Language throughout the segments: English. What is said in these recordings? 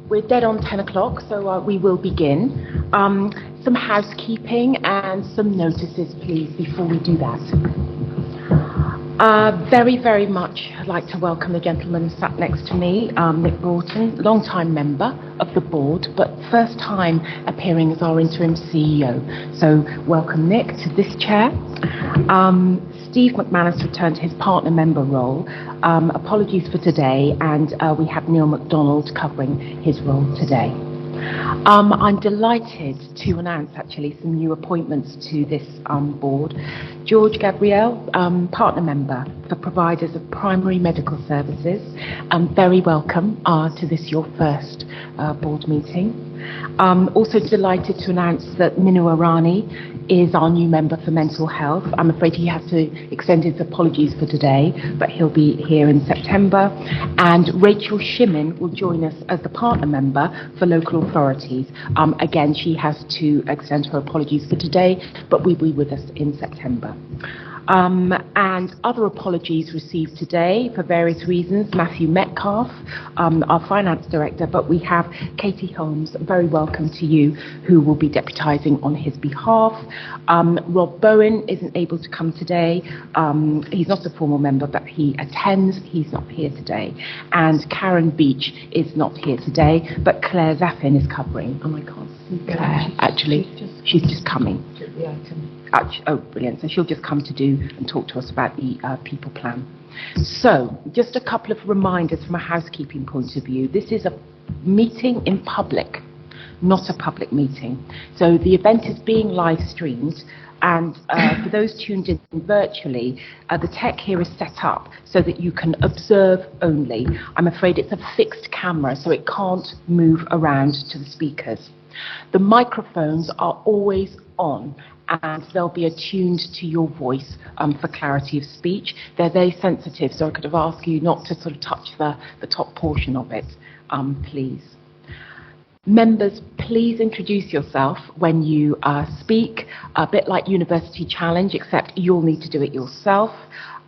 We're dead on 10 o'clock, so we will begin. Some housekeeping and some notices, please, before we do that. Very, very much I'd like to welcome the gentleman sat next to me, Nick Broughton, long-time member of the board, but first time appearing as our interim CEO. So welcome, Nick, to this chair. Steve McManus returned to his partner member role. Apologies for today, and we have Neil MacDonald covering his role today. I'm delighted to announce actually some new appointments to this board. George Gabriel, partner member for providers of primary medical services. Very welcome to this, your first board meeting. Also delighted to announce that Minu Arani is our new member for mental health. I'm afraid he has to extend his apologies for today, but he'll be here in September. And Rachel Shimin will join us as the partner member for local authorities. Again, she has to extend her apologies for today, but will be with us in September. And other apologies received today for various reasons. Matthew Metcalf, our finance director, but we have Katie Holmes, very welcome to you, who will be deputising on his behalf. Rob Bowen isn't able to come today. He's not a formal member, but he attends. He's not here today. And Karen Beach is not here today, but Claire Zaffin is covering. Oh, I can't see Claire, actually. She's just coming. Oh, brilliant. So she'll just come to do and talk to us about the people plan. So, just a couple of reminders from a housekeeping point of view. This is a meeting in public, not a public meeting. So the event is being live streamed, and for those tuned in virtually, the tech here is set up so that you can observe only. I'm afraid it's a fixed camera, so it can't move around to the speakers. The microphones are always on, and they'll be attuned to your voice for clarity of speech. They're very sensitive, so I could have asked you not to sort of touch the top portion of it, please. Members, please introduce yourself when you speak, a bit like University Challenge, except you'll need to do it yourself.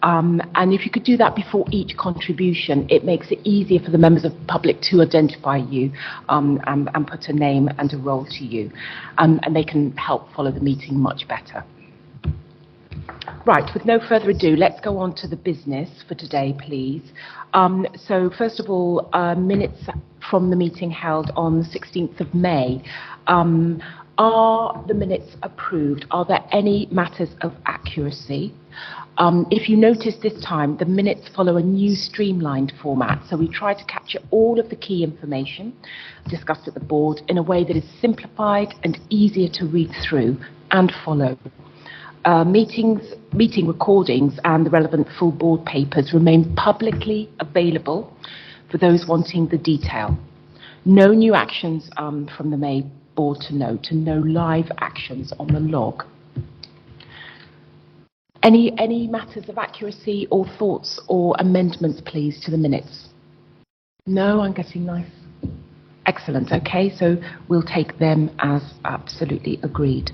And if you could do that before each contribution, it makes it easier for the members of the public to identify you and put a name and a role to you. And they can help follow the meeting much better. Right, with no further ado, let's go on to the business for today, please. So first of all, minutes from the meeting held on the 16th of May. Are the minutes approved? Are there any matters of accuracy? If you notice this time, the minutes follow a new streamlined format. So we try to capture all of the key information discussed at the board in a way that is simplified and easier to read through and follow. Meeting recordings and the relevant full board papers remain publicly available for those wanting the detail. No new actions from the May board to note, and no live actions on the log. Any matters of accuracy or thoughts or amendments, please, to the minutes? No, I'm getting nice. Excellent. Okay, so we'll take them as absolutely agreed.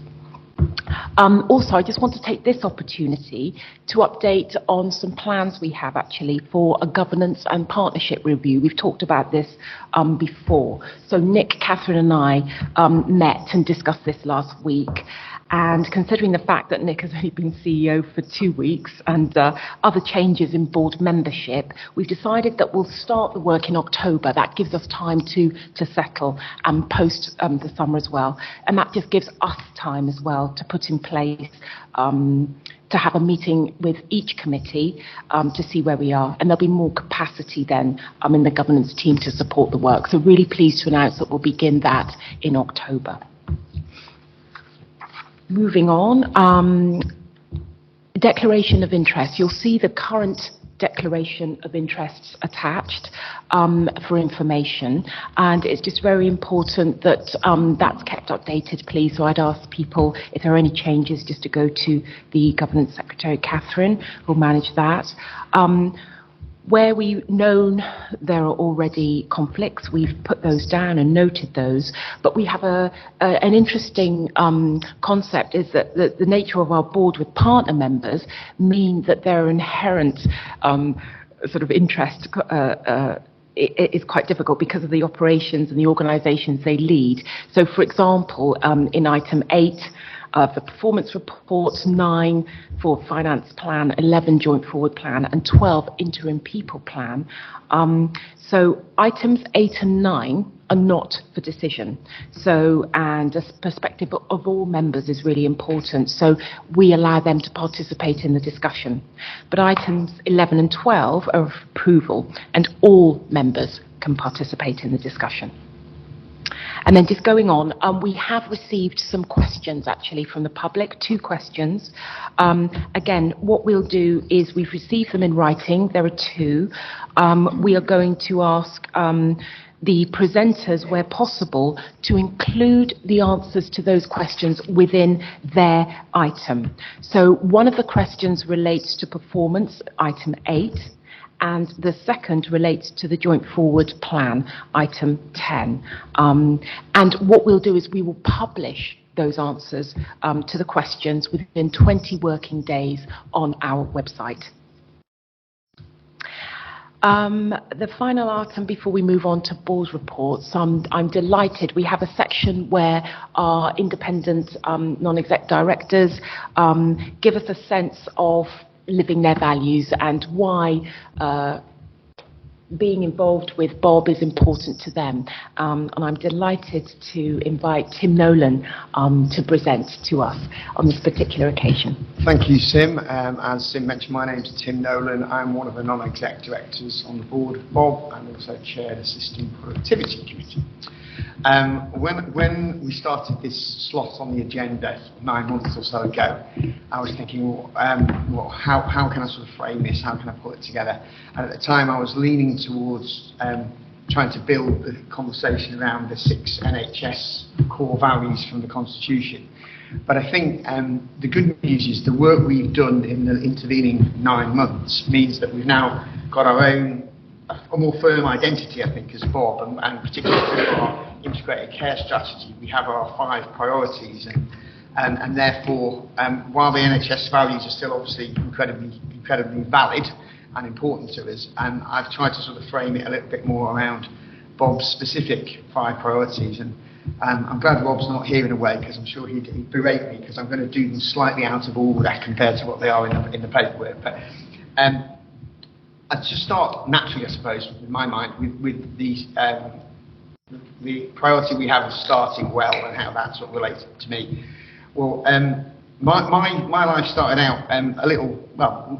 Also, I just want to take this opportunity to update on some plans we have actually for a governance and partnership review. We've talked about this before. So Nick, Catherine and I met and discussed this last week. And considering the fact that Nick has only been CEO for 2 weeks and other changes in board membership, we've decided that we'll start the work in October. That gives us time to settle and post the summer as well. And that just gives us time as well to put in place to have a meeting with each committee to see where we are. And there'll be more capacity then in the governance team to support the work. So really pleased to announce that we'll begin that in October. Moving on, declaration of interest. You'll see the current declaration of interests attached for information, and it's just very important that that's kept updated, please. So I'd ask people if there are any changes just to go to the Governance Secretary, Catherine, who'll manage that. Where we've known there are already conflicts, we've put those down and noted those. But we have an interesting concept is that the nature of our board with partner members mean that there are inherent sort of interest it is quite difficult because of the operations and the organisations they lead. So, for example, in item 8, for performance reports, 9 for finance plan, 11 joint forward plan, and 12 interim people plan. So items 8 and 9 are not for decision. So, and the perspective of all members is really important. So we allow them to participate in the discussion. But items 11 and 12 are of approval, and all members can participate in the discussion. And then just going on, we have received some questions actually from the public, 2 questions. Again, what we'll do is we've received them in writing. There are 2. We are going to ask the presenters, where possible, to include the answers to those questions within their item. So one of the questions relates to performance, item 8. And the second relates to the joint forward plan, item 10. And what we'll do is we will publish those answers to the questions within 20 working days on our website. The final item before we move on to board reports, I'm delighted. We have a section where our independent non-exec directors give us a sense of living their values and why being involved with Bob is important to them. And I'm delighted to invite Tim Nolan to present to us on this particular occasion. Thank you, Sim. As Sim mentioned, my name is Tim Nolan. I'm one of the non-exec directors on the board of Bob and also chair the System Productivity Committee. When we started this slot on the agenda 9 months or so ago, I was thinking, well, how can I sort of frame this? How can I pull it together? And at the time, I was leaning towards trying to build the conversation around the 6 NHS core values from the Constitution. But I think the good news is the work we've done in the intervening 9 months means that we've now got our own a more firm identity, I think, as Bob, and particularly through our integrated care strategy, we have our 5 priorities, and therefore, while the NHS values are still obviously incredibly valid and important to us, and I've tried to sort of frame it a little bit more around Bob's specific 5 priorities, and I'm glad Rob's not here in a way, because I'm sure he'd berate me, because I'm going to do them slightly out of order compared to what they are in the paperwork. But I'd just start naturally, I suppose, in my mind, with the priority we have of starting well and how that sort of relates to me. Well, my life started out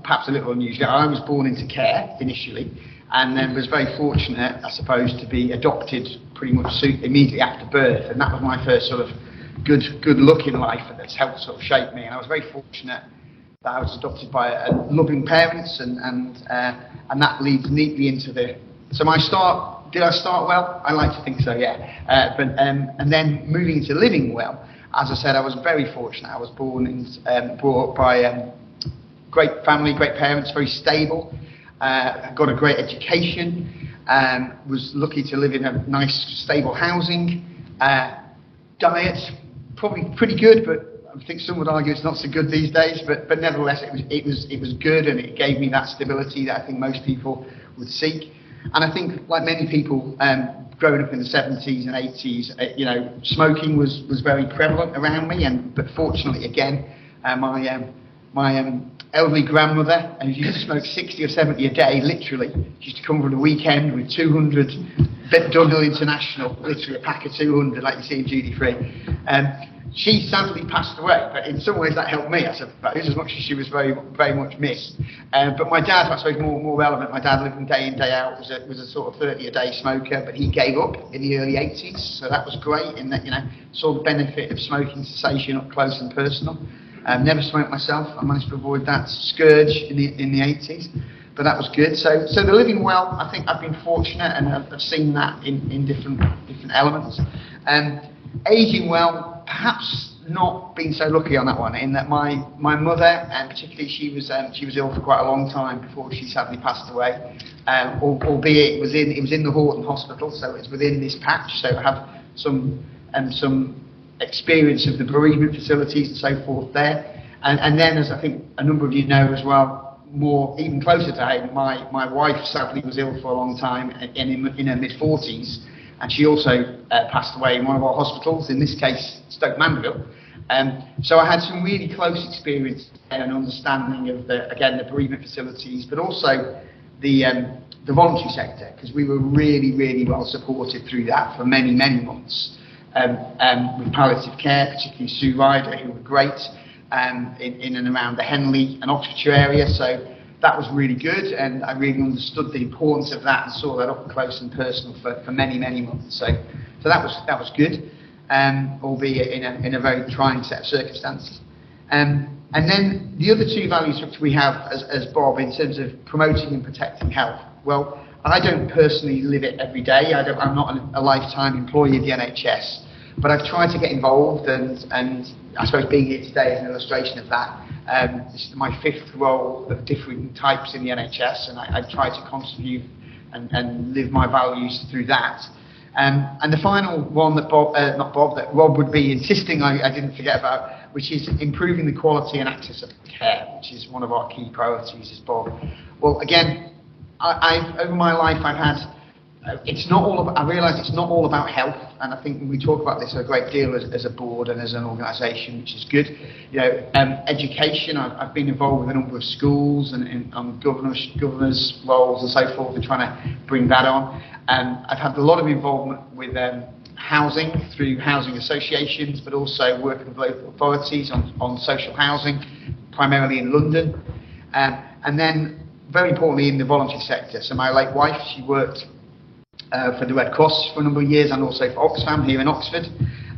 perhaps a little unusual. I was born into care initially, and then was very fortunate, I suppose, to be adopted pretty much immediately after birth, and that was my first sort of good look in life, and that's helped sort of shape me. And I was very fortunate that I was adopted by loving parents, and that leads neatly into the. So did I start well? I like to think so, yeah. And then moving into living well, as I said, I was very fortunate. I was born and brought up by great family, great parents, very stable. Got a great education. Was lucky to live in a nice, stable housing. Diet, probably pretty good, but I think some would argue it's not so good these days, but nevertheless it was good, and it gave me that stability that I think most people would seek. And I think, like many people growing up in the 70s and 80s, smoking was very prevalent around me, but fortunately, again, my elderly grandmother, who used to smoke 60 or 70 a day, literally, she used to come for the weekend with 200 Dunhill International, literally a pack of 200, like you see in duty free. She sadly passed away, but in some ways that helped me, I suppose, as much as she was very, very much missed. But my dad, I suppose, more relevant. My dad lived day in, day out, was a sort of 30 a day smoker, but he gave up in the early 80s, so that was great in that, saw the benefit of smoking cessation up close and personal. Never smoked myself. I managed to avoid that scourge in the 80s, but that was good. So the living well, I think I've been fortunate, and I've seen that in different elements. Aging well, perhaps not been so lucky on that one, in that my mother, and particularly she was ill for quite a long time before she sadly passed away. Albeit it was in the Horton Hospital, so it's within this patch. So I have some experience of the bereavement facilities and so forth there. And then, as I think a number of you know as well, more, even closer to home, my wife sadly was ill for a long time in her mid-40s, and she also passed away in one of our hospitals, in this case Stoke Mandeville. So I had some really close experience and understanding of the bereavement facilities, but also the voluntary sector, because we were really well supported through that for many months, with palliative care, particularly Sue Ryder, who were great, in and around the Henley and Oxfordshire area. So that was really good, and I really understood the importance of that and saw that up close and personal for many months. So that was good, albeit in a very trying set of circumstances. And then the other two values which we have as Bob, in terms of promoting and protecting health. Well, I don't personally live it every day. I'm not a lifetime employee of the NHS, but I've tried to get involved, and I suppose being here today is an illustration of that. This is my 5th role of different types in the NHS, and I try to contribute and live my values through that. And the final one that that Rob would be insisting I didn't forget about, which is improving the quality and access of care, which is one of our key priorities as Bob. Well, again, over my life I've had, I realise it's not all about health, and I think we talk about this a great deal as a board and as an organisation, which is good. You know, education, I've been involved with a number of schools and on governors' roles and so forth, and trying to bring that on. I've had a lot of involvement with housing through housing associations, but also working with local authorities on social housing, primarily in London. And then, very importantly, in the voluntary sector. So my late wife, she worked for the Red Cross for a number of years, and also for Oxfam here in Oxford.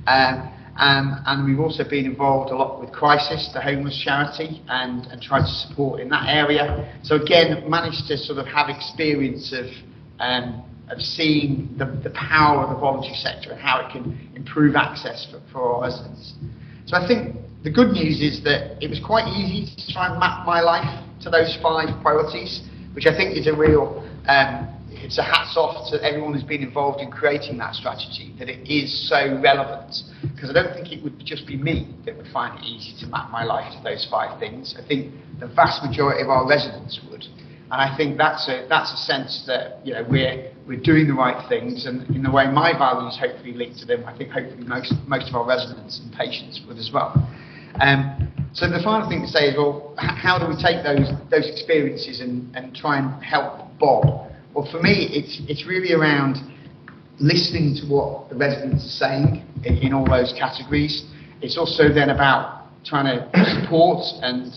And we've also been involved a lot with Crisis, the homeless charity, and tried to support in that area. So again, managed to sort of have experience of seeing the power of the voluntary sector and how it can improve access for our residents. So I think the good news is that it was quite easy to try and map my life to those 5 priorities, which I think is a real, it's a hats off to everyone who's been involved in creating that strategy, that it is so relevant, because I don't think it would just be me that would find it easy to map my life to those 5 things. I think the vast majority of our residents would. And I think that's a sense that, you know, we're doing the right things, and in the way my values hopefully link to them, I think hopefully most of our residents and patients would as well. So the final thing to say is, well, how do we take those experiences and try and help Bob? Well, for me, it's really around listening to what the residents are saying in all those categories. It's also then about trying to support and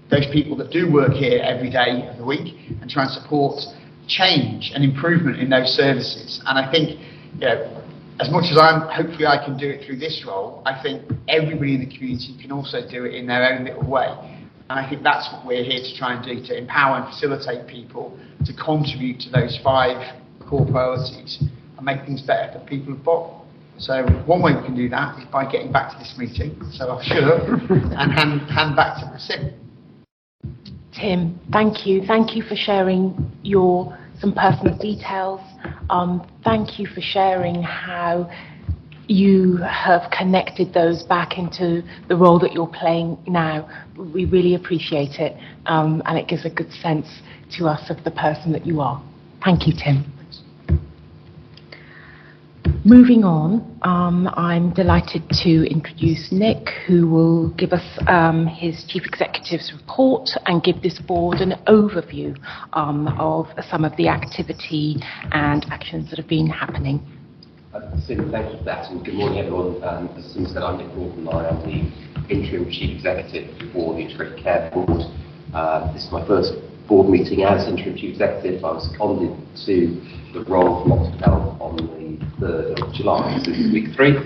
those people that do work here every day of the week, and try and support change and improvement in those services. And I think, you know, as much as hopefully I can do it through this role, I think everybody in the community can also do it in their own little way. And I think that's what we're here to try and do, to empower and facilitate people to contribute to those 5 core priorities and make things better for people of Bob. So one way we can do that is by getting back to this meeting. So I'll shut up and hand back to Kassam. Tim, thank you. Thank you for sharing some personal details. Thank you for sharing how you have connected those back into the role that you're playing now. We really appreciate it, and it gives a good sense to us of the person that you are. Thank you, Tim. Moving on, I'm delighted to introduce Nick, who will give us his Chief Executive's report and give this board an overview of some of the activity and actions that have been happening. Sim, thank you for that, and good morning everyone. As Sim said, I'm Nick Broughton, I am the Interim Chief Executive for the Integrated Care Board. This is my first board meeting as Interim Chief Executive. I was seconded to the role from Oxford Health on the 3rd of July, so this is week 3.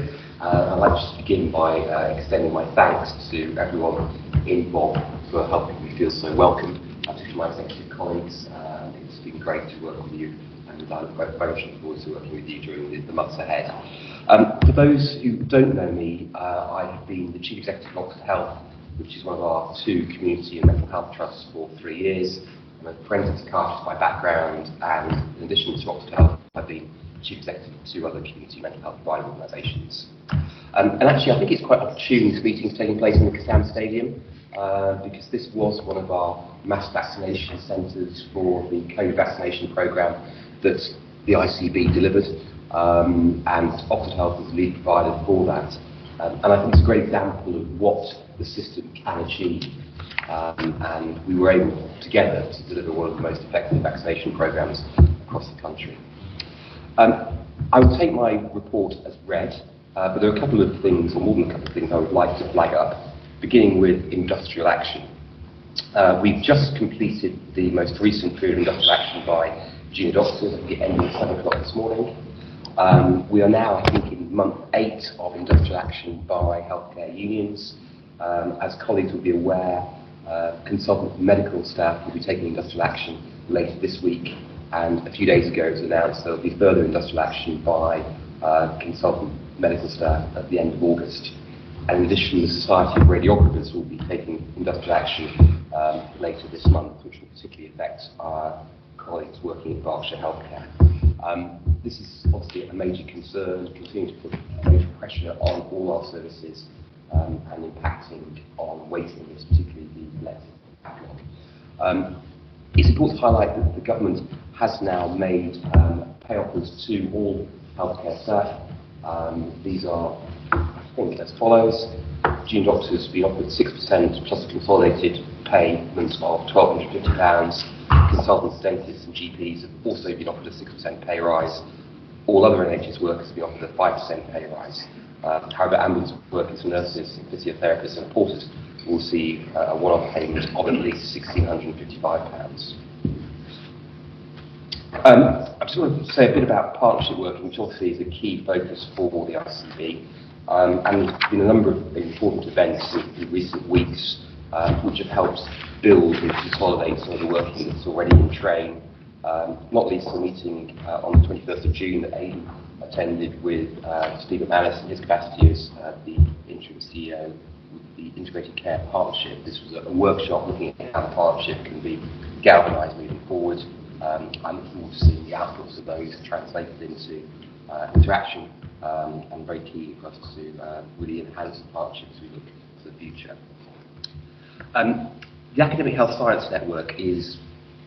I'd like to just begin by extending my thanks to everyone in Bob for helping me feel so welcome, particularly my executive colleagues. It's been great to work with you, and I'm very much looking forward to working with you during the months ahead. For those who don't know me, I have been the Chief Executive of Oxford Health, which is one of our 2 community and mental health trusts, for 3 years. I'm a forensic psychiatrist by background, and in addition to Oxford Health, I've been Chief Executive of 2 other community mental health provider organisations. And actually, I think it's quite opportune this meeting is taking place in the Kassam Stadium, because this was one of our mass vaccination centres for the COVID vaccination programme that the ICB delivered, and Oxford Health was the lead provider for that. And I think it's a great example of what the system can achieve. And we were able together to deliver one of the most effective vaccination programmes across the country. I would take my report as read, but there are a couple of things, or more than a couple of things, I would like to flag up, beginning with industrial action. We've just completed the most recent period of industrial action by junior doctors. I think it ended at 7 o'clock this morning. We are now, I think, in month 8 of industrial action by healthcare unions. As colleagues will be aware, consultant medical staff will be taking industrial action later this week, and a few days ago it was announced there will be further industrial action by consultant medical staff at the end of August. And in addition, the Society of Radiographers will be taking industrial action later this month, which will particularly affect our colleagues working at Berkshire Healthcare. This is obviously a major concern, continuing to put major pressure on all our services and impacting on waiting lists, particularly the elective backlog. It's important to highlight that the government has now made pay offers to all healthcare staff. These are, I think, as follows. Junior doctors have been offered 6% plus a consolidated payment of £1,250. Consultants, dentists and GPs have also been offered a 6% pay rise. All other NHS workers have been offered a 5% pay rise. However, ambulance workers, nurses, physiotherapists and porters will receive a one-off payment of at least £1,655. I just want to say a bit about partnership working, which obviously is a key focus for the ICB. And there's been a number of important events in recent weeks which have helped build and consolidate some of the working that's already in train. Not least the meeting on the 21st of June that Aidan attended with Steve McManus in his capacity as the interim CEO with the Integrated Care Partnership. This was a workshop looking at how the partnership can be galvanised moving forward. I'm looking forward to seeing the outputs of those translated into interaction, and very keen for us to really enhance the partnership as we look to the future. The Academic Health Science Network is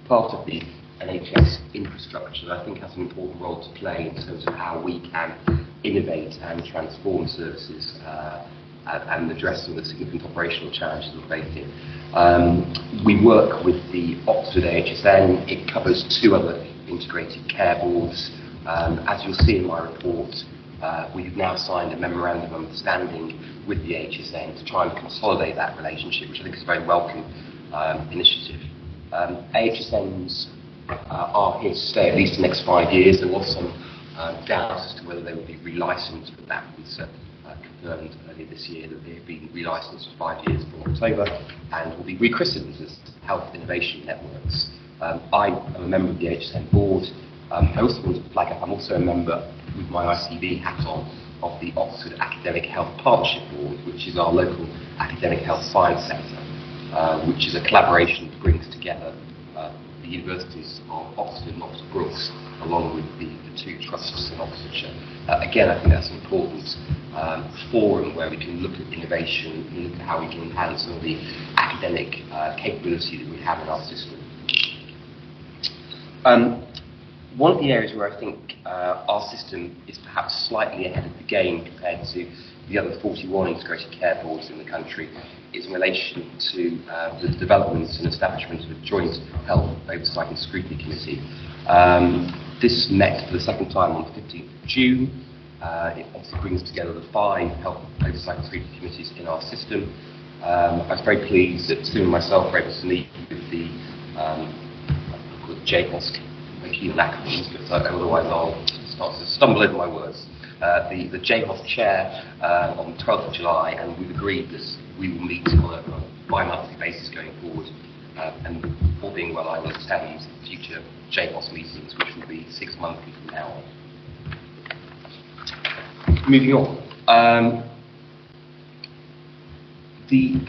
part of the NHS infrastructure that I think has an important role to play in terms of how we can innovate and transform services and address some of the significant operational challenges we're facing. We work with the Oxford AHSN. It covers 2 other integrated care boards. As you'll see in my report, we've now signed a memorandum of understanding with the AHSN to try and consolidate that relationship, which I think is a very welcome initiative. AHSNs are here to stay at least the next 5 years. There was some doubt as to whether they would be relicensed, but that was confirmed earlier this year that they've been relicensed for 5 years from October and will be rechristened as Health Innovation Networks. I am a member of the AHSN board. I also want to flag up, I'm also a member with my ICB hat on of the Oxford Academic Health Partnership Board, which is our local academic health science sector, which is a collaboration that brings together the universities of Oxford and Oxford Brookes, along with the 2 trusts in Oxfordshire. Again, I think that's an important forum where we can look at innovation and look at how we can enhance some of the academic capability that we have in our system. One of the areas where I think our system is perhaps slightly ahead of the game compared to the other 41 integrated care boards in the country is in relation to the development and establishment of a joint health oversight and scrutiny committee. This met for the second time on the 15th of June. It obviously brings together the 5 health oversight and scrutiny committees in our system. I was very pleased that Sue and myself were able to meet with the JHOSC, key acronyms, but otherwise I'll start to stumble over my words. The JHOSC chair on the 12th of July, and we've agreed that we will meet on a bi-monthly basis going forward, and all being well I will attend future JHOSC meetings, which will be 6 monthly from now on. Moving on. The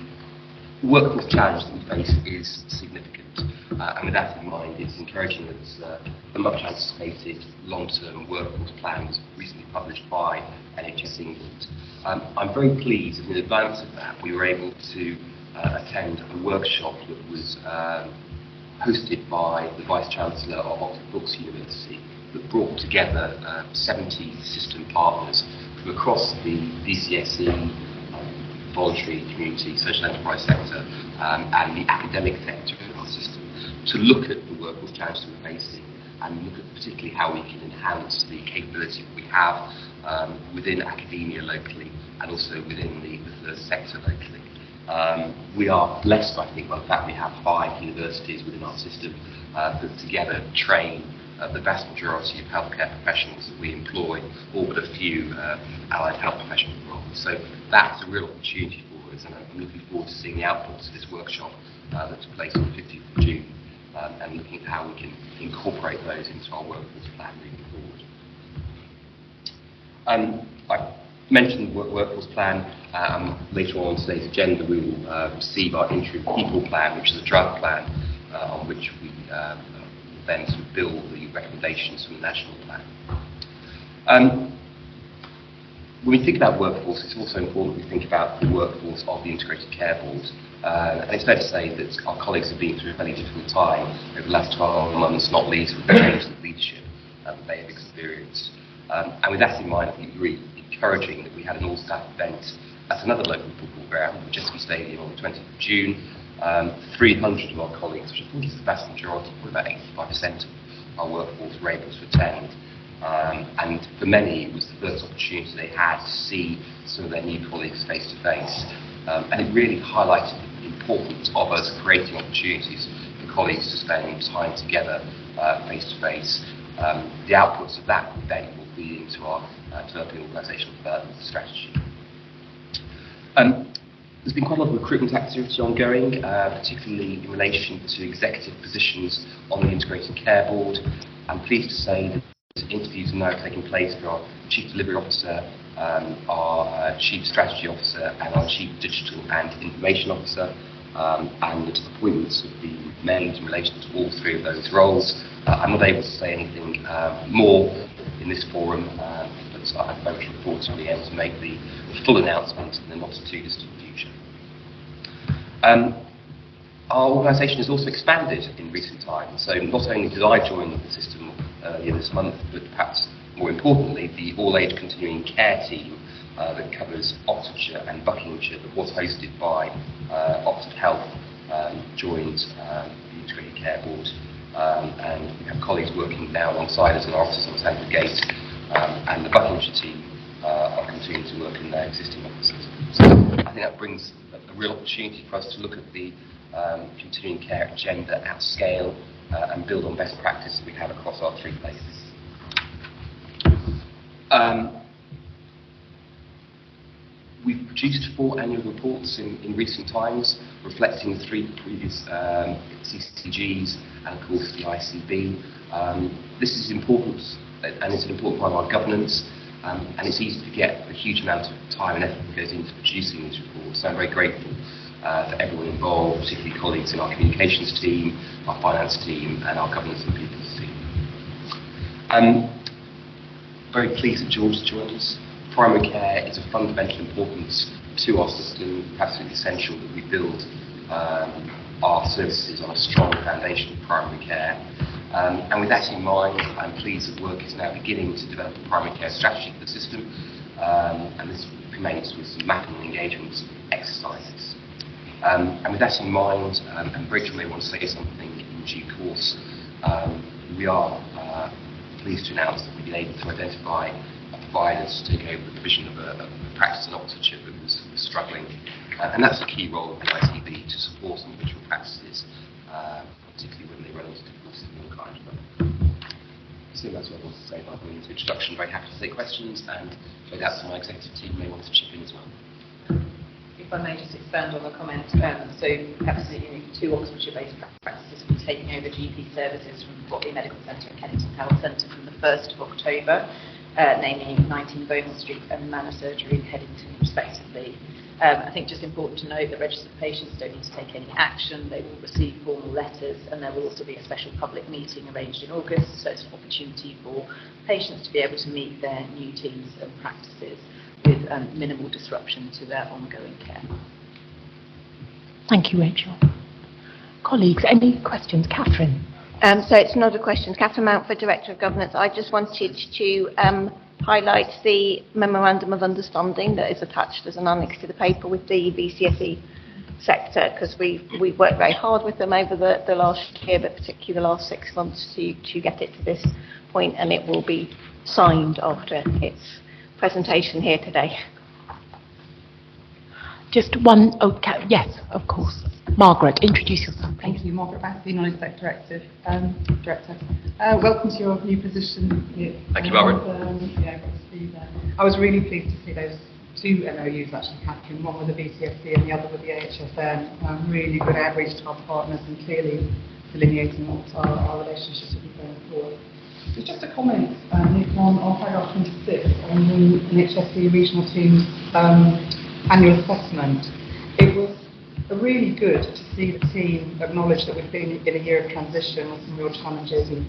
workforce challenge that we face is significant, and with that in mind, it's encouraging that the much anticipated long-term workforce plan was recently published by NHS England. I'm very pleased that in advance of that we were able to attend a workshop that was hosted by the Vice-Chancellor of Oxford Brookes University that brought together 70 system partners from across the BCSE, voluntary community, social enterprise sector and the academic sector of our system to look at the workforce challenges we're facing and look at particularly how we can enhance the capability that we have within academia locally and also within the third sector locally. We are blessed, I think, by the fact we have 5 universities within our system that together train the vast majority of healthcare professionals that we employ, all but a few allied health professional roles. So that's a real opportunity for us, and I'm looking forward to seeing the outputs of this workshop that took place on the 15th of June, and looking at how we can incorporate those into our workforce plan moving forward. I mentioned the workforce plan. Later on today's agenda, we will receive our interim people plan, which is a draft plan on which we then sort of build the recommendations from the national plan. When we think about workforce, it's also important we think about the workforce of the Integrated Care Board. And it's fair to say that our colleagues have been through a very difficult time over the last 12 months, not least with the change in leadership that they have experienced. And with that in mind, I think it's really encouraging that we had an all-staff event at another local football ground, the Chesky Stadium, on the 20th of June. 300 of our colleagues, which I think is the vast majority, probably about 85% of our workforce, were able to attend. And for many, it was the first opportunity they had to see some of their new colleagues face to face. And it really highlighted the importance of us creating opportunities for colleagues to spend time together face to face. The outputs of that event will feed into our developing organisational development strategy. There's been quite a lot of recruitment activity ongoing, particularly in relation to executive positions on the Integrated Care Board. I'm pleased to say that interviews are now taking place for our Chief Delivery Officer, our Chief Strategy Officer and our Chief Digital and Information Officer, and appointments have been made in relation to all 3 of those roles. I'm not able to say anything more in this forum, but I very much look forward to being able to make the full announcement in the not too distant future. Our organisation has also expanded in recent times, so not only did I join the system earlier this month, but perhaps more importantly, the all-age continuing care team that covers Oxfordshire and Buckinghamshire, that was hosted by Oxford Health, joined the Integrated Care Board, and we have colleagues working now alongside us in our offices on Sandford Gate, and the Buckinghamshire team are continuing to work in their existing offices. So I think that brings a real opportunity for us to look at the continuing care agenda at scale and build on best practice that we have across our 3 places. We've produced 4 annual reports in recent times, reflecting the 3 previous CCGs and, of course, the ICB. This is important, and it's an important part of our governance, and it's easy to forget the huge amount of time and effort that goes into producing these reports. So I'm very grateful for everyone involved, particularly colleagues in our communications team, our finance team, and our governance and people's team. Very pleased that George has joined us. Primary care is of fundamental importance to our system, absolutely essential that we build our services on a strong foundation of primary care. And with that in mind, I'm pleased that work is now beginning to develop a primary care strategy for the system, and this commenced with some mapping and engagement exercises. And with that in mind, and Rachel may want to say something in due course, we are pleased to announce that we've been able to identify providers to take over the provision of a practice in Oxfordshire that was struggling. And that's a key role of the ICB, to support individual practices, particularly when they run into difficulties of all kinds. So that's what I want to say about going into introduction. Very happy to take questions, and no doubt some of my executive team may want to chip in as well. If I may just expand on the comment, so absolutely 2 Oxfordshire-based practices will be taking over GP services from Botley Medical Centre and Kennington Health Centre from the 1st of October, namely 19 Beaumont Street and Manor Surgery in Headington, respectively. I think just important to note that registered patients don't need to take any action. They will receive formal letters, and there will also be a special public meeting arranged in August, so it's an opportunity for patients to be able to meet their new teams and practices with minimal disruption to their ongoing care. Thank you, Rachel. Colleagues, any questions? Catherine? So it's not a question. Kassam Mountford, Director of Governance. I just wanted to highlight the Memorandum of Understanding that is attached as an annex to the paper with the BCSE sector, because we've worked very hard with them over the last year, but particularly the last 6 months to get it to this point, and it will be signed after its presentation here today. Just one, yes, of course. Margaret, introduce yourself, please. Thank you, Margaret Bassey, Non-Exec Director. Welcome to your new position here. Thank you, Margaret. Yeah, great to see you there. I was really pleased to see those two MOUs actually happening, one with the BCSC and the other with the AHFM. Really good outreach to our partners and clearly delineating what our relationships will be going forward. So just a comment, Nick, on paragraph 26 on the NHSC regional team's annual assessment. It was really good to see the team acknowledge that we've been in a year of transition with some real challenges, and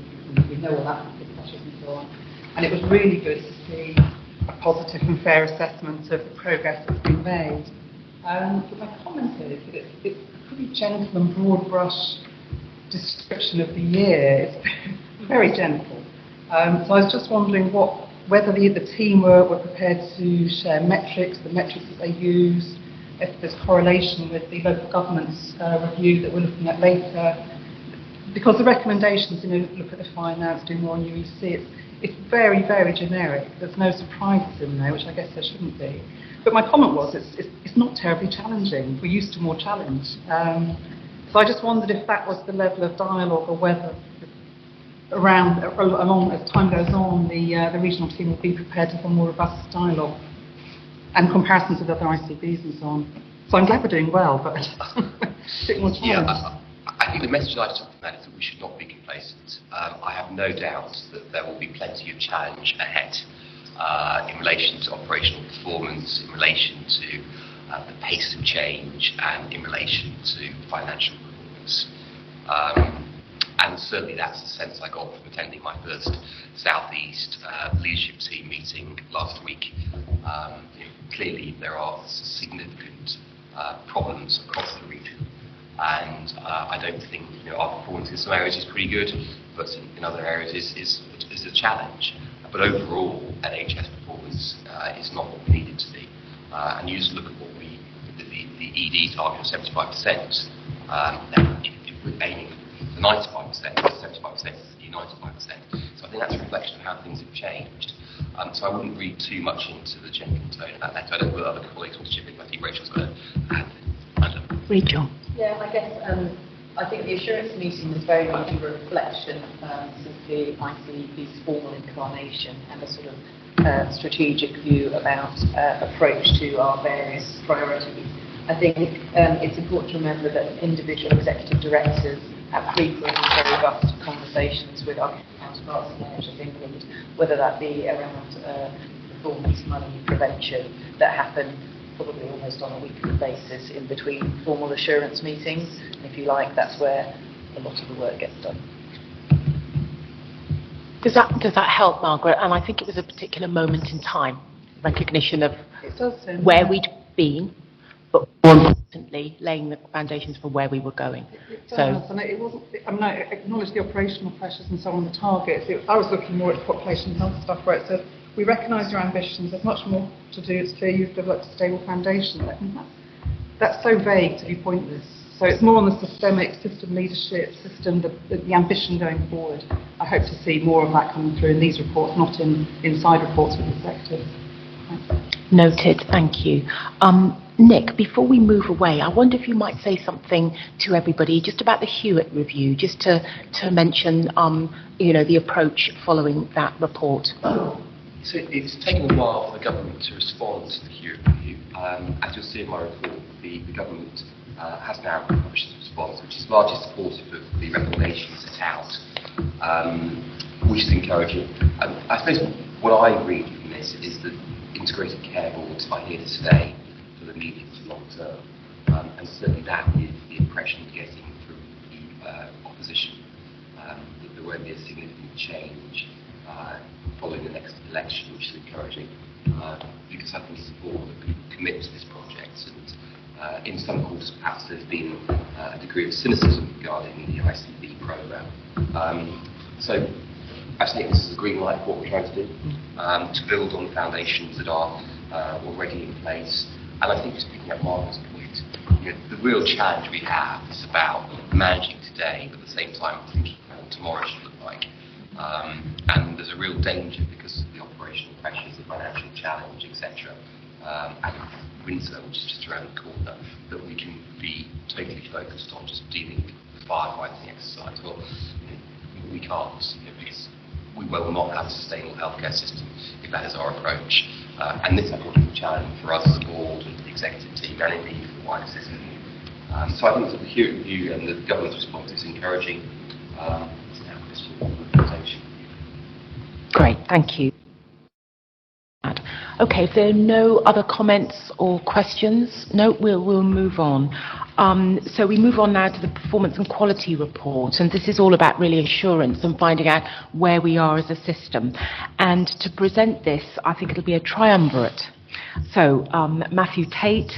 we know all that with pressures and so on. And it was really good to see a positive and fair assessment of the progress that's been made. But my comment is that it's a pretty gentle and broad brush description of the year. It's very gentle. So I was just wondering whether the team were prepared to share metrics, the metrics that they use, if there's correlation with the local government's review that we're looking at later. Because the recommendations, look at the finance, do more on UEC, it's very, very generic. There's no surprises in there, which I guess there shouldn't be. But my comment was, it's not terribly challenging. We're used to more challenge. So I just wondered if that was the level of dialogue, or whether along as time goes on, the regional team will be prepared to have a more robust dialogue and comparisons with other ICBs and so on. So I'm glad we're doing well, but a bit more challenge. Yeah, I think the message I took from that is that we should not be complacent. I have no doubt that there will be plenty of challenge ahead in relation to operational performance, in relation to the pace of change, and in relation to financial performance. And certainly that's the sense I got from attending my first South East leadership team meeting last week. Clearly there are significant problems across the region, and I don't think our performance in some areas is pretty good, but in other areas is a challenge. But overall, NHS performance is not what we need it to be. And you just look at what the ED target of 75%. If we're aiming for 95%, 75% is the 95%. So I think that's a reflection of how things have changed. So I wouldn't read too much into the gentle tone of that letter. I don't know whether other colleagues want to chip in. I think Rachel's going to add. Rachel? Yeah, I guess I think the assurance meeting was very much a reflection of the ICB's formal incarnation and a sort of strategic view about approach to our various priorities. I think it's important to remember that individual executive directors have frequent and very robust conversations with our counterparts in the Area of England, whether that be around performance, money, prevention, that happen probably almost on a weekly basis in between formal assurance meetings. If you like, that's where a lot of the work gets done. Does that help, Margaret? And I think it was a particular moment in time, recognition of where we'd been, but more importantly, laying the foundations for where we were going. It does, and it wasn't. I mean, I acknowledge the operational pressures and so on, the targets. I was looking more at the population health stuff, where it said, we recognise your ambitions, there's much more to do, it's clear you've developed a stable foundation. That's so vague to be pointless. So it's more on the systemic, system leadership, the ambition going forward. I hope to see more of that coming through in these reports, not in inside reports with the sectors. Thanks. Noted, thank you. Nick, before we move away, I wonder if you might say something to everybody just about the Hewitt review, just to mention the approach following that report. So it's taken a while for the government to respond to the Hewitt review. As you'll see in my report, the government has now published a response which is largely supportive of the recommendations set out, which is encouraging. I suppose what I read from this is that integrated care boards are here to stay for the medium to long term, and certainly that is the impression we're getting from the opposition, that there won't be a significant change following the next election, which is encouraging, because I think it's important that people commit to this project and In some quarters, perhaps there's been a degree of cynicism regarding the ICB programme. So I think this is a green light for what we're trying to do, to build on foundations that are already in place. And I think, just picking up Margaret's point, the real challenge we have is about managing today, but at the same time thinking about what tomorrow should look like. And there's a real danger because of the operational pressures, the financial challenge, etc. And winter, which is just around the corner, that we can be totally focused on just dealing with the firefighting exercise. Well, we can't, because we will not have a sustainable healthcare system if that is our approach. And this, I think, is a challenge for us as a board and the executive team and indeed for the wider system. So I think that the hearing review and the government's response is encouraging. It's now a question of implementation. Great, thank you. Okay, if there are no other comments or questions, no, we'll move on. So we move on now to the performance and quality report, and this is all about really assurance and finding out where we are as a system. And to present this, I think it'll be a triumvirate. So Matthew Tate,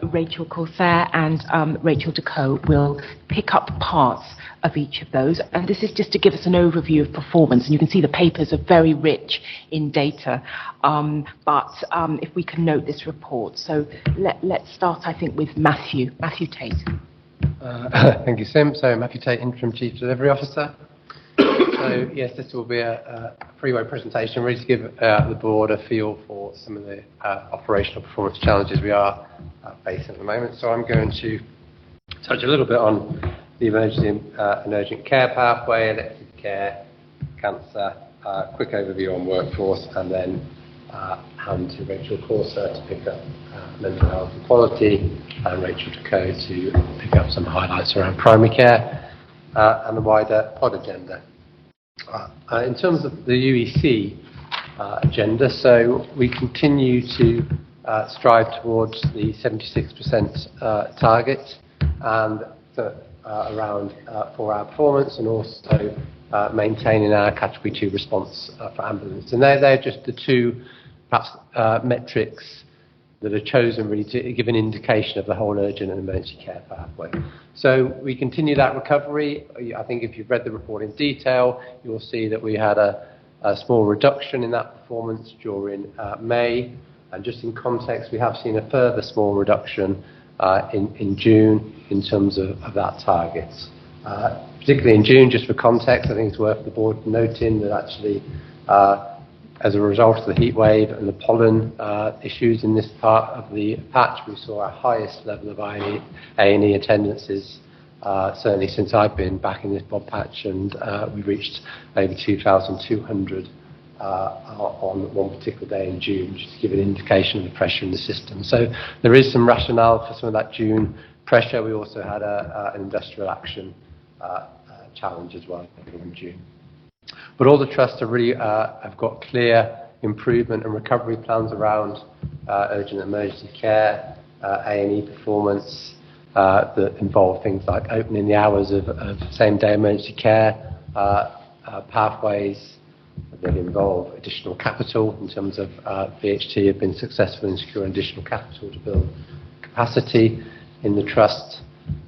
Rachel Corsair and Rachel Decaux will pick up parts of each of those, and this is just to give us an overview of performance, and you can see the papers are very rich in data, but if we can note this report. So let's start, I think, with Matthew Tate. Thank you, Sim. So Matthew Tate, Interim Chief Delivery Officer. So yes, this will be a three-way presentation, really to give the board a feel for some of the operational performance challenges we are facing at the moment. So I'm going to touch a little bit on the emergency and urgent care pathway, elective care, cancer, quick overview on workforce, and then hand to Rachel Corsair to pick up mental health and quality, and Rachel Decaux to pick up some highlights around primary care and the wider pod agenda. In terms of the UEC agenda, so we continue to strive towards the 76% target, and around 4-hour performance, and also maintaining our category 2 response for ambulance. And they're just the two, perhaps, metrics that are chosen really to give an indication of the whole urgent and emergency care pathway. So we continue that recovery. I think if you've read the report in detail, you'll see that we had a small reduction in that performance during May. And just in context, we have seen a further small reduction in June in terms of that target. Particularly in June, just for context, I think it's worth the board noting that actually as a result of the heat wave and the pollen issues in this part of the patch, we saw our highest level of A&E attendances, certainly since I've been back in this bod patch, and we reached over 2,200 on one particular day in June, just to give an indication of the pressure in the system. So there is some rationale for some of that June pressure. We also had an industrial action challenge as well in June. But all the trusts are really have got clear improvement and recovery plans around urgent and emergency care, A&E performance that involve things like opening the hours of same-day emergency care, pathways that involve additional capital in terms of VHT have been successful in securing additional capital to build capacity in the trust.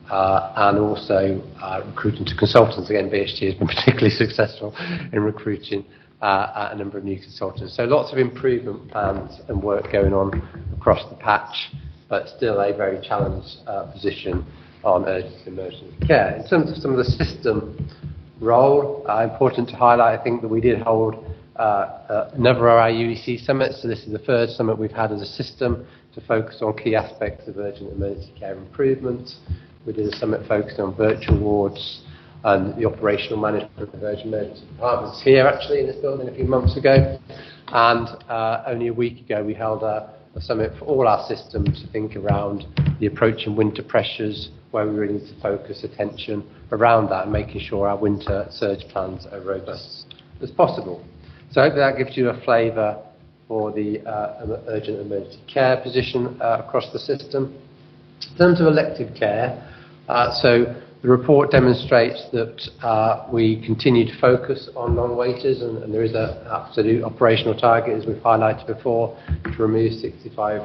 And also recruiting to consultants. Again, VHT has been particularly successful in recruiting a number of new consultants. So lots of improvement plans and work going on across the patch, but still a very challenged position on urgent emergency care. In terms of some of the system role, important to highlight, I think that we did hold another of our UEC summits. So this is the third summit we've had as a system to focus on key aspects of urgent emergency care improvement. We did a summit focused on virtual wards and the operational management of urgent emergency departments here, actually, in this building a few months ago. And only a week ago, we held a summit for all our systems to think around the approaching winter pressures, where we really need to focus attention around that and making sure our winter surge plans are robust as possible. So I hope that gives you a flavour for the urgent emergency care position across the system. In terms of elective care, so the report demonstrates that we continue to focus on non-waiters, and there is an absolute operational target, as we've highlighted before, to remove 65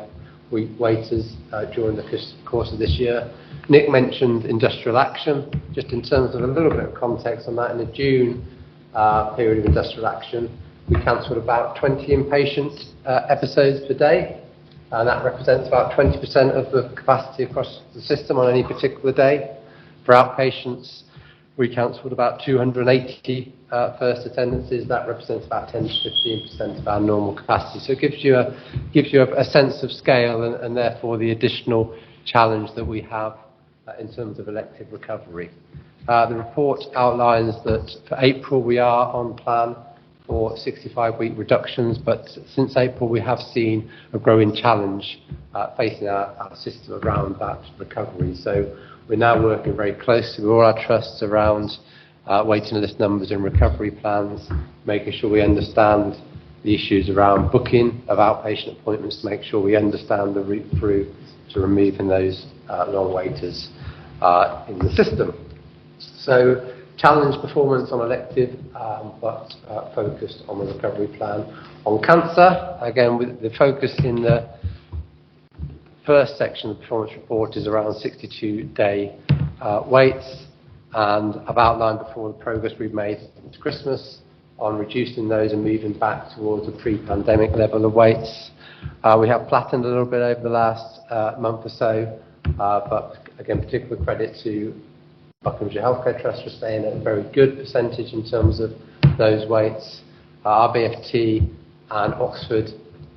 week waiters during the course of this year. Nick mentioned industrial action. Just in terms of a little bit of context on that, in the June period of industrial action, we cancelled about 20 inpatient episodes per day, and that represents about 20% of the capacity across the system on any particular day. For outpatients, we cancelled about 280 first attendances. That represents about 10 to 15% of our normal capacity. So it gives you a sense of scale and therefore the additional challenge that we have in terms of elective recovery. The report outlines that for April we are on plan for 65-week reductions, but since April we have seen a growing challenge facing our system around that recovery. So we're now working very closely with all our trusts around waiting list numbers and recovery plans, making sure we understand the issues around booking of outpatient appointments to make sure we understand the route through to removing those long waiters in the system. So challenge performance on elective, but focused on the recovery plan. On cancer, again, with the focus in the first section of the performance report is around 62-day waits, and I've outlined before the progress we've made since Christmas on reducing those and moving back towards a pre-pandemic level of waits. We have flattened a little bit over the last month or so, but again, particular credit to Buckinghamshire Healthcare Trust for staying at a very good percentage in terms of those waits. RBFT and Oxford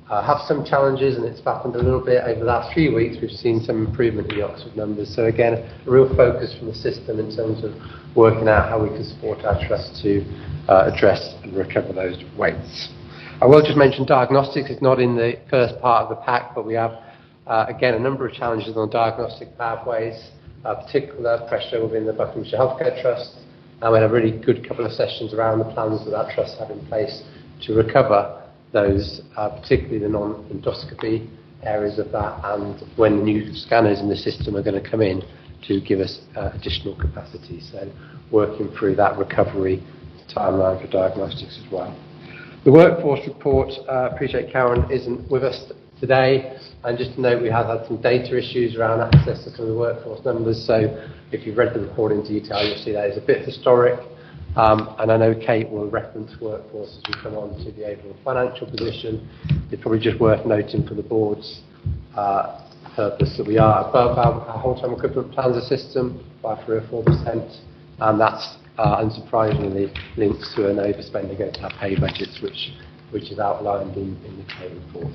have some challenges, and it's flattened a little bit over the last few weeks. We've seen some improvement in the Oxford numbers. So again, a real focus from the system in terms of working out how we can support our trust to address and recover those waits. I will just mention diagnostics. It's not in the first part of the pack, but we have, again, a number of challenges on diagnostic pathways, particular pressure within the Buckinghamshire Healthcare Trust. And we had a really good couple of sessions around the plans that our trust have in place to recover those, particularly the non-endoscopy areas of that, and when the new scanners in the system are going to come in to give us additional capacity. So working through that recovery timeline for diagnostics as well. The workforce report, appreciate Karen isn't with us today, and just to note we have had some data issues around access to some of the workforce numbers, so if you've read the report in detail you'll see that is a bit historic, and I know Kate will reference workforce as we come on to the overall financial position. It's probably just worth noting for the board's purpose that we are above our whole-time equivalent plans system by 3 or 4%, and that's unsurprisingly linked to an overspend against our pay budgets, which is outlined in the Kate report.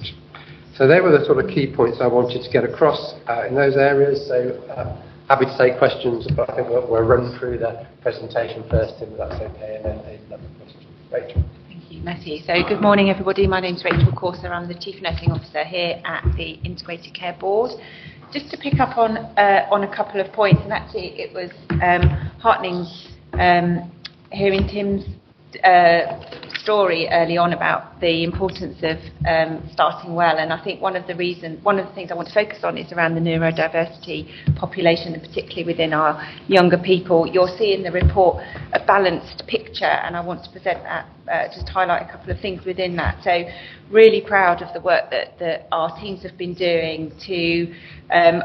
So they were the sort of key points I wanted to get across in those areas. So happy to take questions, but I think we'll run through the presentation first, if that's okay, and then take another question. Rachel. Thank you, Matthew. So good morning, everybody. My name's Rachel Corser. I'm the Chief Nursing Officer here at the Integrated Care Board. Just to pick up on a couple of points, and actually it was heartening hearing Tim's story early on about the importance of starting well, and I think one of the things I want to focus on is around the neurodiversity population, and particularly within our younger people. You'll see in the report a balanced picture, and I want to present that, just highlight a couple of things within that. So really proud of the work that our teams have been doing to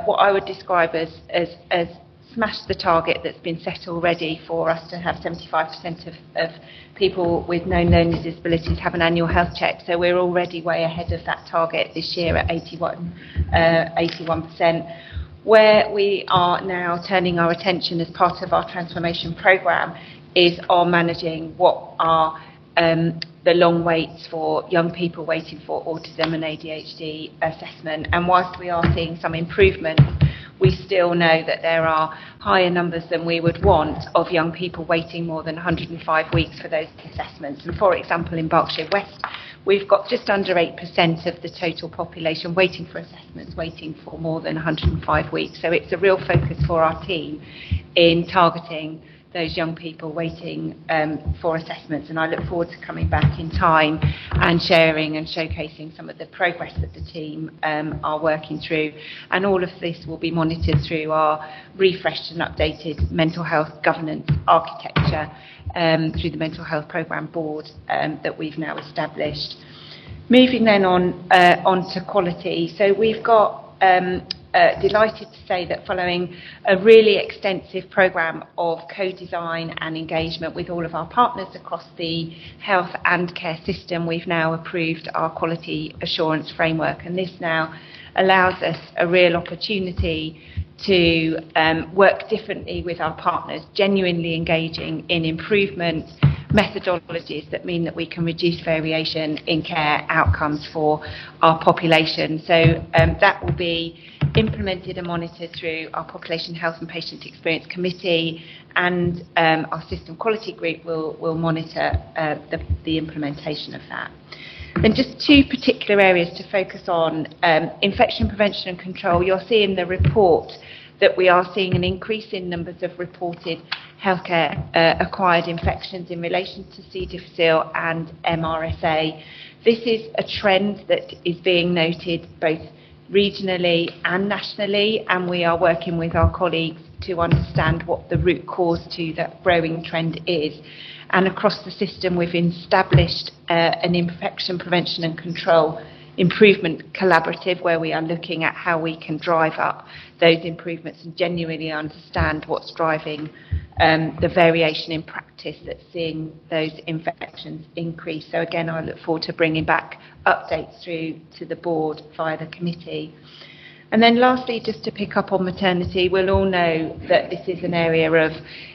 what I would describe as smash the target that's been set already for us to have 75% of people with known learning disabilities have an annual health check. So we're already way ahead of that target this year at 81%. Where we are now turning our attention as part of our transformation programme is on managing what are the long waits for young people waiting for autism and ADHD assessment. And whilst we are seeing some improvement, we still know that there are higher numbers than we would want of young people waiting more than 105 weeks for those assessments. And for example, in Berkshire West, we've got just under 8% of the total population waiting for assessments, waiting for more than 105 weeks. So it's a real focus for our team in targeting those young people waiting for assessments, and I look forward to coming back in time and sharing and showcasing some of the progress that the team are working through. And all of this will be monitored through our refreshed and updated mental health governance architecture through the Mental Health Programme Board that we've now established. Moving then on to quality. So we've got delighted to say that following a really extensive programme of co-design and engagement with all of our partners across the health and care system, we've now approved our quality assurance framework, and this now allows us a real opportunity to work differently with our partners, genuinely engaging in improvement methodologies that mean that we can reduce variation in care outcomes for our population. So that will be implemented and monitored through our Population Health and Patient Experience Committee, and our System Quality Group will monitor the implementation of that. Then just two particular areas to focus on. Infection prevention and control. You'll see in the report that we are seeing an increase in numbers of reported healthcare acquired infections in relation to C. difficile and MRSA. This is a trend that is being noted both regionally and nationally, and we are working with our colleagues to understand what the root cause to that growing trend is. And across the system, we've established an infection prevention and control improvement collaborative, where we are looking at how we can drive up those improvements and genuinely understand what's driving the variation in practice that's seeing those infections increase. So again, I look forward to bringing back updates through to the board via the committee. And then lastly, just to pick up on maternity, we'll all know that this is an area of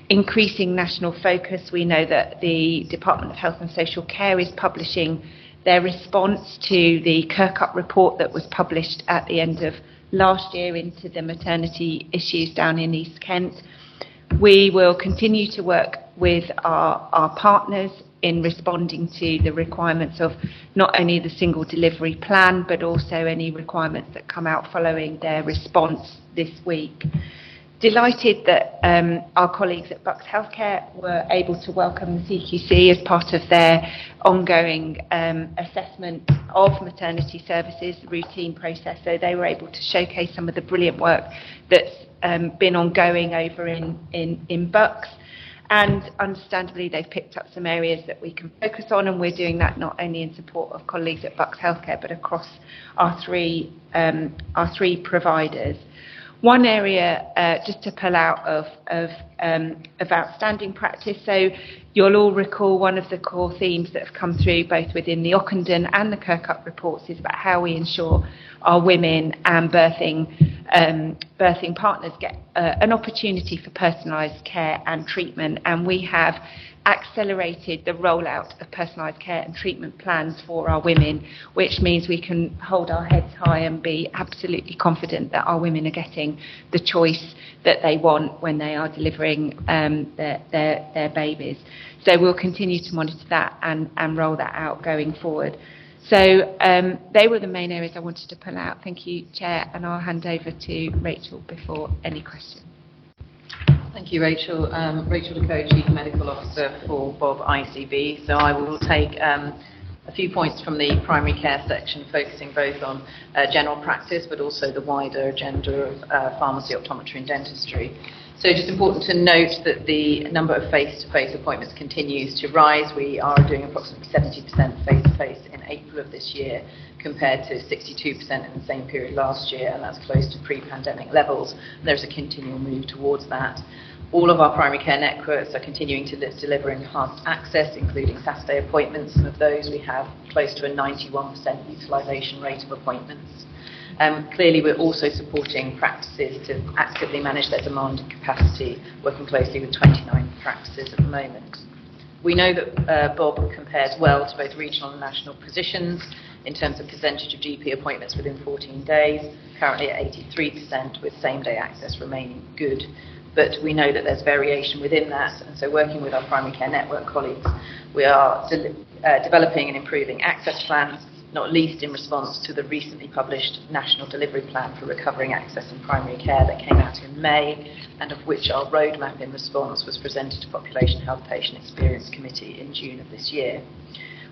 increasing national focus. We know that the Department of Health and Social Care is publishing their response to the Kirkup report that was published at the end of last year into the maternity issues down in East Kent. We will continue to work with our partners in responding to the requirements of not only the single delivery plan, but also any requirements that come out following their response this week. Delighted that our colleagues at Bucks Healthcare were able to welcome the CQC as part of their ongoing assessment of maternity services, the routine process. So they were able to showcase some of the brilliant work that's been ongoing over in Bucks. And understandably, they've picked up some areas that we can focus on, and we're doing that not only in support of colleagues at Bucks Healthcare, but across our three providers. One area just to pull out of outstanding practice. So you'll all recall one of the core themes that have come through both within the Ockenden and the Kirkup reports is about how we ensure our women and birthing partners get an opportunity for personalised care and treatment. And we have accelerated the rollout of personalised care and treatment plans for our women, which means we can hold our heads high and be absolutely confident that our women are getting the choice that they want when they are delivering their babies. So we'll continue to monitor that and roll that out going forward. So they were the main areas I wanted to pull out. Thank you, Chair, and I'll hand over to Rachel before any questions. Thank you, Rachel. Rachel DeCoe, Chief Medical Officer for Bob ICB. So I will take a few points from the primary care section, focusing both on general practice, but also the wider agenda of pharmacy, optometry and dentistry. So just important to note that the number of face-to-face appointments continues to rise. We are doing approximately 70% face-to-face in April of this year, compared to 62% in the same period last year, and that's close to pre-pandemic levels. There's a continual move towards that. All of our primary care networks are continuing to deliver enhanced access, including Saturday appointments, and of those we have close to a 91% utilisation rate of appointments. Clearly, we're also supporting practices to actively manage their demand and capacity, working closely with 29 practices at the moment. We know that Bob compares well to both regional and national positions in terms of percentage of GP appointments within 14 days, currently at 83%, with same-day access remaining good. But we know that there's variation within that, and so working with our primary care network colleagues, we are developing and improving access plans, not least in response to the recently published National Delivery Plan for Recovering Access in Primary Care that came out in May, and of which our roadmap in response was presented to Population Health Patient Experience Committee in June of this year.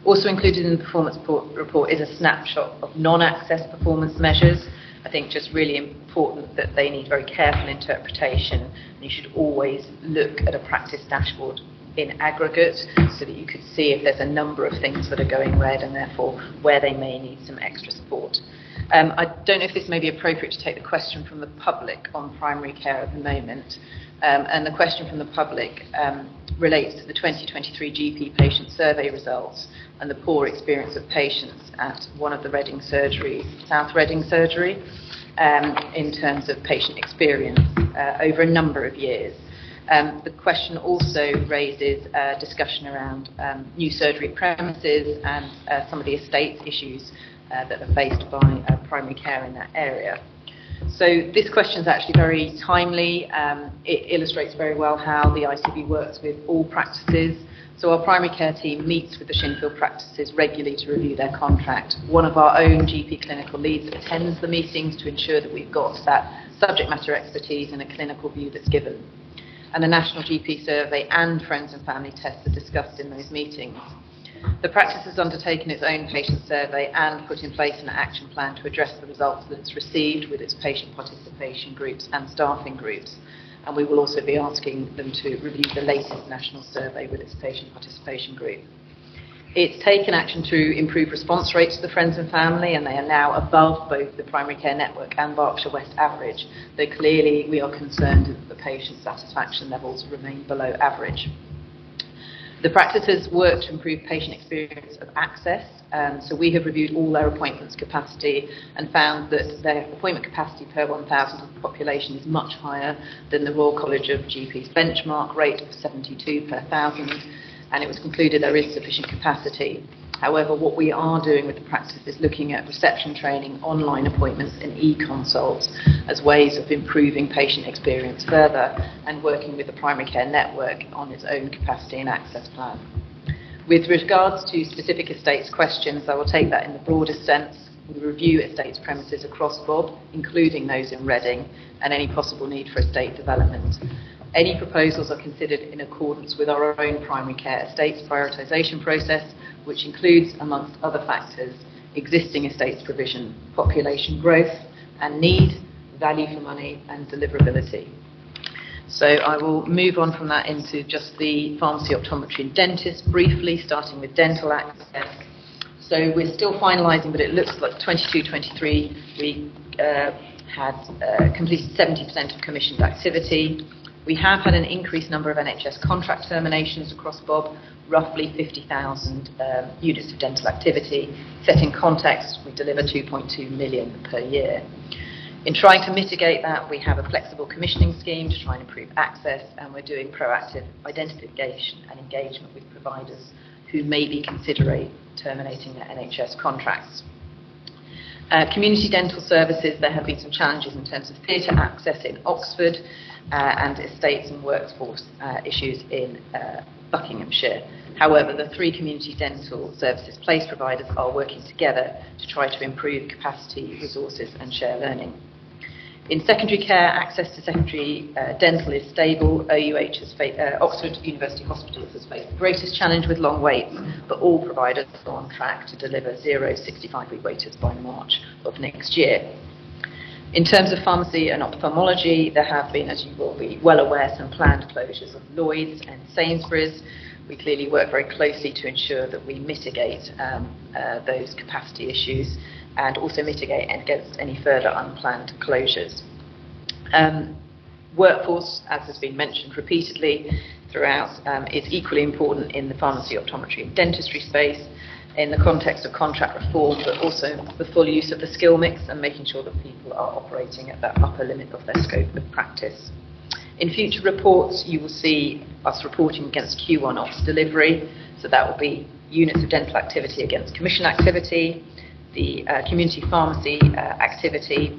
Also included in the performance report is a snapshot of non-access performance measures. I think just really important that they need very careful interpretation, and you should always look at a practice dashboard in aggregate so that you could see if there's a number of things that are going red and therefore where they may need some extra support. I don't know if this may be appropriate to take the question from the public on primary care at the moment. And the question from the public relates to the 2023 GP patient survey results and the poor experience of patients at one of the Reading surgeries, South Reading surgery, in terms of patient experience over a number of years. The question also raises a discussion around new surgery premises and some of the estate issues that are faced by primary care in that area. So this question is actually very timely. It illustrates very well how the ICB works with all practices. So our primary care team meets with the Shinfield practices regularly to review their contract. One of our own GP clinical leads attends the meetings to ensure that we've got that subject matter expertise and a clinical view that's given. And the National GP Survey and Friends and Family Tests are discussed in those meetings. The practice has undertaken its own patient survey and put in place an action plan to address the results that it's received with its patient participation groups and staffing groups. And we will also be asking them to review the latest national survey with its patient participation group. It's taken action to improve response rates to the Friends and Family, and they are now above both the primary care network and Berkshire West average, though clearly we are concerned that the patient satisfaction levels remain below average. The practices work to improve patient experience of access, so we have reviewed all their appointments capacity and found that their appointment capacity per 1,000 of the population is much higher than the Royal College of GP's benchmark rate of 72 per 1,000, and it was concluded there is sufficient capacity. However, what we are doing with the practice is looking at reception training, online appointments and e-consults as ways of improving patient experience further and working with the primary care network on its own capacity and access plan. With regards to specific estates questions, I will take that in the broadest sense. We review estates premises across Bob, including those in Reading, and any possible need for estate development. Any proposals are considered in accordance with our own primary care estates prioritisation process, which includes, amongst other factors, existing estates provision, population growth and need, value for money and deliverability. So I will move on from that into just the pharmacy, optometry and dentist briefly, starting with dental access. So we're still finalising, but it looks like 22-23 we had completed 70% of commissioned activity. We have had an increased number of NHS contract terminations across Bob, roughly 50,000 units of dental activity. Set in context, we deliver 2.2 million per year. In trying to mitigate that, we have a flexible commissioning scheme to try and improve access, and we're doing proactive identification and engagement with providers who may be considering terminating their NHS contracts. Community dental services, there have been some challenges in terms of theatre access in Oxford and estates and workforce issues in Buckinghamshire. However, the three community dental services place providers are working together to try to improve capacity, resources and share learning. In secondary care, access to secondary dental is stable. Oxford University Hospitals has faced the greatest challenge with long waits, but all providers are on track to deliver 0 65-week waiters by March of next year. In terms of pharmacy and ophthalmology, there have been, as you will be well aware, some planned closures of Lloyds and Sainsbury's. We clearly work very closely to ensure that we mitigate those capacity issues and also mitigate against any further unplanned closures. Workforce, as has been mentioned repeatedly throughout, is equally important in the pharmacy, optometry and dentistry space in the context of contract reform, but also the full use of the skill mix and making sure that people are operating at that upper limit of their scope of practice. In future reports, you will see us reporting against Q1 ops delivery, so that will be units of dental activity against commission activity, the community pharmacy activity,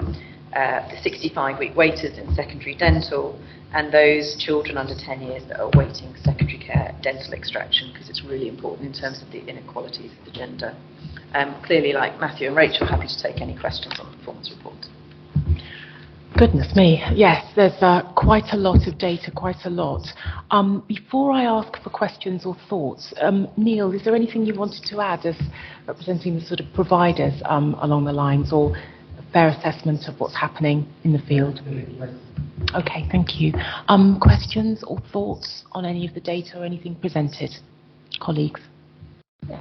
the 65-week waiters in secondary dental, and those children under 10 years that are awaiting secondary care dental extraction, because it's really important in terms of the inequalities of the gender. Clearly, like Matthew and Rachel, happy to take any questions on the performance report. Goodness me, yes, there's quite a lot of data, quite a lot. Before I ask for questions or thoughts, Neil, is there anything you wanted to add as representing the sort of providers along the lines, or a fair assessment of what's happening in the field? Okay, thank you. Questions or thoughts on any of the data or anything presented? Colleagues? Yes.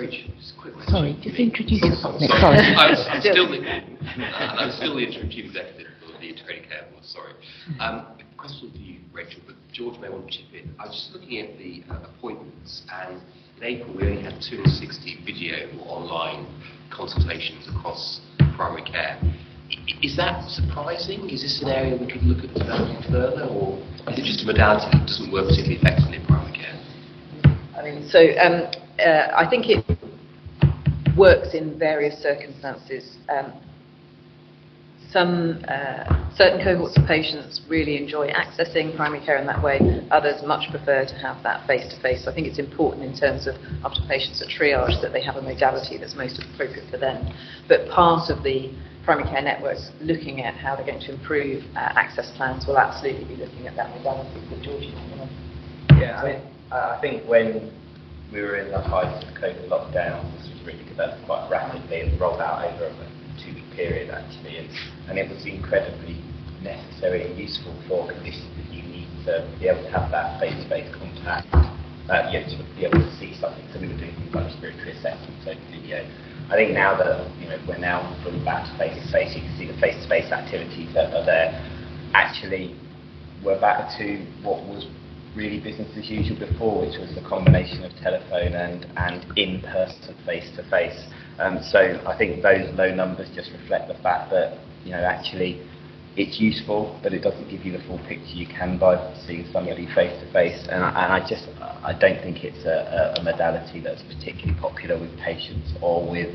Rachel, just a quick question. Sorry, just introduce yourself, Nick. Sorry. Sorry. I'm still Nick Gordon, and I'm still the interim chief executive for the Integrated Care Board. Sorry. The question for you, Rachel, but George may want to chip in. I was just looking at the appointments, and in April we only had 260 video or online consultations across primary care. Is that surprising? Is this an area we could look at developing further, or is it just a modality that doesn't work particularly effectively in primary care? I mean, so I think it works in various circumstances. Some certain cohorts of patients really enjoy accessing primary care in that way. Others much prefer to have that face-to-face. So I think it's important in terms of after patients are triaged that they have a modality that's most appropriate for them. But part of the primary care networks looking at how they're going to improve access plans will absolutely be looking at that modality. But George, you want to... Yeah, I mean, I think when we were in the height of the COVID lockdown, this was really developed quite rapidly and rolled out over a 2-week period actually, and it was incredibly necessary and useful for conditions that you need to be able to have that face-to-face contact, to be able to see something. So we were doing things like respiratory assessments over video. I think now that we're now fully back to face-to-face, you can see the face-to-face activities that are there. Actually, we're back to what was really business as usual before, which was the combination of telephone and in-person face-to-face. So I think those low numbers just reflect the fact that actually it's useful, but it doesn't give you the full picture you can by seeing somebody face-to-face. And I don't think it's a modality that's particularly popular with patients or with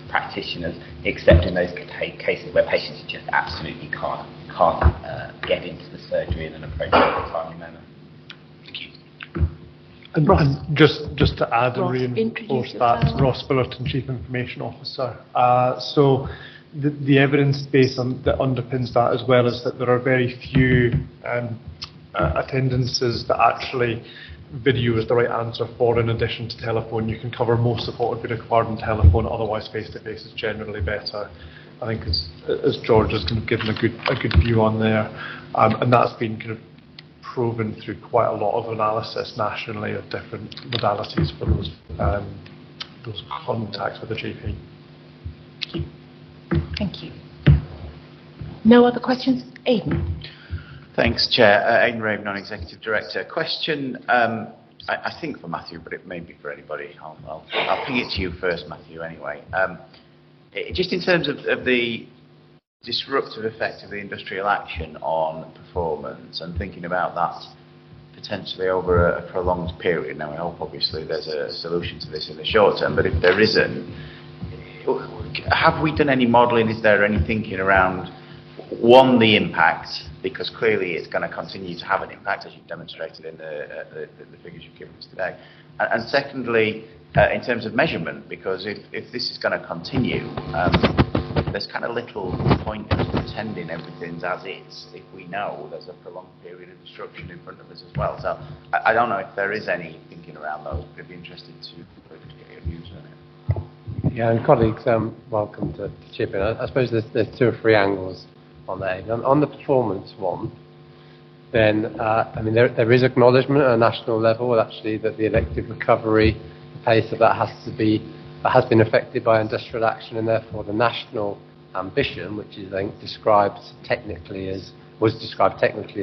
practitioners, except in those cases where patients just absolutely can't get into the surgery in an appropriate timely manner. Thank you. And just to add Ross, and reinforce introduce that, yourself. Ross Fullerton, Chief Information Officer. So the evidence base that underpins that as well is that there are very few attendances that actually video is the right answer for in addition to telephone. You can cover most of what would be required on telephone, otherwise face-to-face is generally better. I think as George has kind of given a good view on there, and that's been kind of proven through quite a lot of analysis nationally of different modalities for those contacts with the GP. Thank you. No other questions? Aidan. Thanks, Chair. Aidan Raven, Non-Executive Director. Question, I think for Matthew, but it may be for anybody. I'll ping it to you first, Matthew, anyway. Just in terms of the disruptive effect of the industrial action on performance and thinking about that potentially over a prolonged period. Now, we hope obviously there's a solution to this in the short term, but if there isn't, have we done any modelling? Is there any thinking around, one, the impact, because clearly it's going to continue to have an impact, as you've demonstrated in the figures you've given us today. And secondly, in terms of measurement, because if this is going to continue, there's kind of little point in pretending everything's as is if we know there's a prolonged period of disruption in front of us as well. So I don't know if there is any thinking around those, but I'd be interested to get your views on it. Yeah, and colleagues, welcome to chip in. I suppose there's 2 or 3 angles on that. On the performance one, then I mean there is acknowledgement at a national level actually that the elective recovery, the pace of that has been affected by industrial action, and therefore the national ambition, which is I think was described technically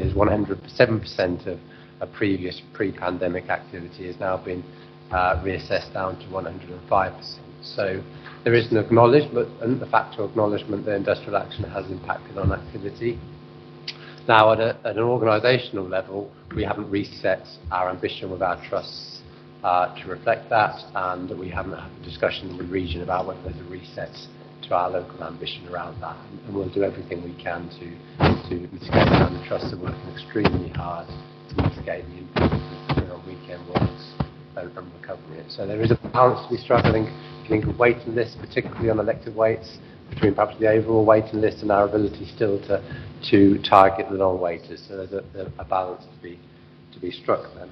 as 107% of a previous pre-pandemic activity, has now been reassessed down to 105%. So there is an acknowledgement, and the factual acknowledgement that industrial action has impacted on activity. Now, at an organisational level, we haven't reset our ambition with our trusts to reflect that, and we haven't had a discussion in the region about whether there's a reset to our local ambition around that. And we'll do everything we can to mitigate that. And the trusts are working extremely hard to mitigate the impact of weekend works and recovery. So there is a balance to be struck. I think if you think of waiting lists, particularly on elective weights, between perhaps the overall waiting list and our ability still to target the long waiters. So there's a balance to be struck then.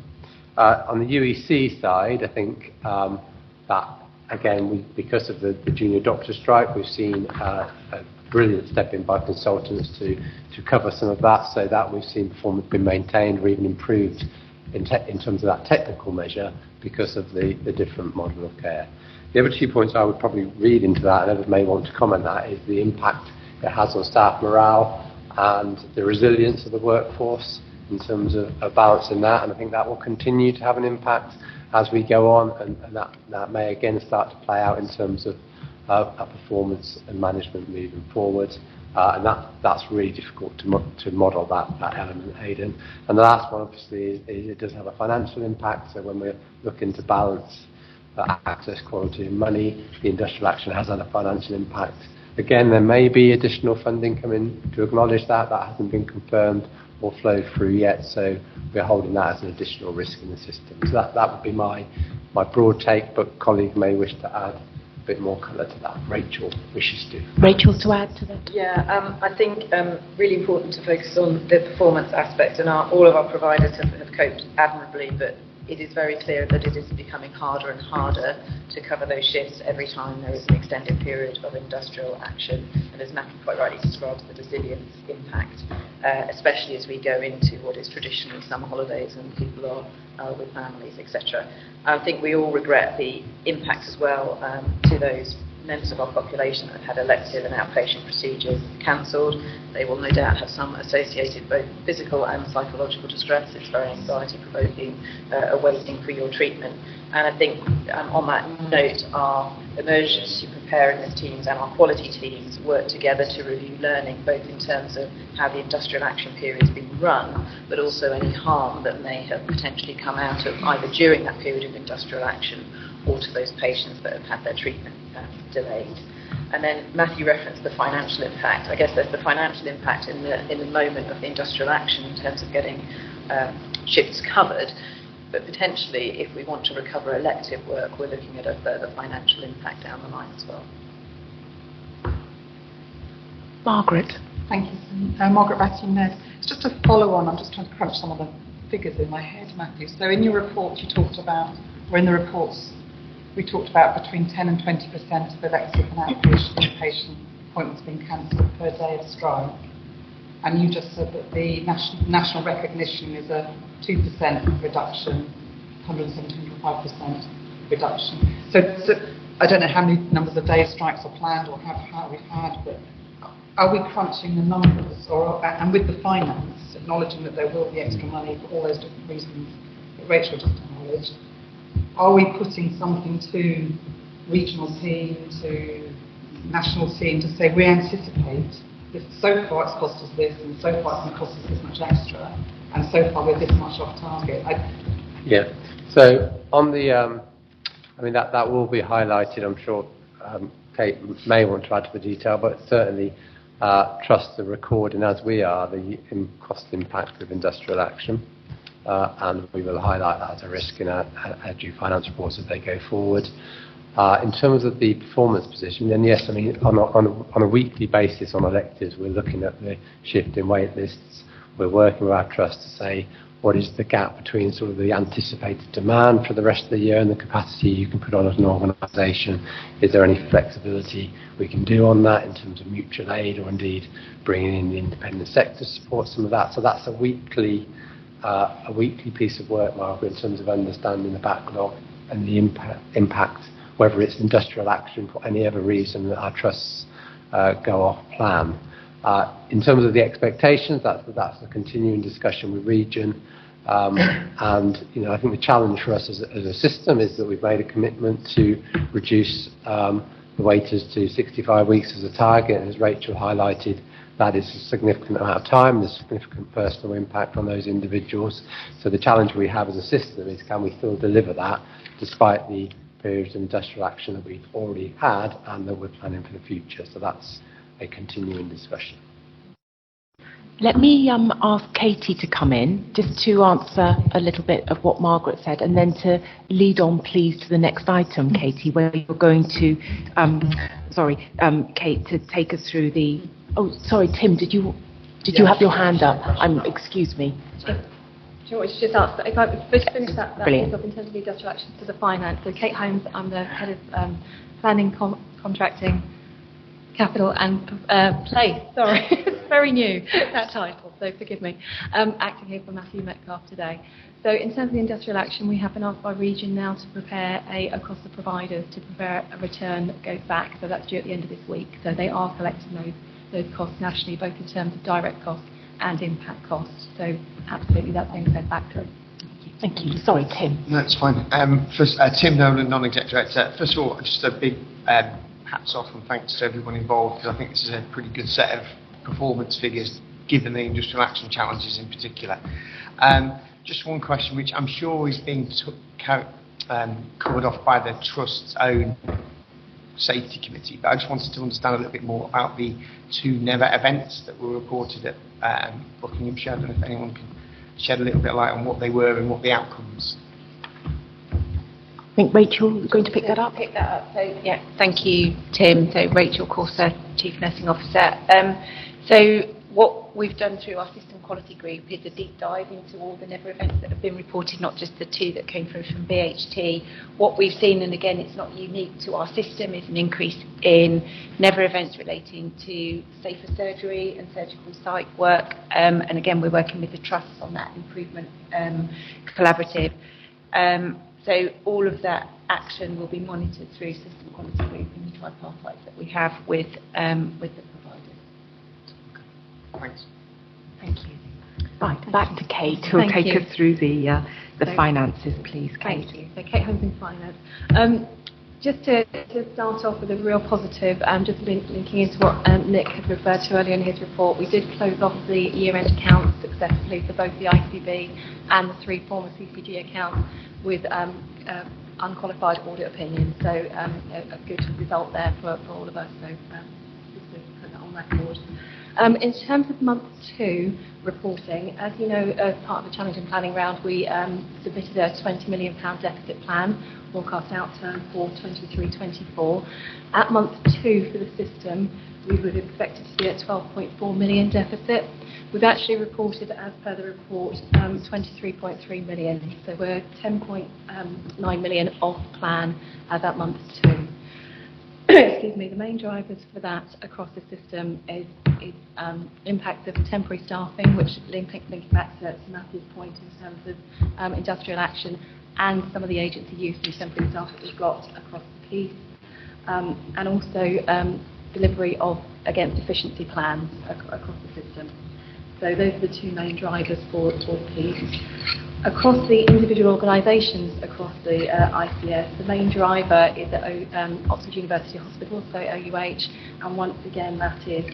On the UEC side, I think that again, because of the junior doctor strike, we've seen a brilliant step in by consultants to cover some of that, so that we've seen performance been maintained or even improved in terms of that technical measure because of the different model of care. The other 2 points I would probably read into that, and others may want to comment on that, is the impact it has on staff morale and the resilience of the workforce in terms of balancing that, and I think that will continue to have an impact as we go on, and that may again start to play out in terms of our performance and management moving forward, and that's really difficult to model that element, Aidan. And the last one, obviously, is it does have a financial impact, so when we're looking to balance access, quality and money, the industrial action has had a financial impact. Again, there may be additional funding coming to acknowledge that hasn't been confirmed or flowed through yet, so we're holding that as an additional risk in the system. So that would be my broad take, but colleagues may wish to add a bit more colour to that. Rachel wishes to. Rachel, to add to that? Yeah, I think really important to focus on the performance aspect, and all of our providers have coped admirably, but it is very clear that it is becoming harder and harder to cover those shifts every time there is an extended period of industrial action. And as Matthew quite rightly describes, the resilience impact, especially as we go into what is traditionally summer holidays and people are with families, etc. I think we all regret the impact as well to those members of our population that have had elective and outpatient procedures cancelled. They will no doubt have some associated both physical and psychological distress. It's very anxiety provoking, awaiting for your treatment. And I think on that note, our emergency preparedness teams and our quality teams work together to review learning, both in terms of how the industrial action period has been run, but also any harm that may have potentially come out of either during that period of industrial action or to those patients that have had their treatment delayed. And then Matthew referenced the financial impact. I guess there's the financial impact in the moment of the industrial action in terms of getting shifts covered, but potentially if we want to recover elective work, we're looking at a further financial impact down the line as well. Margaret. Thank you. Margaret Batty-Ned. It's just a follow on. I'm just trying to crunch some of the figures in my head, Matthew. So in your report you talked about, or in the reports, we talked about between 10 and 20% of elective and outpatient inpatient appointments being cancelled per day of strike. And you just said that the national recognition is a 2% reduction, 175% reduction. So I don't know how many numbers of days strikes are planned or how we've had, but are we crunching the numbers, and with the finance, acknowledging that there will be extra money for all those different reasons that Rachel just acknowledged, are we putting something to regional team, to national team, to say we anticipate if so far it's cost us this, and so far it's going to cost us this much extra, and so far we're this much off target? Yeah. So on the, I mean that will be highlighted. I'm sure Kate may want to add to the detail, but certainly trusts are recording, as we are, the cost impact of industrial action. And we will highlight that as a risk in our due finance reports as they go forward. In terms of the performance position, then yes, I mean on a weekly basis on electives, we're looking at the shift in wait lists. We're working with our trust to say what is the gap between sort of the anticipated demand for the rest of the year and the capacity you can put on as an organisation. Is there any flexibility we can do on that in terms of mutual aid, or indeed bringing in the independent sector to support some of that? So that's a weekly piece of work, Margaret, in terms of understanding the backlog and the impact, whether it's industrial action for any other reason that our trusts go off plan. In terms of the expectations, that's a continuing discussion with region. And I think the challenge for us as a system is that we've made a commitment to reduce the waiters to 65 weeks as a target, and as Rachel highlighted, that is a significant amount of time, there's significant personal impact on those individuals. So the challenge we have as a system is, can we still deliver that despite the periods of industrial action that we've already had and that we're planning for the future? So that's a continuing discussion. Let me ask Katie to come in, just to answer a little bit of what Margaret said, and then to lead on, please, to the next item, Katie, where you're going to, Kate, to take us through the... Oh, sorry, Tim, did you have your hand up? Excuse me. Do you want me to just answer? If I just finish that piece up in terms of the industrial action to the finance. So Kate Holmes, I'm the head of planning contracting. Capital and Place, sorry, it's very new, that title, so forgive me. Acting here for Matthew Metcalf today. So in terms of the industrial action, we have been asked by region now to prepare across the providers to prepare a return that goes back, so that's due at the end of this week. So they are collecting those costs nationally, both in terms of direct costs and impact costs. So absolutely, that's being fed back to us. Thank you. Sorry, Tim. No, it's fine. First, Tim Nolan, non-exec director. First of all, just a big hats off and thanks to everyone involved, because I think this is a pretty good set of performance figures, given the industrial action challenges in particular. Just one question, which I'm sure is being covered off by the Trust's own safety committee, but I just wanted to understand a little bit more about the two Never events that were reported at Buckinghamshire. I don't know if anyone can shed a little bit of light on what they were and what the outcomes. I think Rachel is going to pick that up. So yeah, thank you, Tim. So Rachel Corser, Chief Nursing Officer. So what we've done through our system quality group is a deep dive into all the Never events that have been reported, not just the two that came through from BHT. What we've seen, and again, it's not unique to our system, is an increase in Never events relating to safer surgery and surgical site work. And again, we're working with the trusts on that improvement collaborative. So all of that action will be monitored through system quality group and the tripartite that we have with the providers. Thanks. Thank you. Right, back to Kate, who will take us through the finances, please, Kate. Thank you. So Kate Holmes in Finance. Just to start off with a real positive, just linking into what Nick had referred to earlier in his report, we did close off the year-end accounts successfully for both the ICB and the 3 former CCG accounts with unqualified audit opinions. So a good result there for all of us. So just to put that on record. In terms of month 2 reporting, as you know, as part of the challenging planning round, we submitted a £20 million deficit plan, forecast outturn for 23-24. At month 2 for the system, we would have expected to be at 12.4 million deficit. We've actually reported, as per the report, 23.3 million. So we're 10.9 million off plan as at month 2. Excuse me, the main drivers for that across the system is impacts of temporary staffing, which linking back to Matthew's point in terms of industrial action and some of the agency use and temporary staff that we've got across the piece, and also delivery of against efficiency plans across the system. So those are the two main drivers for the piece. Across the individual organisations across the ICS, the main driver is at Oxford University Hospital, so OUH, and once again that is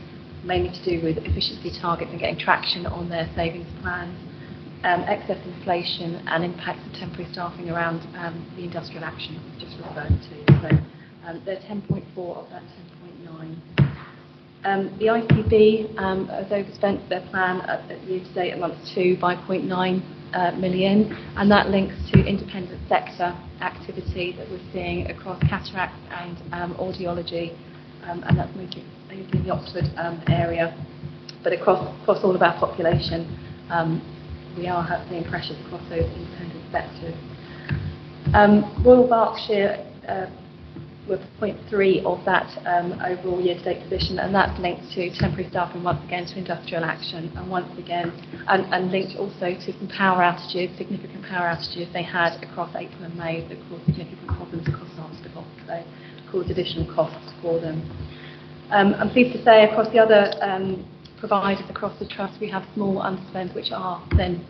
mainly to do with efficiency targets and getting traction on their savings plans, excess inflation and impacts of temporary staffing around the industrial action that we've just referred to. So they're 10.4 of that 10.9. The ICB has overspent their plan at year to date at month 2 by 0.9 million, and that links to independent sector activity that we're seeing across cataract and audiology, and that's mostly in the Oxford area. But across all of our population, we are seeing pressures across those independent sectors. Royal Berkshire were 0.3 of that overall year-to-date position, and that's linked to temporary staffing once again to industrial action, and once again, and linked also to some power outages, significant power outages they had across April and May that caused significant problems across the hospital, so caused additional costs for them. I'm pleased to say across the other providers across the trust we have small underspend which are then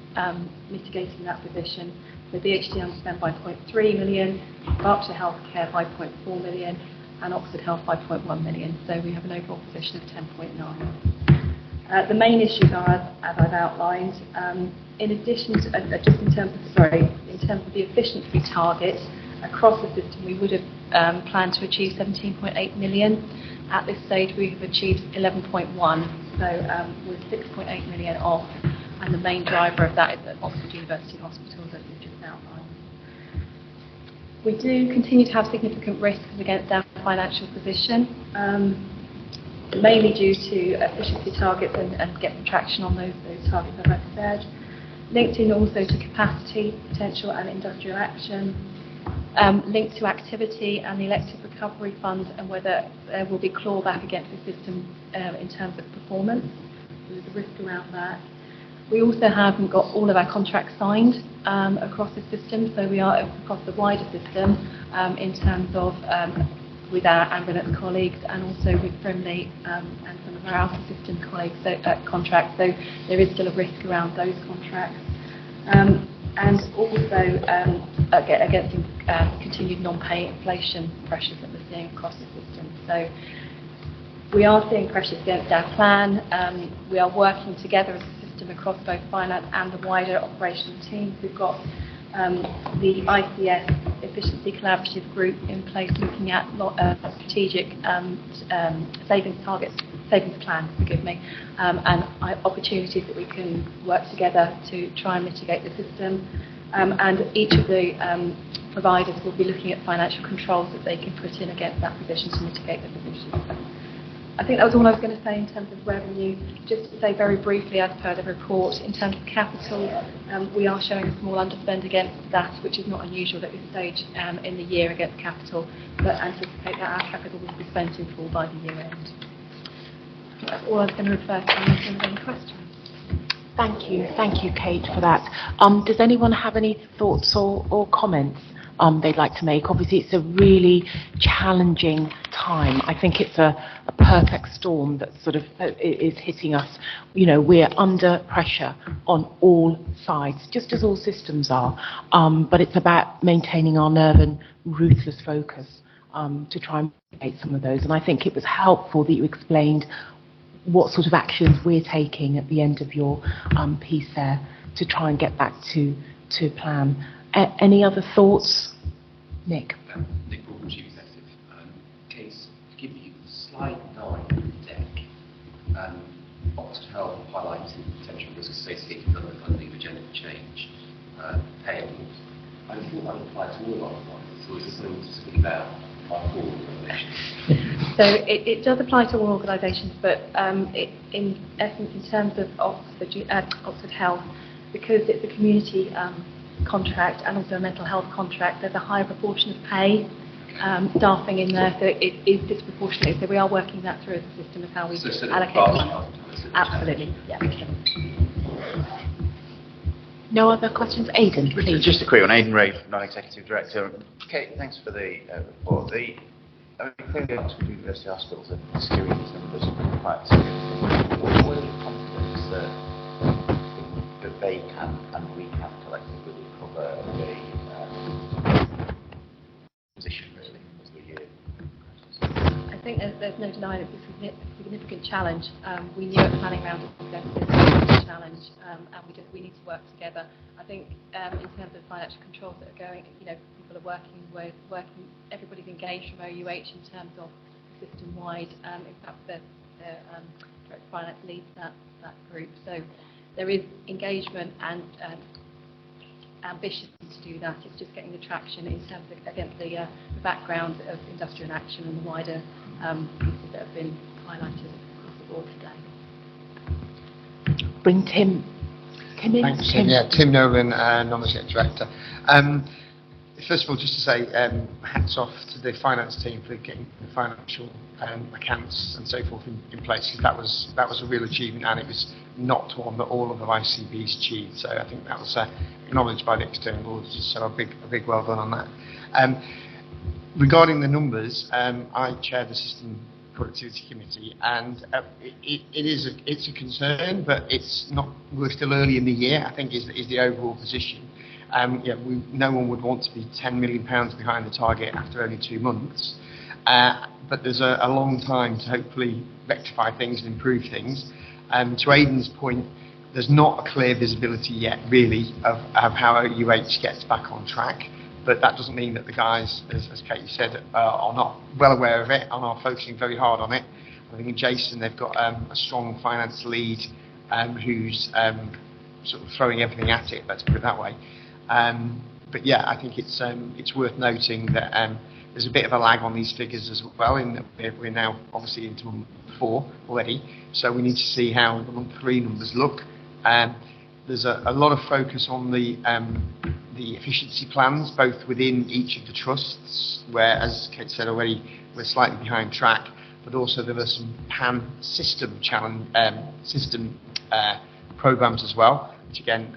mitigating that position. So BHT underspend by 0.3 million, Berkshire Healthcare by 0.4 million, and Oxford Health by 0.1 million. So we have an overall position of 10.9. The main issues are, as I've outlined, in addition to, just in terms of the efficiency target across the system, we would have planned to achieve 17.8 million. At this stage, we've achieved 11.1, so we're 6.8 million off, and the main driver of that is at Oxford University Hospital, as we've just outlined. We do continue to have significant risks against our financial position, mainly due to efficiency targets and getting traction on those targets, as I've said. Linked in also to capacity, potential and industrial action, linked to activity and the elective recovery fund, and whether there will be clawback against the system in terms of performance. So there's a risk around that. We also haven't got all of our contracts signed across the system, so we are across the wider system in terms of with our ambulance colleagues and also with Friendly and some of our outer system colleagues contracts. So there is still a risk around those contracts. And also against continued non-pay inflation pressures that we're seeing across the system. So we are seeing pressures against our plan. We are working together as a system across both finance and the wider operational teams. We've got the ICS Efficiency Collaborative Group in place looking at strategic savings plans, and opportunities that we can work together to try and mitigate the system. And each of the providers will be looking at financial controls that they can put in against that position to mitigate the position. I think that was all I was going to say in terms of revenue. Just to say very briefly, as per the report, in terms of capital, we are showing a small underspend against that, which is not unusual at this stage in the year against capital, but anticipate that our capital will be spent in full by the year end. That's all I was going to refer to unless there are any questions. Thank you, Kate, for that. Does anyone have any thoughts or comments they'd like to make? Obviously, it's a really challenging time. I think it's a perfect storm that sort of is hitting us. You know, we're under pressure on all sides, just as all systems are. But it's about maintaining our nerve and ruthless focus to try and mitigate some of those. And I think it was helpful that you explained what sort of actions we're taking at the end of your piece there to try and get back to plan. Any other thoughts? Nick? Nick Broughton, Chief Executive. Case, forgive me, slide 9 of the deck, Oxford Health highlighting potential risk associated with underfunding agenda for change, payables. I don't think that would apply to all our providers, or is this something specifically about our core organisations? So it does apply to all organisations, but in essence, in terms of Oxford Health, because it's a community contract and also a mental health contract, there's a higher proportion of pay staffing in there, so it is disproportionate. So we are working that through as a system of how we allocate money. Absolutely, yeah. No other questions? Aidan, please. Just a quick one. Aidan Ray, Non-Executive Director. Kate, thanks for the report. Clearly, Oxford University Hospitals are skewing these numbers quite significantly. What are the confidence that they can and we can collectively recover the position, really, as the year? I think there's no denying it's a significant challenge. We knew at planning round it was going to be a challenge, and we need to work together. I think in terms of financial controls that are going, people are working, everybody's engaged from OUH in terms of system-wide. In fact, the Director of Finance leads that group. So there is engagement and ambition to do that. It's just getting the traction in terms of against the background of industrial action and the wider pieces that have been highlighted across the board today. Bring Tim. Thanks, Tim. Yeah, Tim Nolan, Non-Executive Director. First of all, just to say hats off to the finance team for getting the financial accounts and so forth in place, because that was a real achievement, and it was not one that all of the ICBs achieved. So I think that was acknowledged by the external auditors. So a big well done on that. Regarding the numbers, I chair the System Productivity Committee, and it's a concern, but it's not. We're still early in the year, I think, is the overall position. No one would want to be £10 million behind the target after only 2 months, but there's a long time to hopefully rectify things and improve things. To Aidan's point, there's not a clear visibility yet, really, of how OUH gets back on track. But that doesn't mean that the guys, as Katie said, are not well aware of it and are focusing very hard on it. I think in Jason, they've got a strong finance lead who's sort of throwing everything at it, let's put it that way. But yeah, I think it's worth noting that there's a bit of a lag on these figures as well, in that we're now obviously into month 4 already, so we need to see how the month 3 numbers look. there's a lot of focus on the efficiency plans, both within each of the trusts, where, as Kate said already, we're slightly behind track, but also there are some PAN system programs as well, which again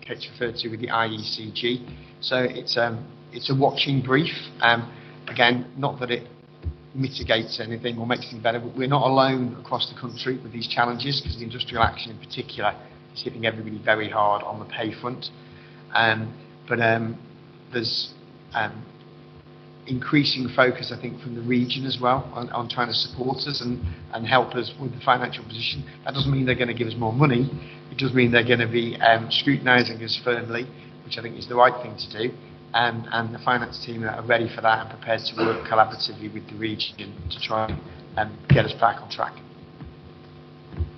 Kate's referred to with the IECG. So it's a watching brief. Again, not that it mitigates anything or makes things better, but we're not alone across the country with these challenges, because the industrial action in particular is hitting everybody very hard on the pay front. But there's increasing focus, I think, from the region as well on trying to support us and help us with the financial position. That doesn't mean they're going to give us more money. It does mean they're going to be scrutinising us firmly, which I think is the right thing to do. And the finance team are ready for that and prepared to work collaboratively with the region to try and get us back on track.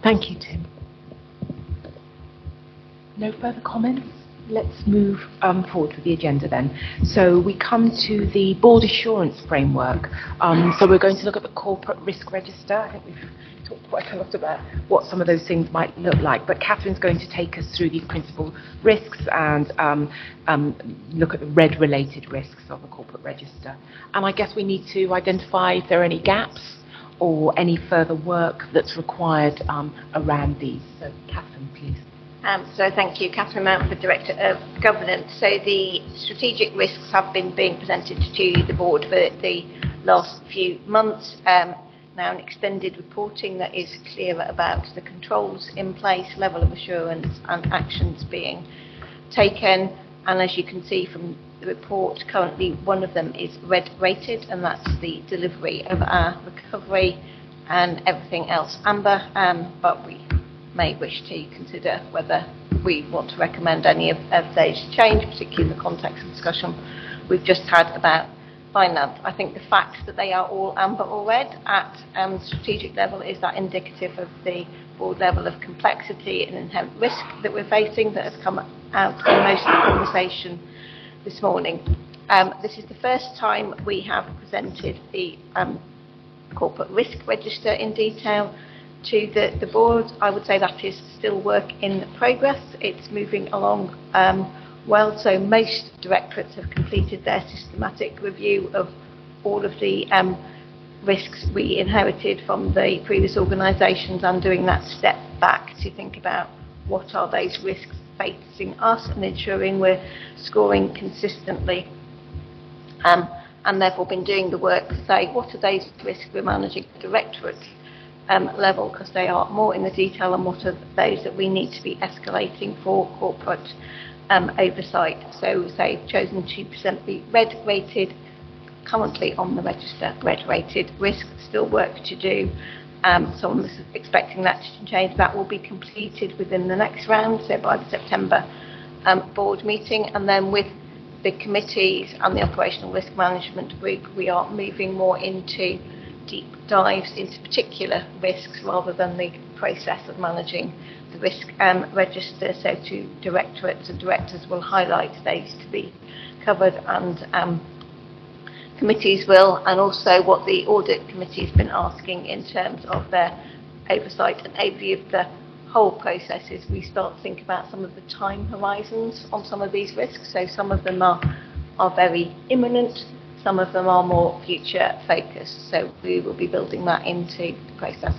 Thank you, Tim. No further comments? Let's move forward with the agenda then. So we come to the board assurance framework. So we're going to look at the corporate risk register. I think we've talked quite a lot about what some of those things might look like, but Catherine's going to take us through these principal risks and look at the red-related risks of the corporate register. And I guess we need to identify if there are any gaps or any further work that's required around these. So Catherine, please. So thank you, Catherine Mountford, Director of Governance. So the strategic risks have been being presented to the board for the last few months. Now an extended reporting that is clearer about the controls in place, level of assurance and actions being taken. And as you can see from the report, currently one of them is red rated, and that's the delivery of our recovery, and everything else amber, but we may wish to consider whether we want to recommend any of those change, particularly in the context of discussion we've just had about finance. I think the fact that they are all amber or red at strategic level is that indicative of the broad level of complexity and inherent risk that we're facing that has come out in most of the conversation this morning. This is the first time we have presented the corporate risk register in detail to the board. I would say that is still work in progress. It's moving along well, so most directorates have completed their systematic review of all of the risks we inherited from the previous organisations, and doing that step back to think about what are those risks facing us and ensuring we're scoring consistently, and therefore been doing the work to say what are those risks we're managing at directorate level, because they are more in the detail, and what are those that we need to be escalating for corporate oversight. So they've chosen to present the red rated, currently on the register, red rated risk, still work to do. So I'm expecting that to change. That will be completed within the next round, so by the September board meeting, and then with the committees and the operational risk management group, we are moving more into deep dives into particular risks rather than the process of managing the risk register. So to directorates, and directors will highlight those to be covered, and committees will, and also what the audit committee has been asking in terms of their oversight and overview of the whole processes. We start to think about some of the time horizons on some of these risks. So some of them are very imminent, some of them are more future focused. So we will be building that into the process.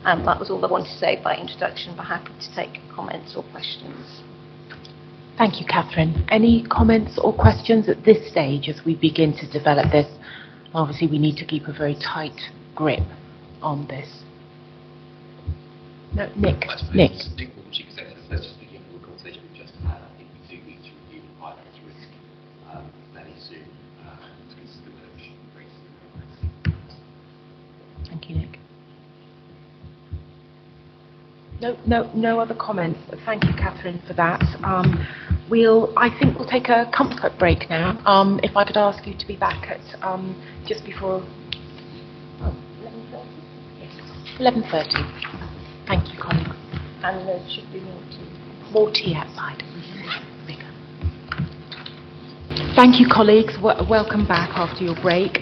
That was all I wanted to say by introduction, but happy to take comments or questions. Thank you, Catherine. Any comments or questions at this stage as we begin to develop this? Obviously, we need to keep a very tight grip on this. No, Nick. Nick. Chief Executive, let's just begin with the conversation we just had. I think we do need to review the finance risk fairly soon to consider whether we should embrace it. Thank you, Nick. No other comments. Thank you, Catherine, for that. I think we'll take a comfort break now. If I could ask you to be back at just before 11:30? Yes, 11:30. Thank you, colleagues. And there should be more tea outside. Thank you, colleagues. Welcome back after your break.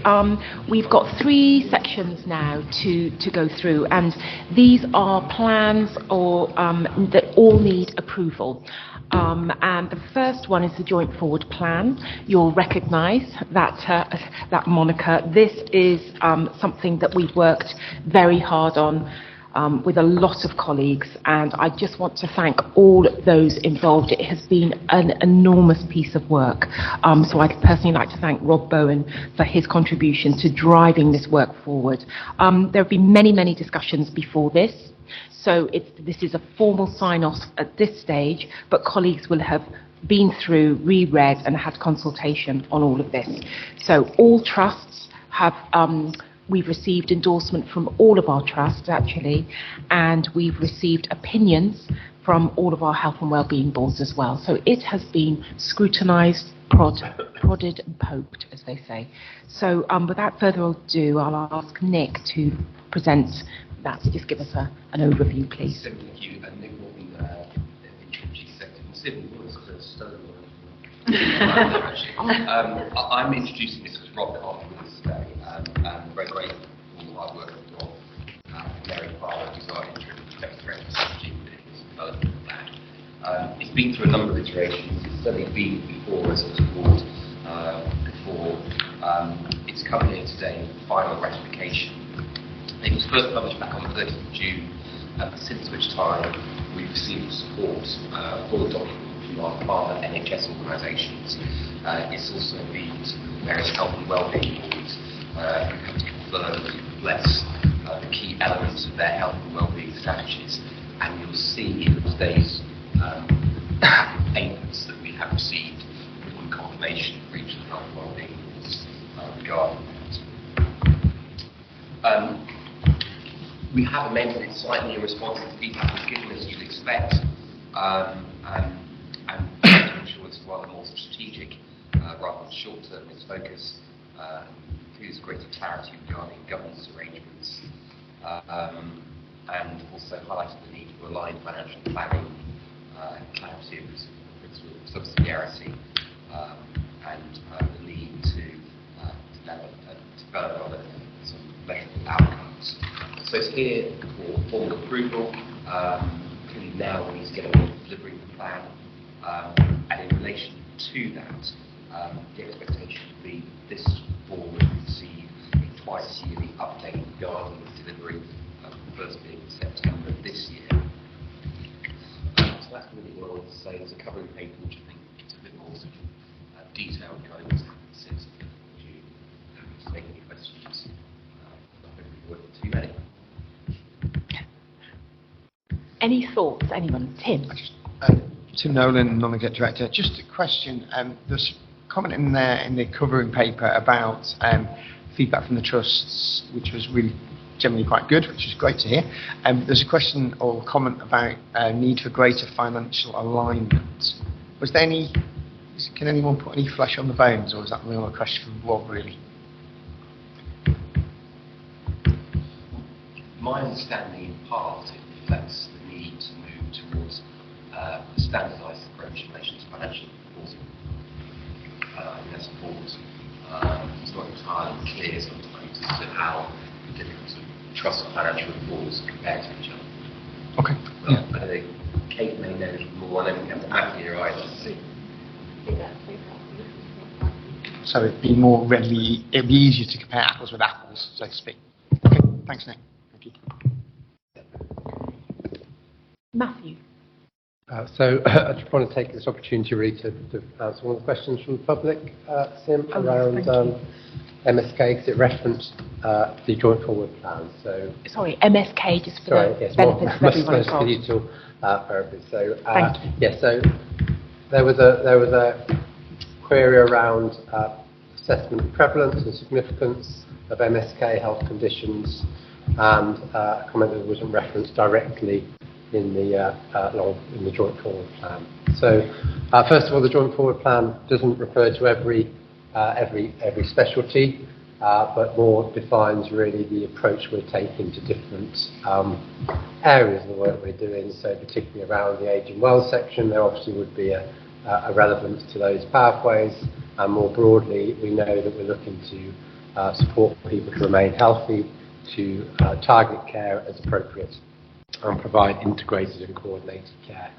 We've got 3 sections now to go through, and these are plans that all need approval. And the first one is the Joint Forward Plan. You'll recognise that moniker. This is something that we've worked very hard on with a lot of colleagues, and I just want to thank all those involved. It has been an enormous piece of work. So I'd personally like to thank Rob Bowen for his contribution to driving this work forward. There have been many, many discussions before this. So this is a formal sign-off at this stage, but colleagues will have been through, reread, and had consultation on all of this. So all trusts have, we've received endorsement from all of our trusts, actually, and we've received opinions from all of our health and wellbeing boards as well. So it has been scrutinised, prodded and poked, as they say. So without further ado, I'll ask Nick to present that. Just give us an overview, please. Thank you. Nick Morgan, Interim Chief Executive. Sim was stolen. I'm introducing this because Rob got with us today. I'm very grateful for all the hard work of Rob, Mary Parlour, who's our Interim Director of Strategy and Business Development Plan. It's been through a number of iterations. It's certainly been before us as a board, before it's come here today for final ratification. It was first published back on the 30th of June, since which time we've received support for the document from our partner NHS organisations. It's also been to various health and wellbeing boards who have confirmed and bless the key elements of their health and wellbeing strategies. And you'll see in today's papers that we have received written confirmation for each of the health and wellbeing boards regarding that. We have amended it slightly in response to the feedback we've given, as you'd expect, and to ensure it's rather more strategic rather than short-term in its focus, includes greater clarity regarding governance arrangements, and also highlighted the need to align financial planning, clarity of principle of subsidiarity, and the need to develop other some measurable outcomes. So it's here for formal approval. Clearly now we need to get on with delivering the plan. And in relation to that, the expectation would be this board would receive a twice-yearly update regarding the delivery, first being September this year. So that's really what I want to say. There's a covering paper which I think is a bit more sort of detailed regarding what's happened since the 5th of June. Happy to take any questions. Not going to be working too many. Any thoughts, anyone? Tim? Tim Nolan, Non-Executive Director. Just a question. There's a comment in there in the covering paper about feedback from the trusts, which was really generally quite good, which is great to hear. There's a question or comment about need for greater financial alignment. Was there any? Can anyone put any flesh on the bones, or is that more a question from Rob, really? My understanding, in part, it reflects the need to move towards a standardised approach in relation to financial reporting. I think that's important. It's not entirely clear sometimes as to how the different trust financial reports compare to each other. Okay. But I think Kate may know more. I don't think I'm happy here either. So it'd be easier to compare apples with apples, so to speak. Okay. Thanks, Nick. Thank you. Matthew. So I just want to take this opportunity really to answer one of the questions from the public, Sim, around MSK, because it referenced the Joint Forward Plan. So sorry, MSK, just for the yes, benefits of everyone involved. digital therapy. So Thank you. yes, so there was a query around assessment of prevalence and significance of MSK health conditions, and a comment that wasn't referenced directly in the Joint Forward Plan. So first of all, the Joint Forward Plan doesn't refer to every specialty, but more defines really the approach we're taking to different areas of the work we're doing. So particularly around the Ageing Well section, there obviously would be a relevance to those pathways, And more broadly, we know that we're looking to support people to remain healthy, to target care as appropriate, and provide integrated and coordinated care.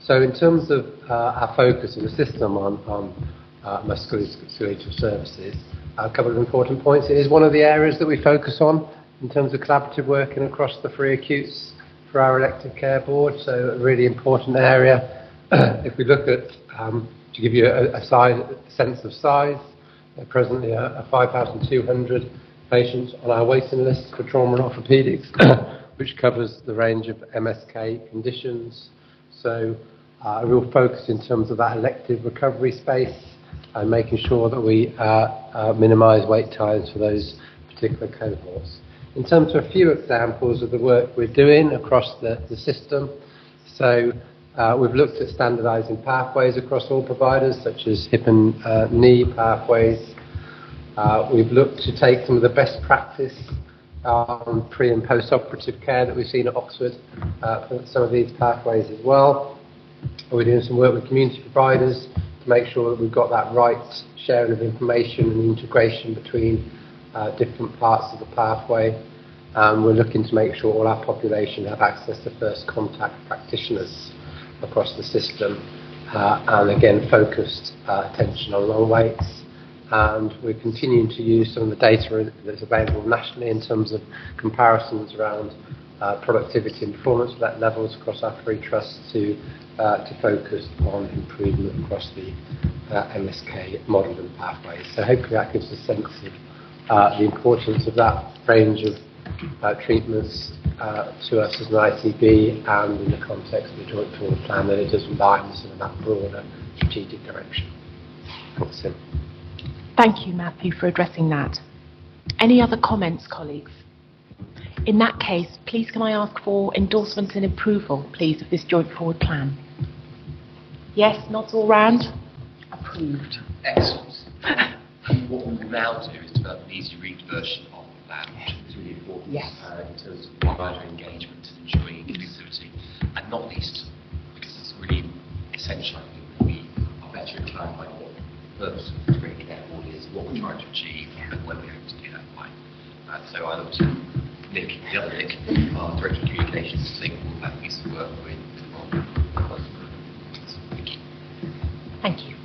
So in terms of our focus as a system on musculoskeletal services, a couple of important points. It is one of the areas that we focus on in terms of collaborative working across the 3 acutes for our elective care board, so a really important area. If we look at, to give you a sense of size, presently 5,200 patients on our waiting list for trauma and orthopaedics, which covers the range of MSK conditions. So a real focus in terms of that elective recovery space and making sure that we minimise wait times for those particular cohorts. In terms of a few examples of the work we're doing across the system, so we've looked at standardising pathways across all providers, such as hip and knee pathways. We've looked to take some of the best practice on pre- and post-operative care that we've seen at Oxford for some of these pathways as well. We're doing some work with community providers to make sure that we've got that right sharing of information and integration between different parts of the pathway. We're looking to make sure all our population have access to first contact practitioners across the system, and again focused attention on long waits. And we're continuing to use some of the data that's available nationally in terms of comparisons around productivity and performance levels across our 3 trusts to focus on improvement across the MSK model and pathways. So hopefully that gives a sense of the importance of that range of treatments to us as an ICB, and in the context of the joint forward plan, that it does align with some of that broader strategic direction. Thanks, Sim. Thank you, Matthew, for addressing that. Any other comments, colleagues? In that case, please can I ask for endorsement and approval, please, of this joint forward plan? Yes, nods all round? Approved. Excellent. What we will now do is develop an easy read version of the plan, which is really important Yes. In terms of provider engagement and ensuring inclusivity, and not least because it's really essential, I think, that we are better at clarifying what the purpose of the integrated care board is, what we're trying to achieve, and when we hope to do that by. So I look to Nick, the other Nick, our Director of Communications, to take all that piece of work with Rob. Thank you. Thank you.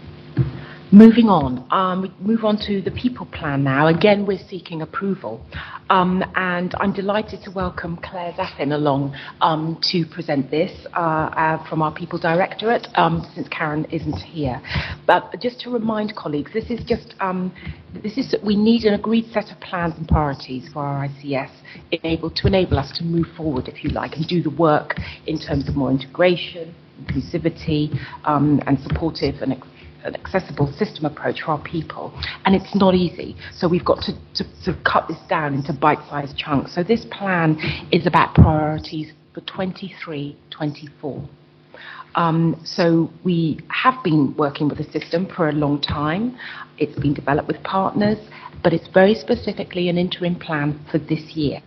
Moving on, we move on to the people plan now. Again, we're seeking approval. And I'm delighted to welcome Claire Zaffin along to present this from our People Directorate, since Karen isn't here. But just to remind colleagues, we need an agreed set of plans and priorities for our ICS to enable us to move forward, if you like, and do the work in terms of more integration, inclusivity, and supportive and an accessible system approach for our people, and it's not easy, so we've got to cut this down into bite-sized chunks. So this plan is about priorities for 23-24. So we have been working with the system for a long time. It's been developed with partners, but it's very specifically an interim plan for this year.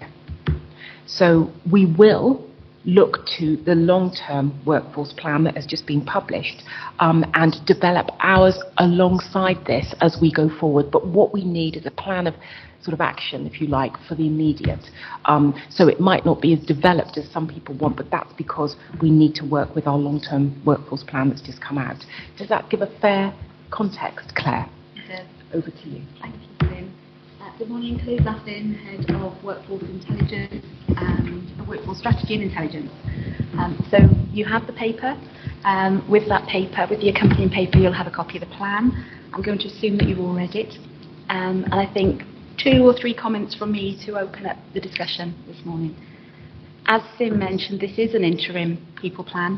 So we will look to the long-term workforce plan that has just been published and develop ours alongside this as we go forward. But what we need is a plan of sort of action, if you like, for the immediate. So it might not be as developed as some people want, but that's because we need to work with our long-term workforce plan that's just come out. Does that give a fair context, Claire? It does. Over to you. Thank you, Lynn. Good morning, Claire Zaffin, Head of Workforce Intelligence and Workforce Strategy and Intelligence. So you have the paper. With that paper, with the accompanying paper, you'll have a copy of the plan. I'm going to assume that you've all read it. And I think 2 or 3 comments from me to open up the discussion this morning. As Sim mentioned, this is an interim people plan.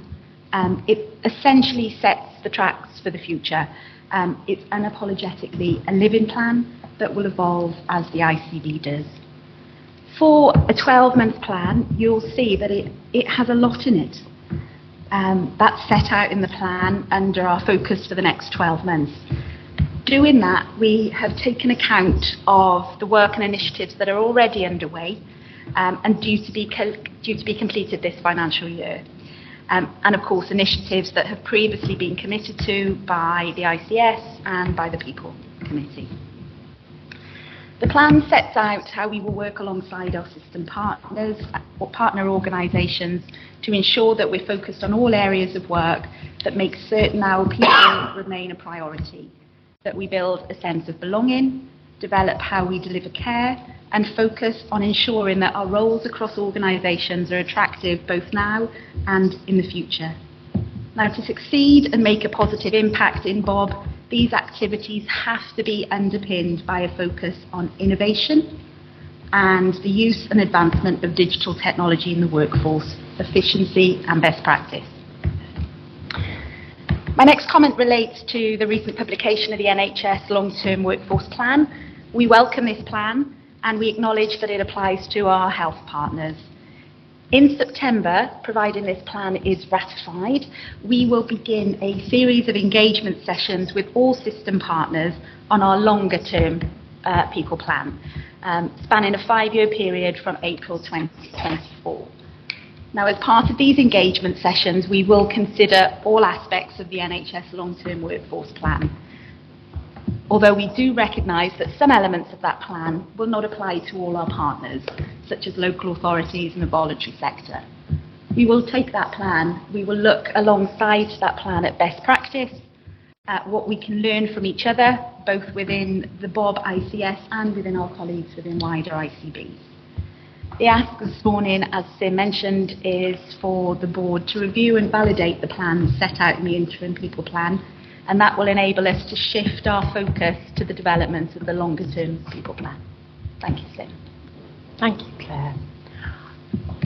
It essentially sets the tracks for the future. It's unapologetically a living plan that will evolve as the ICB does. For a 12-month plan, you'll see that it has a lot in it. That's set out in the plan under our focus for the next 12 months. Doing that, we have taken account of the work and initiatives that are already underway and due to be completed this financial year. and of course initiatives that have previously been committed to by the ICS and by the People Committee. The plan sets out how we will work alongside our system partners or partner organisations to ensure that we're focused on all areas of work that make certain our people remain a priority, that we build a sense of belonging, develop how we deliver care, and focus on ensuring that our roles across organisations are attractive both now and in the future. Now, to succeed and make a positive impact in Bob, these activities have to be underpinned by a focus on innovation and the use and advancement of digital technology in the workforce, efficiency and best practice. My next comment relates to the recent publication of the NHS Long-Term Workforce Plan. We welcome this plan and we acknowledge that it applies to our health partners. In September, providing this plan is ratified, we will begin a series of engagement sessions with all system partners on our longer-term people plan, spanning a 5-year period from April 2024. Now, as part of these engagement sessions, we will consider all aspects of the NHS long-term workforce plan, although we do recognise that some elements of that plan will not apply to all our partners, such as local authorities and the voluntary sector. We will take that plan, we will look alongside that plan at best practice, at what we can learn from each other, both within the Bob ICS and within our colleagues within wider ICB. The ask this morning, as Sim mentioned, is for the board to review and validate the plans set out in the interim people plan, and that will enable us to shift our focus to the development of the longer-term people plan. Thank you, Sim. Thank you, Claire.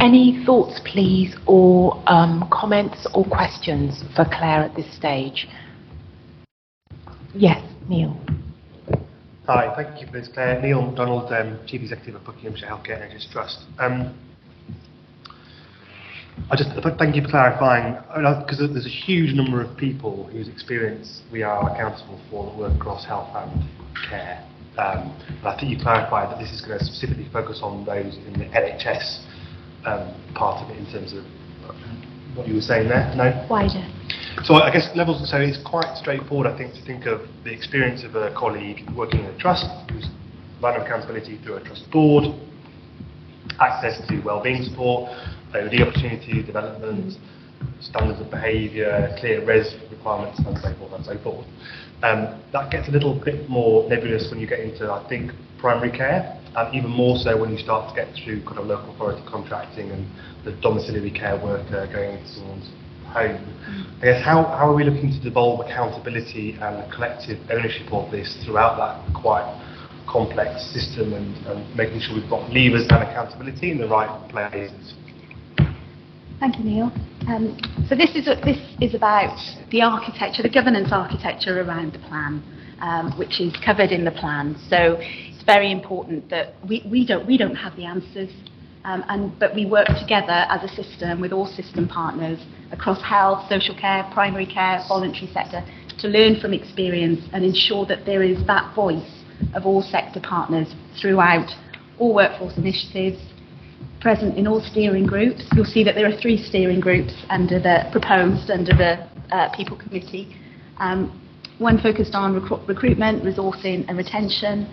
Any thoughts, please, or comments or questions for Claire at this stage? Yes, Neil. Hi, thank you for this, Claire. Neil MacDonald, Chief Executive of Buckinghamshire Healthcare NHS Trust. I just thank you for clarifying, because there's a huge number of people whose experience we are accountable for that work across health and care. And I think you clarified that this is going to specifically focus on those in the NHS part of it in terms of what you were saying there. No? Wider. So I guess levels, so it's quite straightforward, I think, to think of the experience of a colleague working in a trust, who's line of accountability through a trust board, access to wellbeing support, OD opportunity, development, standards of behaviour, clear res requirements, and so forth and so forth. That gets a little bit more nebulous when you get into, I think, primary care, and even more so when you start to get through kind of local authority contracting and the domiciliary care worker going into someone's home. I guess how are we looking to devolve accountability and collective ownership of this throughout that quite complex system and making sure we've got levers and accountability in the right places? Thank you, Neil. So this is about the architecture, the governance architecture around the plan, which is covered in the plan. So it's very important that we don't have the answers, but we work together as a system with all system partners across health, social care, primary care, voluntary sector, to learn from experience and ensure that there is that voice of all sector partners throughout all workforce initiatives, present in all steering groups. You'll see that there are 3 steering groups proposed under the People Committee. One focused on recruitment, resourcing and retention,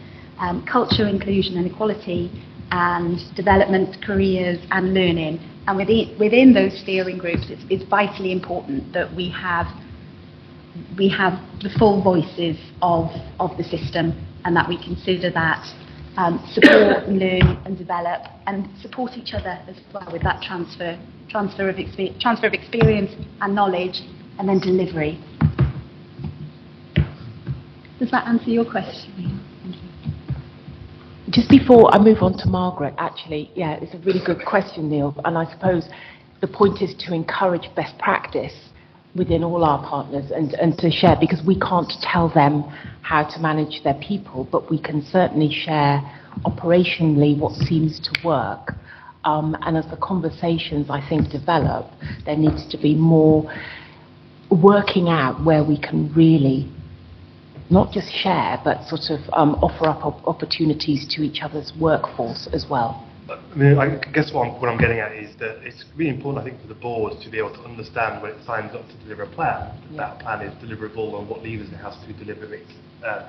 culture, inclusion and equality, and development, careers and learning. And within those steering groups, it's vitally important that we have the full voices of the system, and that we consider that support and learn and develop and support each other as well with that transfer of experience and knowledge, and then delivery. Does that answer your question? Thank you. Just before I move on to Margaret, actually, yeah, it's a really good question, Neil, and I suppose the point is to encourage best practice within all our partners and to share, because we can't tell them how to manage their people, but we can certainly share operationally what seems to work. And as the conversations, I think, develop, there needs to be more working out where we can really not just share, but sort of offer up opportunities to each other's workforce as well. I mean, I guess what I'm getting at is that it's really important, I think, for the board to be able to understand when it signs up to deliver a plan, that plan is deliverable and what levers it has to deliver it. And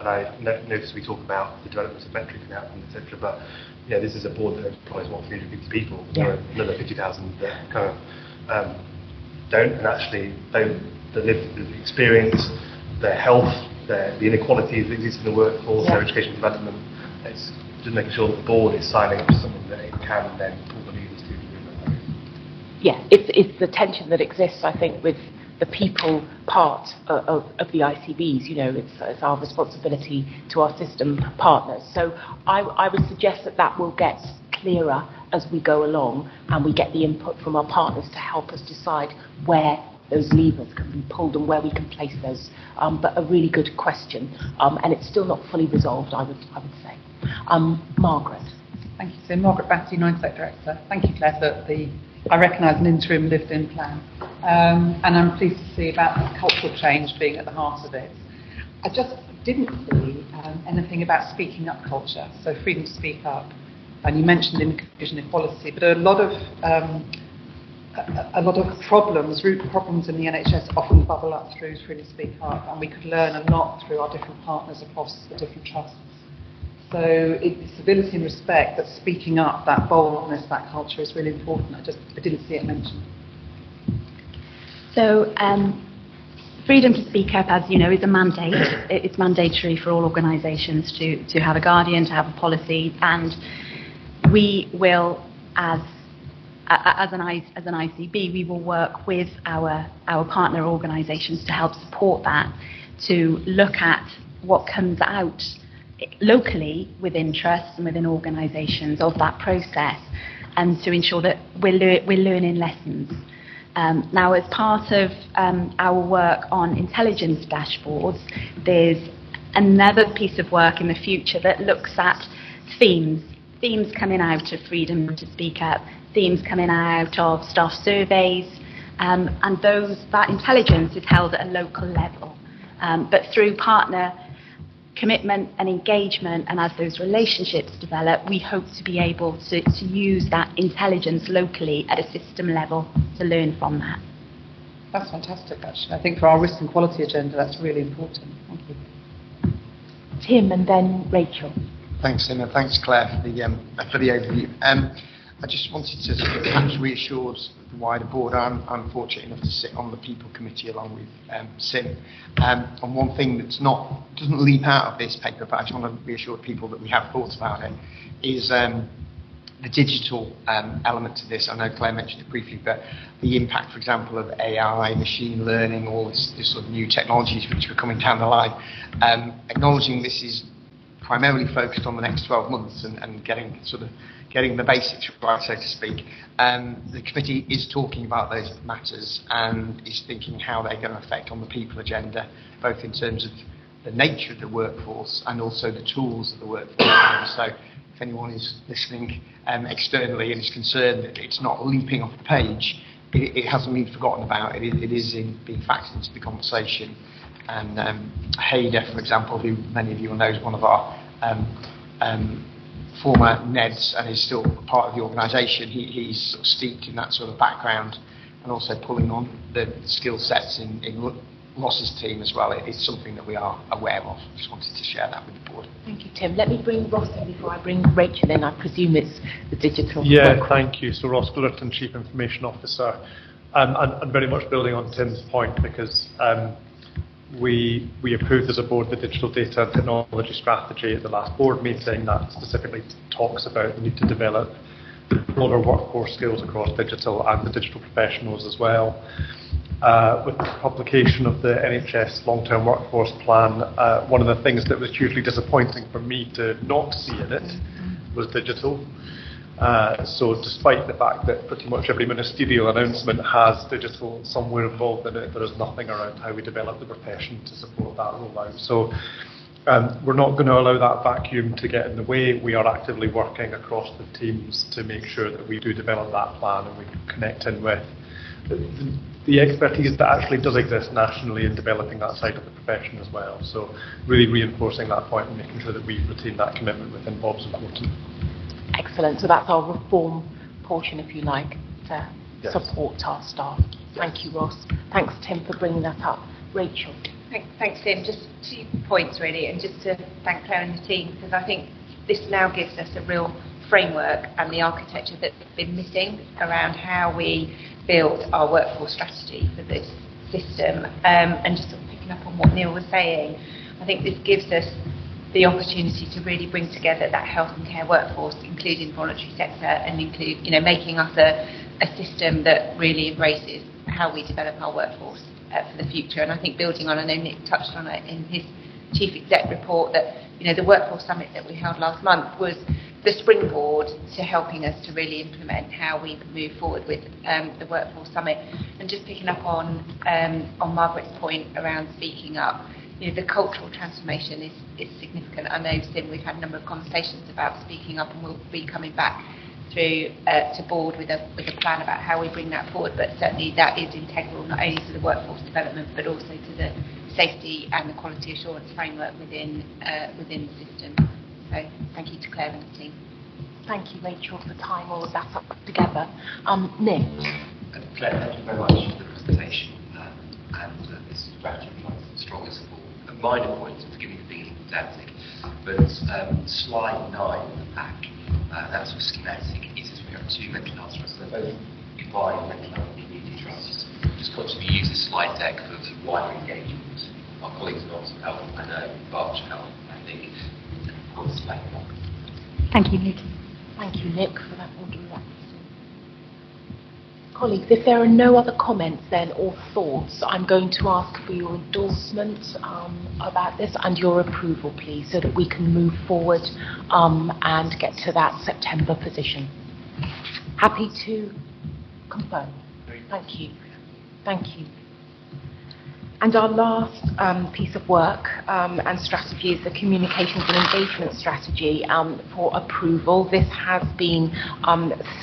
I notice we talk about the development of metrics and outcomes, etc. But this is a board that employs 350 people. There are another 50,000 that kind of don't and actually don't live the experience, their health, the inequalities that exist in the workforce, their education development. It's just making sure that the board is signing up to something that it can then pull the levers to deliver. Yeah, it's the tension that exists, I think, with the people part of the ICBs. It's our responsibility to our system partners. So I would suggest that will get clearer as we go along and we get the input from our partners to help us decide where those levers can be pulled and where we can place those. But a really good question, and it's still not fully resolved, I would say. Margaret. Thank you. So Margaret Batty, Non-Exec Director. Thank you, Claire, for I recognise an interim lived-in plan. And I'm pleased to see about the cultural change being at the heart of it. I just didn't see anything about speaking up culture, so freedom to speak up. And you mentioned inclusion equality, but a lot of problems, root problems in the NHS often bubble up through freedom to speak up, and we could learn a lot through our different partners across the different trusts. So it's civility and respect, that speaking up, that boldness, that culture is really important. I didn't see it mentioned. So freedom to speak up, as you know, is a mandate. It's mandatory for all organisations to have a guardian, to have a policy, and we will, as an ICB, we will work with our partner organisations to help support that, to look at what comes out locally within trusts and within organisations of that process, and to ensure that we're learning lessons. Now, as part of our work on intelligence dashboards, there's another piece of work in the future that looks at themes coming out of freedom to speak up, themes coming out of staff surveys, and that intelligence is held at a local level. But through partner commitment and engagement, and as those relationships develop, we hope to be able to use that intelligence locally at a system level to learn from that. That's fantastic, actually. I think for our risk and quality agenda, that's really important. Thank you. Tim and then Rachel. Thanks, Tim, and thanks, Claire, for the overview. I just wanted to perhaps reassure the wider board. I'm fortunate enough to sit on the People Committee along with Sim. And one thing doesn't leap out of this paper, but I just want to reassure people that we have thought about it, is the digital element to this. I know Claire mentioned it briefly, but the impact, for example, of AI, machine learning, all this sort of new technologies which are coming down the line. Acknowledging this is primarily focused on the next 12 months and getting the basics right, so to speak. The committee is talking about those matters and is thinking how they're going to affect on the people agenda, both in terms of the nature of the workforce and also the tools of the workforce. So if anyone is listening externally and is concerned that it's not leaping off the page, it hasn't been forgotten about. It is being factored into the conversation. And Hader, for example, who many of you will know is one of our former NEDs and is still part of the organisation, he's sort of steeped in that sort of background and also pulling on the skill sets in Ross's team as well. It's something that we are aware of. Just wanted to share that with the board. Thank you, Tim. Let me bring Ross in before I bring Rachel in. I presume it's the digital. Yeah, thank you. So Ross Glitterton, Chief Information Officer. And very much building on Tim's point, because we approved as a board the digital data and technology strategy at the last board meeting that specifically talks about the need to develop broader workforce skills across digital and the digital professionals as well. With the publication of the NHS long-term workforce plan, one of the things that was hugely disappointing for me to not see in it was digital. So despite the fact that pretty much every ministerial announcement has digital somewhere involved in it, there is nothing around how we develop the profession to support that rollout. So We're not going to allow that vacuum to get in the way. We are actively working across the teams to make sure that we do develop that plan and we connect in with the expertise that actually does exist nationally in developing that side of the profession as well. So really reinforcing that point and making sure that we retain that commitment within Bob's important. Excellent. So that's our reform portion, if you like, to support our staff. Thank you, Ross. Thanks, Tim, for bringing that up. Rachel. Thanks, Tim. Just 2 points, really, and just to thank Claire and the team, because I think this now gives us a real framework and the architecture that's been missing around how we build our workforce strategy for this system. And just sort of picking up on what Neil was saying, I think this gives us the opportunity to really bring together that health and care workforce, including voluntary sector, and include, making us a system that really embraces how we develop our workforce for the future. And I think building on, I know Nick touched on it in his chief exec report, that the workforce summit that we held last month was the springboard to helping us to really implement how we move forward with the workforce summit. And just picking up on Margaret's point around speaking up, the cultural transformation is significant. I know, Sim, we've had a number of conversations about speaking up, and we'll be coming back through to board with a plan about how we bring that forward. But certainly that is integral not only to the workforce development, but also to the safety and the quality assurance framework within the system. So thank you to Claire and the team. Thank you, Rachel, for tying all of that up together. Nick. Claire, thank you very much for the presentation. This strategy provides the strongest support. A minor point, so forgive me for being pedantic, but slide 9 of the pack, that's a schematic. It says we have 2 mental health trusts. They're both combined mental health and community trusts. Just conscious we use this slide deck for wider engagement. Our colleagues at Oxford Health, I know, Berkshire Health, I think, of course, Thank you, Nick. Thank you, Nick, for that order of that. Colleagues, if there are no other comments then or thoughts, I'm going to ask for your endorsement about this and your approval, please, so that we can move forward and get to that September position. Happy to confirm. Thank you. Thank you. And our last piece of work and strategy is the communications and engagement strategy for approval. This has been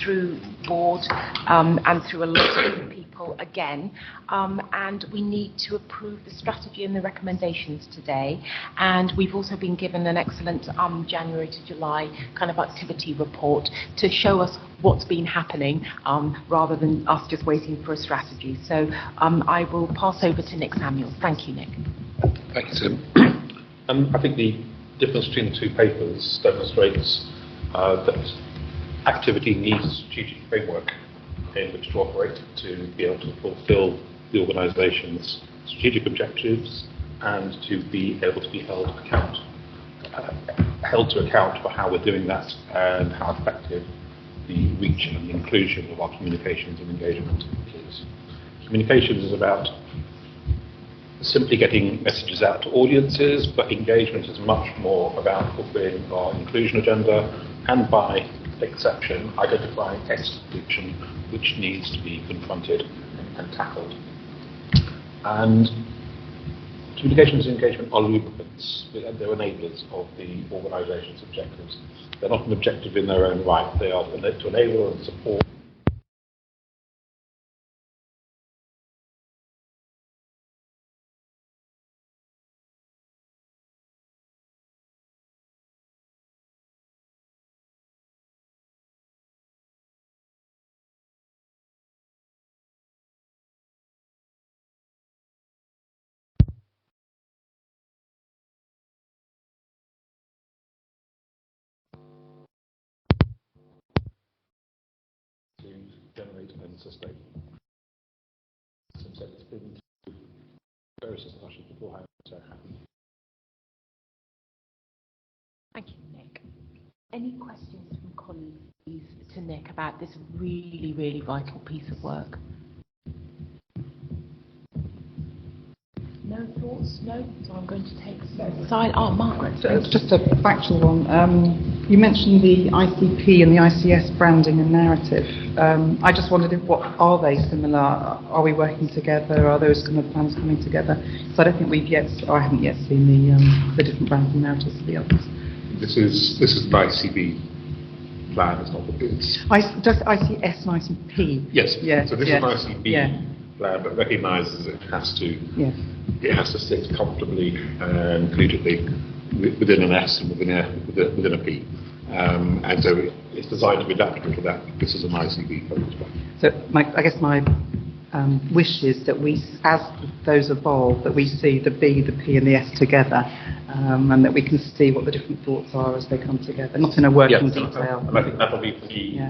through board and through a lot of different people again, and we need to approve the strategy and the recommendations today. And we've also been given an excellent January to July kind of activity report to show us what's been happening rather than us just waiting for a strategy. So I will pass over to Nick Samuels. Thank you, Nick. Thank you, Tim. I think the difference between the 2 papers demonstrates that activity needs a strategic framework in which to operate to be able to fulfil the organisation's strategic objectives and to be able to be held to account for how we're doing that and how effective the reach and the inclusion of our communications and engagement is. Communications is about simply getting messages out to audiences, but engagement is much more about fulfilling our inclusion agenda and, by exception, identifying exclusion which needs to be confronted and tackled. And communications and engagement are lubricants, they're enablers of the organisation's objectives. They're not an objective in their own right, they are to enable and support to generate and sustain. As I said, it's been various discussions beforehand, so happy. Thank you, Nick. Any questions from colleagues, please, to Nick about this really, really vital piece of work? No thoughts? No? So I'm going to take side. Oh, Margaret. Just a factual one. You mentioned the ICP and the ICS branding and narrative. I just wondered what are they similar? Are we working together? Are those kind of plans coming together? So I don't think I haven't yet seen the different brands and narratives of the others. This is an ICB plan. It's not just ICS and ICP. Yes. Yeah. So this is an ICB plan, but recognises it has to sit comfortably and collegiately within an S and within a P. And so it's designed to be adaptable to that. This is an ICB focus plan. So I guess my wish is that as those evolve, that we see the B, the P and the S together, and that we can see what the different thoughts are as they come together, not in a working detail. And I think that'll be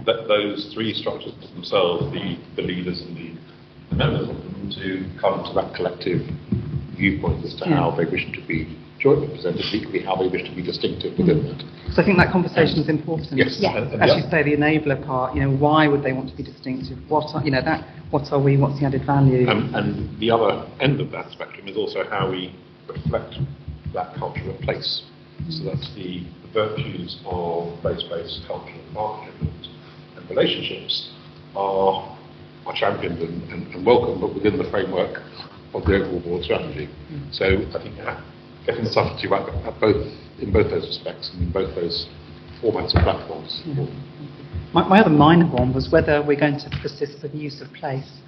that those three structures themselves, the leaders and the members of them, to come to that collective viewpoint as to how they wish to be jointly presented, equally how they wish to be distinctive within that. So I think that conversation is important. Yes. As you say, the enabler part, why would they want to be distinctive? What are we, what's the added value? And the other end of that spectrum is also how we reflect that culture of place. So that's the virtues of place-based cultural partnership and relationships are championed and welcome, but within the framework of the overall board strategy. So I think getting the subtlety right in both those respects and in both those formats and platforms. My other minor one was whether we're going to persist with the use of place,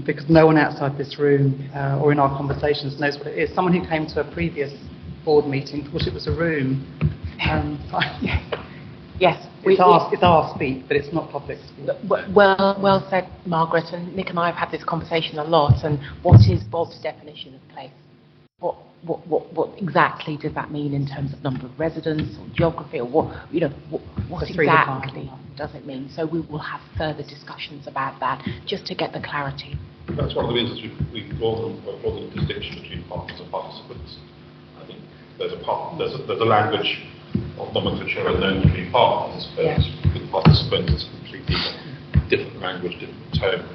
because no one outside this room or in our conversations knows what it is. Someone who came to a previous board meeting thought it was a room. Yes. It's our speak, but it's not public speak. Well said, Margaret, and Nick and I have had this conversation a lot, and what is Bob's definition of place? What exactly does that mean in terms of number of residents or geography, or what exactly does it mean? So we will have further discussions about that, just to get the clarity. That's one of the reasons we've drawn the distinction between partners and participants. I think there's a language of nomenclature and known between partners, but with participants it's a completely different language, different tone.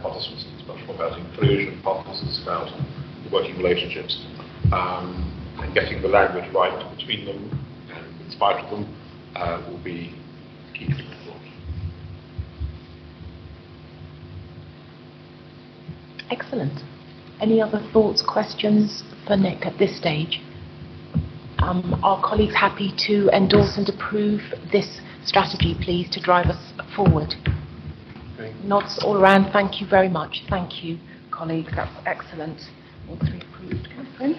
Participants is much more about inclusion, partners is about the working relationships, and getting the language right between them and in spite of them will be key to the thought. Excellent. Any other thoughts, questions for Nick at this stage? Are colleagues happy to endorse and approve this strategy, please, to drive us forward? Nods all around. Thank you very much. Thank you, colleagues. That's excellent. All three approved. Catherine?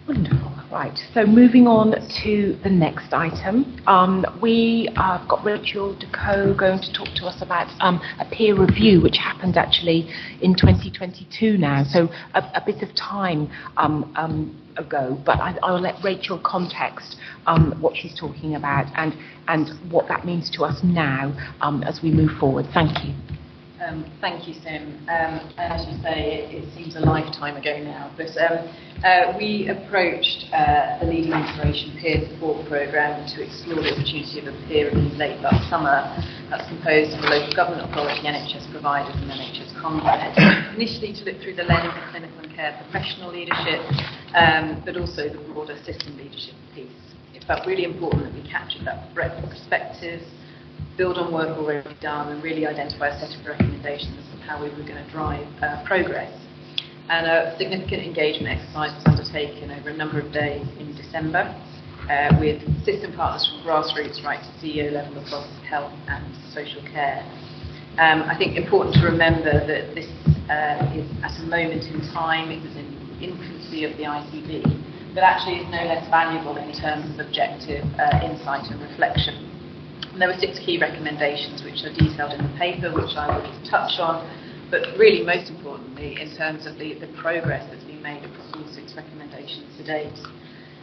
Wonderful. Right. So moving on to the next item. We have got Rachel Deco going to talk to us about a peer review, which happened actually in 2022 now. So a bit of time ago, but I'll let Rachel context what she's talking about and what that means to us now as we move forward. Thank you. Thank you, Sim. As you say, it seems a lifetime ago now, but we approached the Leading Inspiration Peer Support Programme to explore the opportunity of a peer review late last summer. That's composed of a local government authority, NHS providers and NHS content, initially to look through the lens of clinical and care professional leadership, but also the broader system leadership piece. It felt really important that we captured that breadth of perspectives, build on work already done, and really identify a set of recommendations of how we were going to drive progress. And a significant engagement exercise was undertaken over a number of days in December with system partners from grassroots right to CEO level across health and social care. I think important to remember that this is at a moment in time. It was in the infancy of the ICB, but actually is no less valuable in terms of objective insight and reflection. And there were 6 key recommendations which are detailed in the paper, which I will just touch on, but really most importantly in terms of the progress that's been made across all 6 recommendations to date.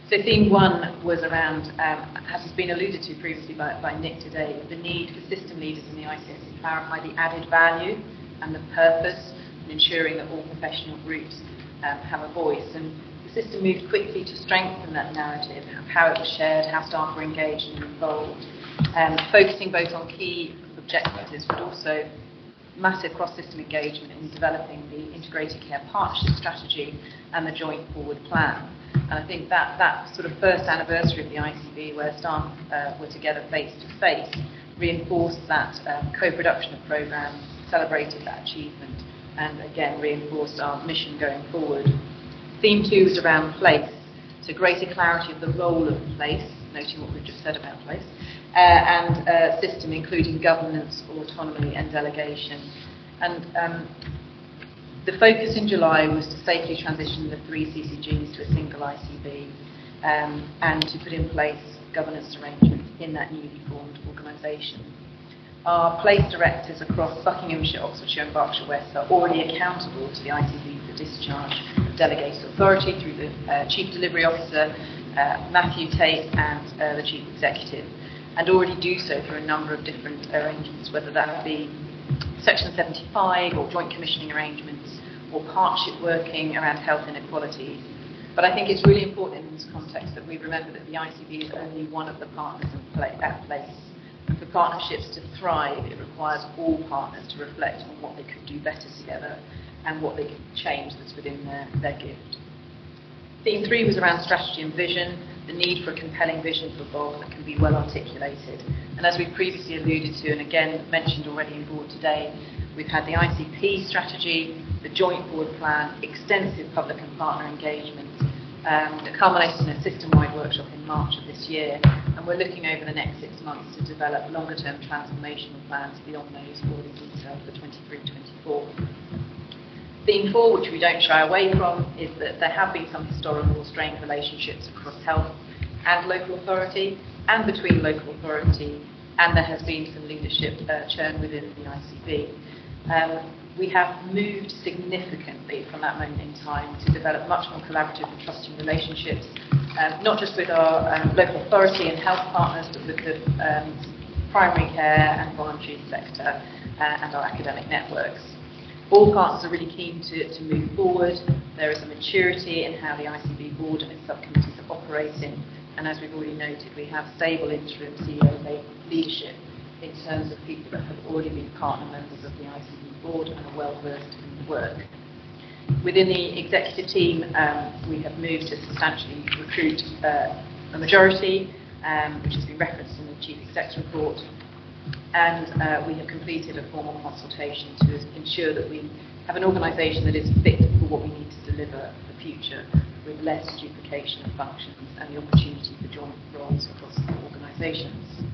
So theme 1 was around, as has been alluded to previously by Nick today, the need for system leaders in the ICS to clarify the added value and the purpose, and ensuring that all professional groups have a voice. And the system moved quickly to strengthen that narrative, how it was shared, how staff were engaged and involved. Focusing both on key objectives but also massive cross-system engagement in developing the integrated care partnership strategy and the joint forward plan. And I think that sort of first anniversary of the ICB, where staff were together face to face, reinforced that co-production of programmes, celebrated that achievement, and again reinforced our mission going forward. Theme 2 was around place, so greater clarity of the role of place, noting what we've just said about place, and system, including governance, autonomy and delegation. And the focus in July was to safely transition the 3 CCGs to a single ICB, and to put in place governance arrangements in that newly formed organisation. Our place directors across Buckinghamshire, Oxfordshire and Berkshire West are already accountable to the ICB for discharge of delegated authority through the Chief Delivery Officer, Matthew Tate, and the Chief Executive, and already do so through a number of different arrangements, whether that be Section 75 or joint commissioning arrangements or partnership working around health inequalities. But I think it's really important in this context that we remember that the ICB is only one of the partners at place. And for partnerships to thrive, it requires all partners to reflect on what they could do better together and what they could change that's within their gift. Theme 3 was around strategy and vision, the need for a compelling vision for board that can be well articulated. And as we previously alluded to, and again mentioned already in board today, we've had the ICP strategy, the joint board plan, extensive public and partner engagement, that culminated in a system-wide workshop in March of this year, and we're looking over the next 6 months to develop longer-term transformational plans beyond those already detailed for 23-24. Theme 4, which we don't shy away from, is that there have been some historical strained relationships across health and local authority, and between local authority, and there has been some leadership churn within the ICB. We have moved significantly from that moment in time to develop much more collaborative and trusting relationships, not just with our local authority and health partners, but with the primary care and voluntary sector and our academic networks. All partners are really keen to move forward. There is a maturity in how the ICB board and its subcommittees are operating, and as we've already noted, we have stable interim CEO leadership in terms of people that have already been partner members of the ICB board and are well versed in the work. Within the executive team, we have moved to substantially recruit a majority, which has been referenced in the Chief Exec's report, and we have completed a formal consultation to ensure that we have an organisation that is fit for what we need to deliver for the future, with less duplication of functions and the opportunity for joint roles across the organisations.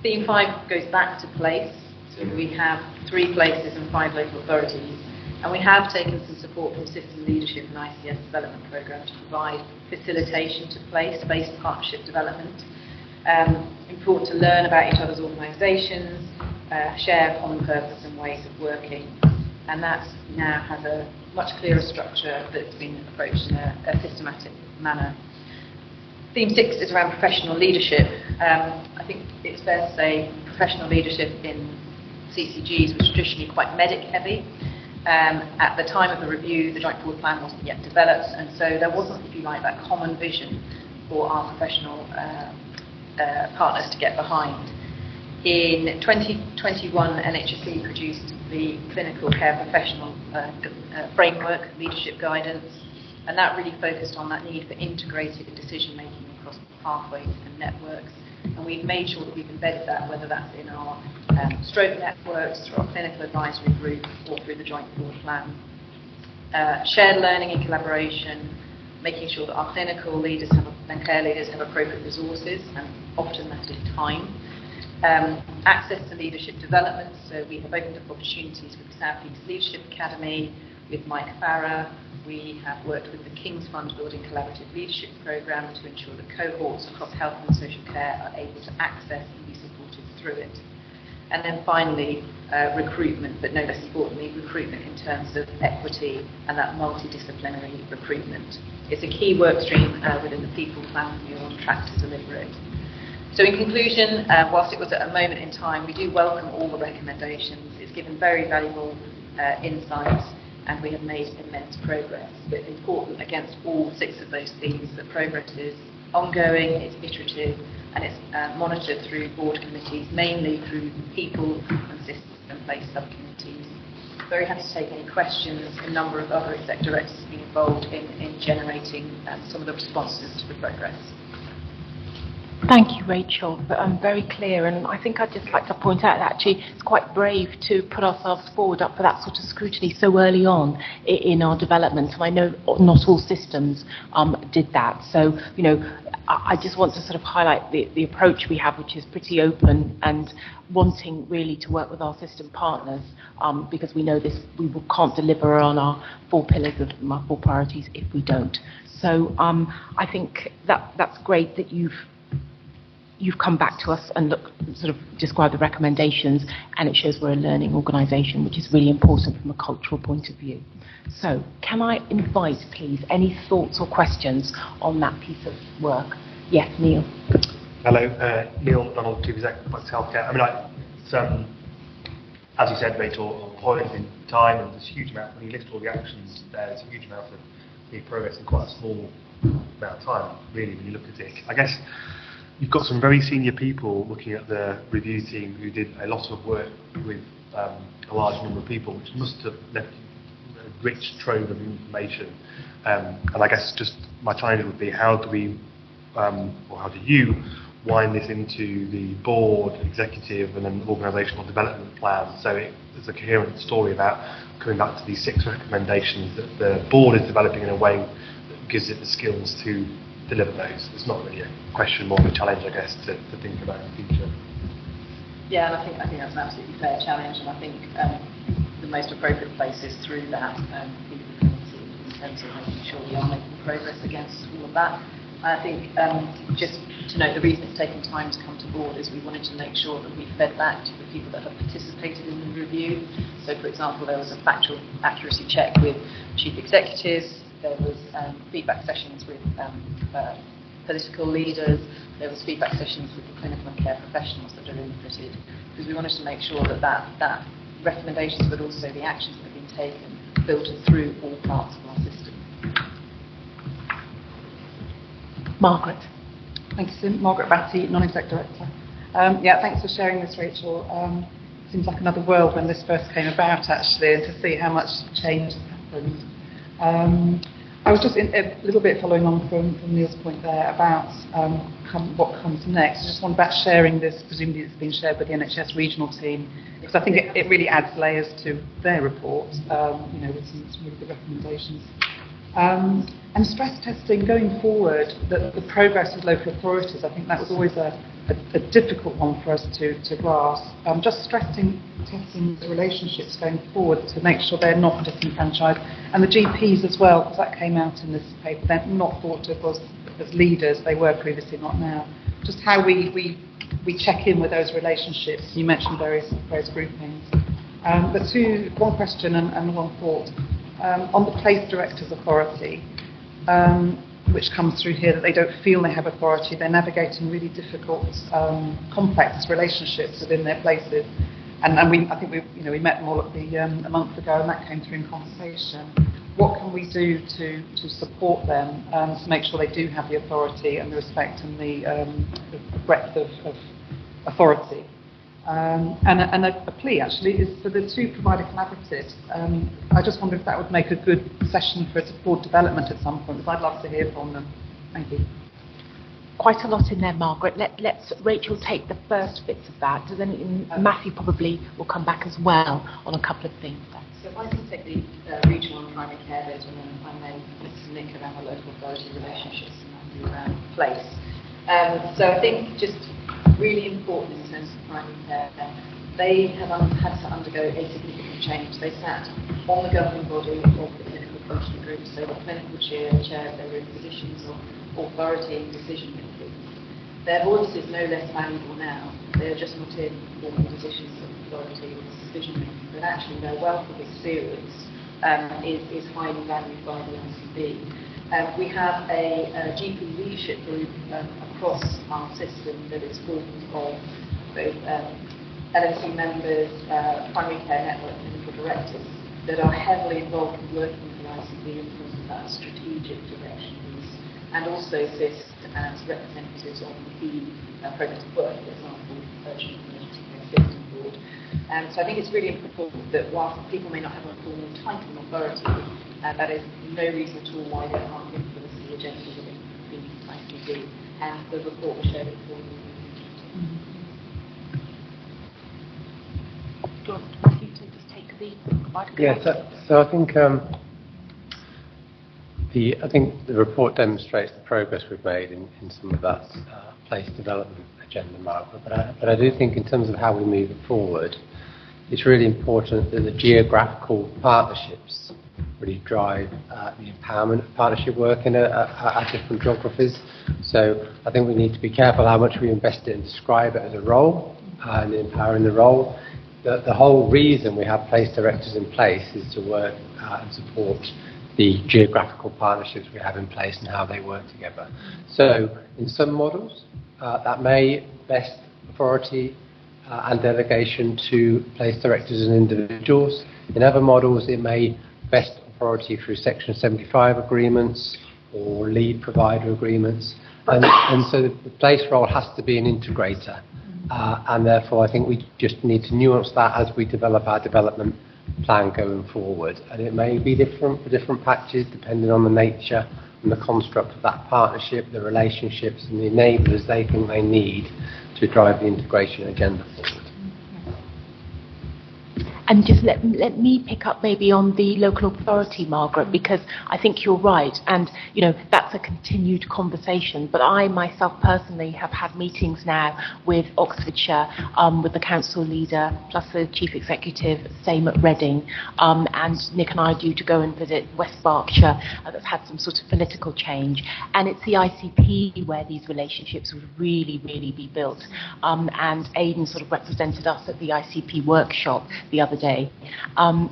Theme 5 goes back to place, so we have 3 places and 5 local authorities, and we have taken some support from system leadership and ICS development programme to provide facilitation to place-based partnership development. Important to learn about each other's organisations, share common purpose and ways of working, and that now has a much clearer structure that's been approached in a systematic manner. Theme 6 is around professional leadership. I think it's fair to say professional leadership in CCGs was traditionally quite medic heavy. At the time of the review, the joint board plan wasn't yet developed, and so there wasn't, if you like, that common vision for our professional partners to get behind. In 2021, NHSE produced the Clinical Care Professional Framework Leadership Guidance, and that really focused on that need for integrated decision making across pathways and networks. And we've made sure that we've embedded that, whether that's in our stroke networks, through our clinical advisory group, or through the joint board plan. Shared learning and collaboration, making sure that our clinical leaders and care leaders have appropriate resources, and often that is time. Access to leadership development, so we have opened up opportunities with the South East Leadership Academy, with Mike Farrer. We have worked with the King's Fund Building Collaborative Leadership Programme to ensure that cohorts across health and social care are able to access and be supported through it. And then finally, recruitment, but no less importantly, recruitment in terms of equity and that multidisciplinary recruitment. It's a key work stream within the people plan, and we're on track to deliver it. So in conclusion, whilst it was at a moment in time, we do welcome all the recommendations. It's given very valuable insights, and we have made immense progress. But important against all 6 of those themes, that progress is ongoing, it's iterative, and it's monitored through board committees, mainly through people and systems and place subcommittees. very happy to take any questions. A number of other exec directors have been involved in generating some of the responses to the progress. Thank you, Rachel. Very clear, and I think I'd just like to point out that actually it's quite brave to put ourselves forward up for that sort of scrutiny so early on in our development. And I know not all systems did that. So, you know, I just want to sort of highlight the approach we have, which is pretty open and wanting really to work with our system partners, because we know this, can't deliver on our 4 pillars of our 4 priorities if we don't. So I think that's great that you've come back to us and sort of describe the recommendations, and it shows we're a learning organisation, which is really important from a cultural point of view. So can I invite, please, any thoughts or questions on that piece of work? Yes, Neil. Hello, Neil McDonald, Chief Executive of Healthcare. I mean, it's, as you said, Rachel, a point in time, and there's a huge amount, when you list all the actions, there's a huge amount of the progress in quite a small amount of time, really, when you look at it. I guess you've got some very senior people looking at the review team who did a lot of work with a large number of people, which must have left a rich trove of information. And I guess just my challenge would be, how do we, or how do you wind this into the board, executive, and then organisational development plan, so there's a coherent story about coming back to these 6 recommendations that the board is developing in a way that gives it the skills to deliver those. It's not really a question, more of a challenge, I guess, to think about in the future. Yeah, and I think that's an absolutely fair challenge, and I think the most appropriate place is through that committee in terms of making sure we are making progress against all of that. I think just to note, the reason it's taken time to come to board is we wanted to make sure that we fed back to the people that have participated in the review. So, for example, there was a factual accuracy check with chief executives. There was feedback sessions with political leaders. There was feedback sessions with the clinical and care professionals that are inputted, because we wanted to make sure that recommendations, but also the actions that have been taken, filtered through all parts of our system. Margaret. Thank you, Margaret Batty, Non-Exec Director. Yeah, thanks for sharing this, Rachel. Seems like another world when this first came about, actually, and to see how much change has happened. I was just a little bit following on from Neil's point there about what comes next. I just want about sharing this, presumably it's been shared with the NHS regional team, because I think it really adds layers to their report, with some really good recommendations. And stress testing going forward, the progress with local authorities, I think that was always a difficult one for us to grasp. Just testing the relationships going forward to make sure they're not disenfranchised. And the GPs as well, because that came out in this paper, they're not thought of as leaders, they were previously, not now. Just how we check in with those relationships. You mentioned various groupings. But one question and one thought. On the place director's authority, which comes through here, that they don't feel they have authority, they're navigating really difficult, complex relationships within their places. And I think we met them all at a month ago, and that came through in conversation. What can we do to support them to make sure they do have the authority and the respect and the breadth of authority? And a plea, actually, is for the 2 provider collaboratives. I just wonder if that would make a good session for board development at some point, because I'd love to hear from them. Thank you. Quite a lot in there, Margaret. Let's Rachel take the first bits of that. Matthew probably will come back as well on a couple of things. So if I can take the regional and primary care bit, and then if I may, Mr. Nick around the local authority relationships and Matthew around place. So I think just really important in terms of primary care, they have had to undergo a significant change. They sat on the governing body of the clinical functioning group, so the clinical chairs, they were in positions of authority and decision making. Their voice is no less valuable now. They are just not in formal positions of authority or decision making, but actually their wealth of experience is highly valued by the ICB. We have a GP leadership group across our system that is formed of both LMC members, primary care network clinical directors that are heavily involved in working with the ICB in terms of that strategic direction piece, and also assist as representatives on the key programs of work, for example, Urgent Emergency Care System Board. So I think it's really important that whilst people may not have a formal title and authority, that is no reason at all why they can't influence the agenda within the ICB, and the report will show it for you. Do you want Matthew to just take the provider Yeah, so I think the report demonstrates the progress we've made in some of that place development agenda, Margaret. But I do think in terms of how we move it forward, it's really important that the geographical partnerships really drive the empowerment of partnership work in our different geographies. So I think we need to be careful how much we invest in and describe it as a role and empowering the role. The whole reason we have place directors in place is to work and support the geographical partnerships we have in place and how they work together. So in some models, that may vest authority and delegation to place directors and individuals. In other models, it may vest authority through Section 75 agreements or lead provider agreements. And so the place role has to be an integrator. And therefore, I think we just need to nuance that as we develop our development plan going forward. And it may be different for different patches, depending on the nature and the construct of that partnership, the relationships and the enablers they think they need to drive the integration agenda forward. And just let me pick up maybe on the local authority, Margaret, because I think you're right. And, that's a continued conversation. But I myself personally have had meetings now with Oxfordshire, with the council leader, plus the chief executive, same at Reading. And Nick and I are due to go and visit West Berkshire, that's had some sort of political change. And it's the ICP where these relationships would really, really be built. And Aidan sort of represented us at the ICP workshop the other day.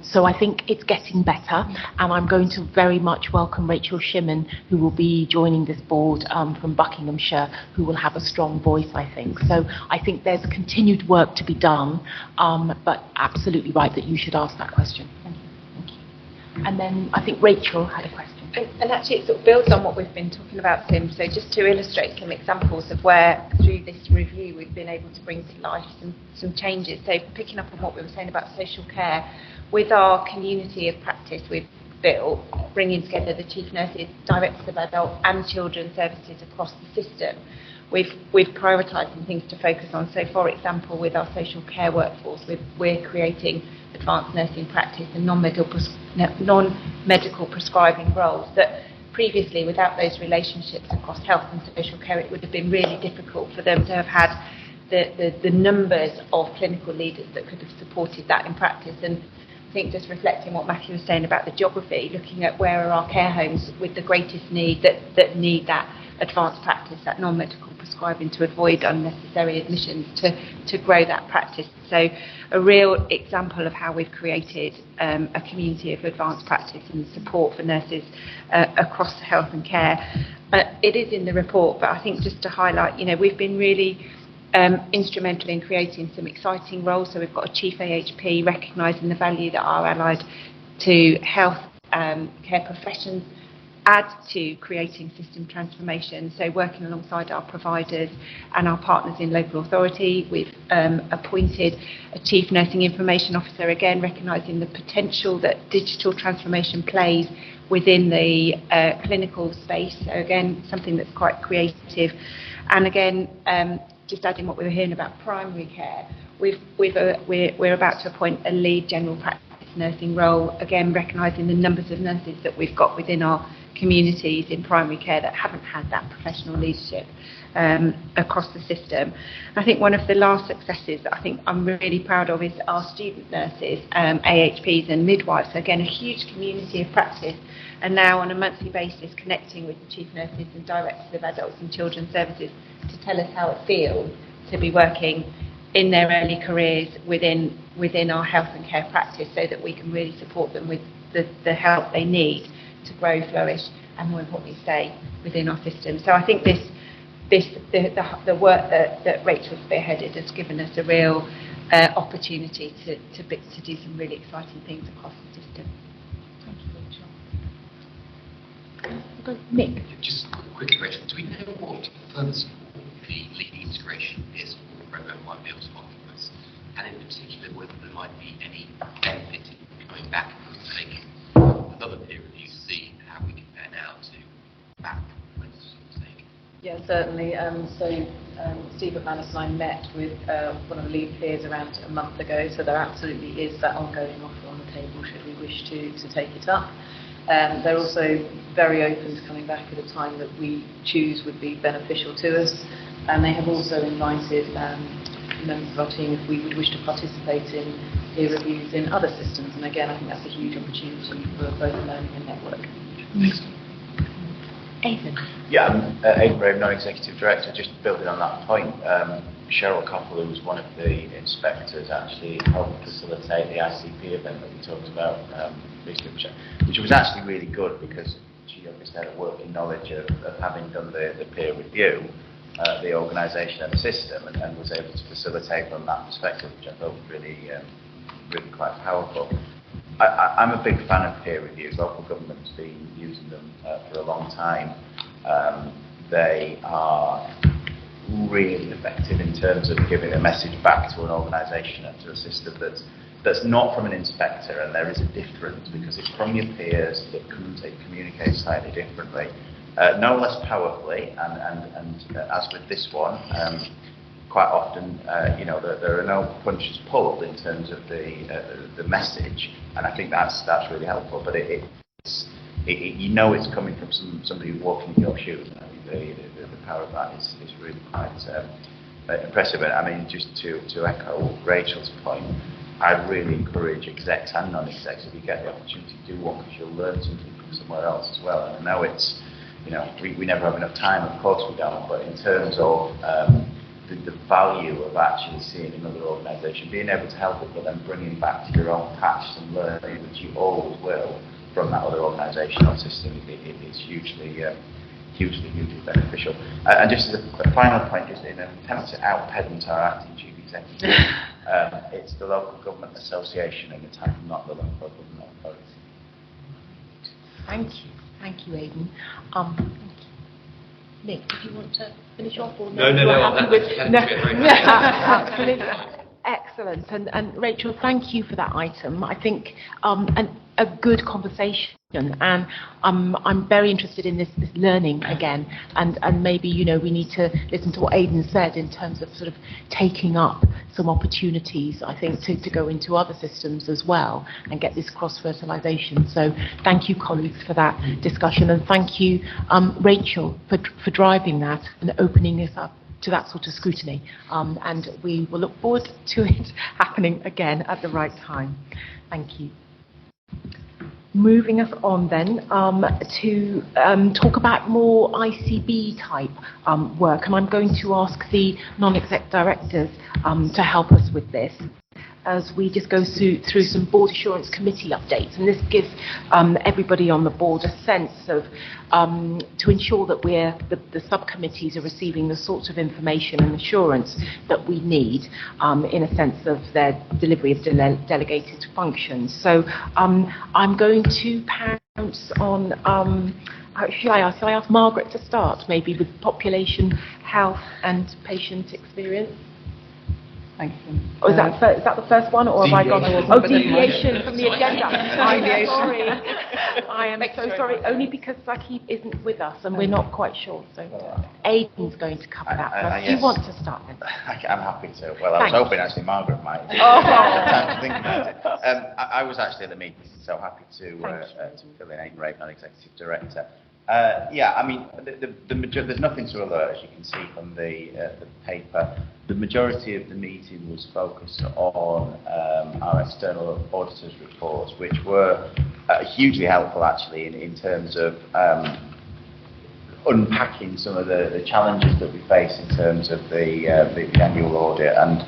So I think it's getting better, and I'm going to very much welcome Rachel Shimon, who will be joining this board from Buckinghamshire, who will have a strong voice, I think. So I think there's continued work to be done, but absolutely right that you should ask that question. Thank you. Thank you. And then I think Rachel had a question. And actually it sort of builds on what we've been talking about, Tim. So just to illustrate some examples of where, through this review, we've been able to bring to life some changes. So picking up on what we were saying about social care, with our community of practice we've built, bringing together the chief nurses, directors of adult and children's services across the system, we've prioritised some things to focus on. So, for example, with our social care workforce, we're creating advanced nursing practice and non-medical prescribing roles that previously, without those relationships across health and social care, it would have been really difficult for them to have had the numbers of clinical leaders that could have supported that in practice. And I think just reflecting what Matthew was saying about the geography, looking at where are our care homes with the greatest need that need that advanced practice, that non-medical prescribing to avoid unnecessary admissions, to grow that practice. So a real example of how we've created a community of advanced practice and support for nurses across health and care. It is in the report, but I think just to highlight, we've been really instrumental in creating some exciting roles. So we've got a chief AHP recognising the value that our allied to health care professions add to creating system transformation. So working alongside our providers and our partners in local authority, we've appointed a chief nursing information officer, again recognising the potential that digital transformation plays within the clinical space. So again, something that's quite creative. And again, just adding what we were hearing about primary care, we're about to appoint a lead general practice nursing role, again recognising the numbers of nurses that we've got within our communities in primary care that haven't had that professional leadership across the system. I think one of the last successes that I think I'm really proud of is our student nurses, AHPs and midwives. So again, a huge community of practice, and now on a monthly basis connecting with the chief nurses and directors of adults and children's services to tell us how it feels to be working in their early careers within our health and care practice, so that we can really support them with the help they need to grow, flourish, and more importantly, stay within our system. So I think the work that Rachel spearheaded has given us a real opportunity to do some really exciting things across the system. Thank you, Rachel. Nick. Just quickly, Rachel, do we know what further support the leading integration is for programme might be able to offer us? and in particular whether there might be any benefit in coming back and take another peer review to see how we compare now to back when this was taken. Yeah, certainly. Steve McManus and I met with one of the lead peers around a month ago, so there absolutely is that ongoing offer on the table should we wish to take it up. They're also very open to coming back at a time that we choose would be beneficial to us, and they have also invited members of our team if we would wish to participate in peer reviews in other systems, and again I think that's a huge opportunity for both learning and network. Aidan. Yeah, I'm Aidan Brave, Non-Executive Director. Just building on that point, Cheryl Coppell, who was one of the inspectors, actually helped facilitate the ICB event that we talked about recently, which was actually really good because she obviously had a working knowledge of having done the peer review, the organisation and the system, and was able to facilitate from that perspective, which I thought was really quite powerful. I'm a big fan of peer reviews. Local government's been using them for a long time. They are really effective in terms of giving a message back to an organisation and to a system that's not from an inspector, and there is a difference because it's from your peers. It communicates slightly differently, no less powerfully, and as with this one, quite often, there are no punches pulled in terms of the message, and I think that's really helpful. But it's coming from somebody who's walking in your shoes, and I think the power of that is really quite impressive. And I mean, just to echo Rachel's point, I really encourage execs and non-execs, if you get the opportunity to do one, because you'll learn something from somewhere else as well. And I know it's, we never have enough time, of course we don't, but in terms of the value of actually seeing another organisation, being able to help it, but then bringing back to your own patch and learning, which you always will from that other organisation or system, is hugely beneficial. And just as a final point, just in an attempt to out-pedant our acting chief executive, it's the Local Government Association in the time, not the Local Government Authority. Thank you, Aidan. Nick, did you want to finish off? Or no, absolutely. Excellent. And Rachel, thank you for that item. I think a good conversation, and I'm very interested in this learning again, and maybe we need to listen to what Aidan said in terms of sort of taking up some opportunities, I think, to go into other systems as well and get this cross-fertilisation. So thank you, colleagues, for that discussion, and thank you, Rachel, for driving that and opening this up to that sort of scrutiny, and we will look forward to it happening again at the right time. Thank you. Moving us on then to talk about more ICB type work, and I'm going to ask the non-exec directors to help us with this as we just go through some Board Assurance Committee updates, and this gives everybody on the board a sense of to ensure that the subcommittees are receiving the sorts of information and assurance that we need in a sense of their delivery of delegated functions. So I'm going to pounce on shall I ask Margaret to start, maybe with population health and patient experience? Thank you. Is that the first one, or have I gone? Deviation from the agenda. I'm sorry. I am so sorry. Only because Saki isn't with us, and we're not quite sure. So Aidan's going to cover that first. Do you want to start then? I'm happy to. Well, I was hoping actually Margaret might. Time to think about it. I was actually at the meeting, so happy to fill in Aidan Rape, Non-Executive Director. I mean, there's nothing to alert, as you can see from the paper. The majority of the meeting was focused on our external auditors' reports, which were hugely helpful, actually, in terms of unpacking some of the challenges that we face in terms of the annual audit, and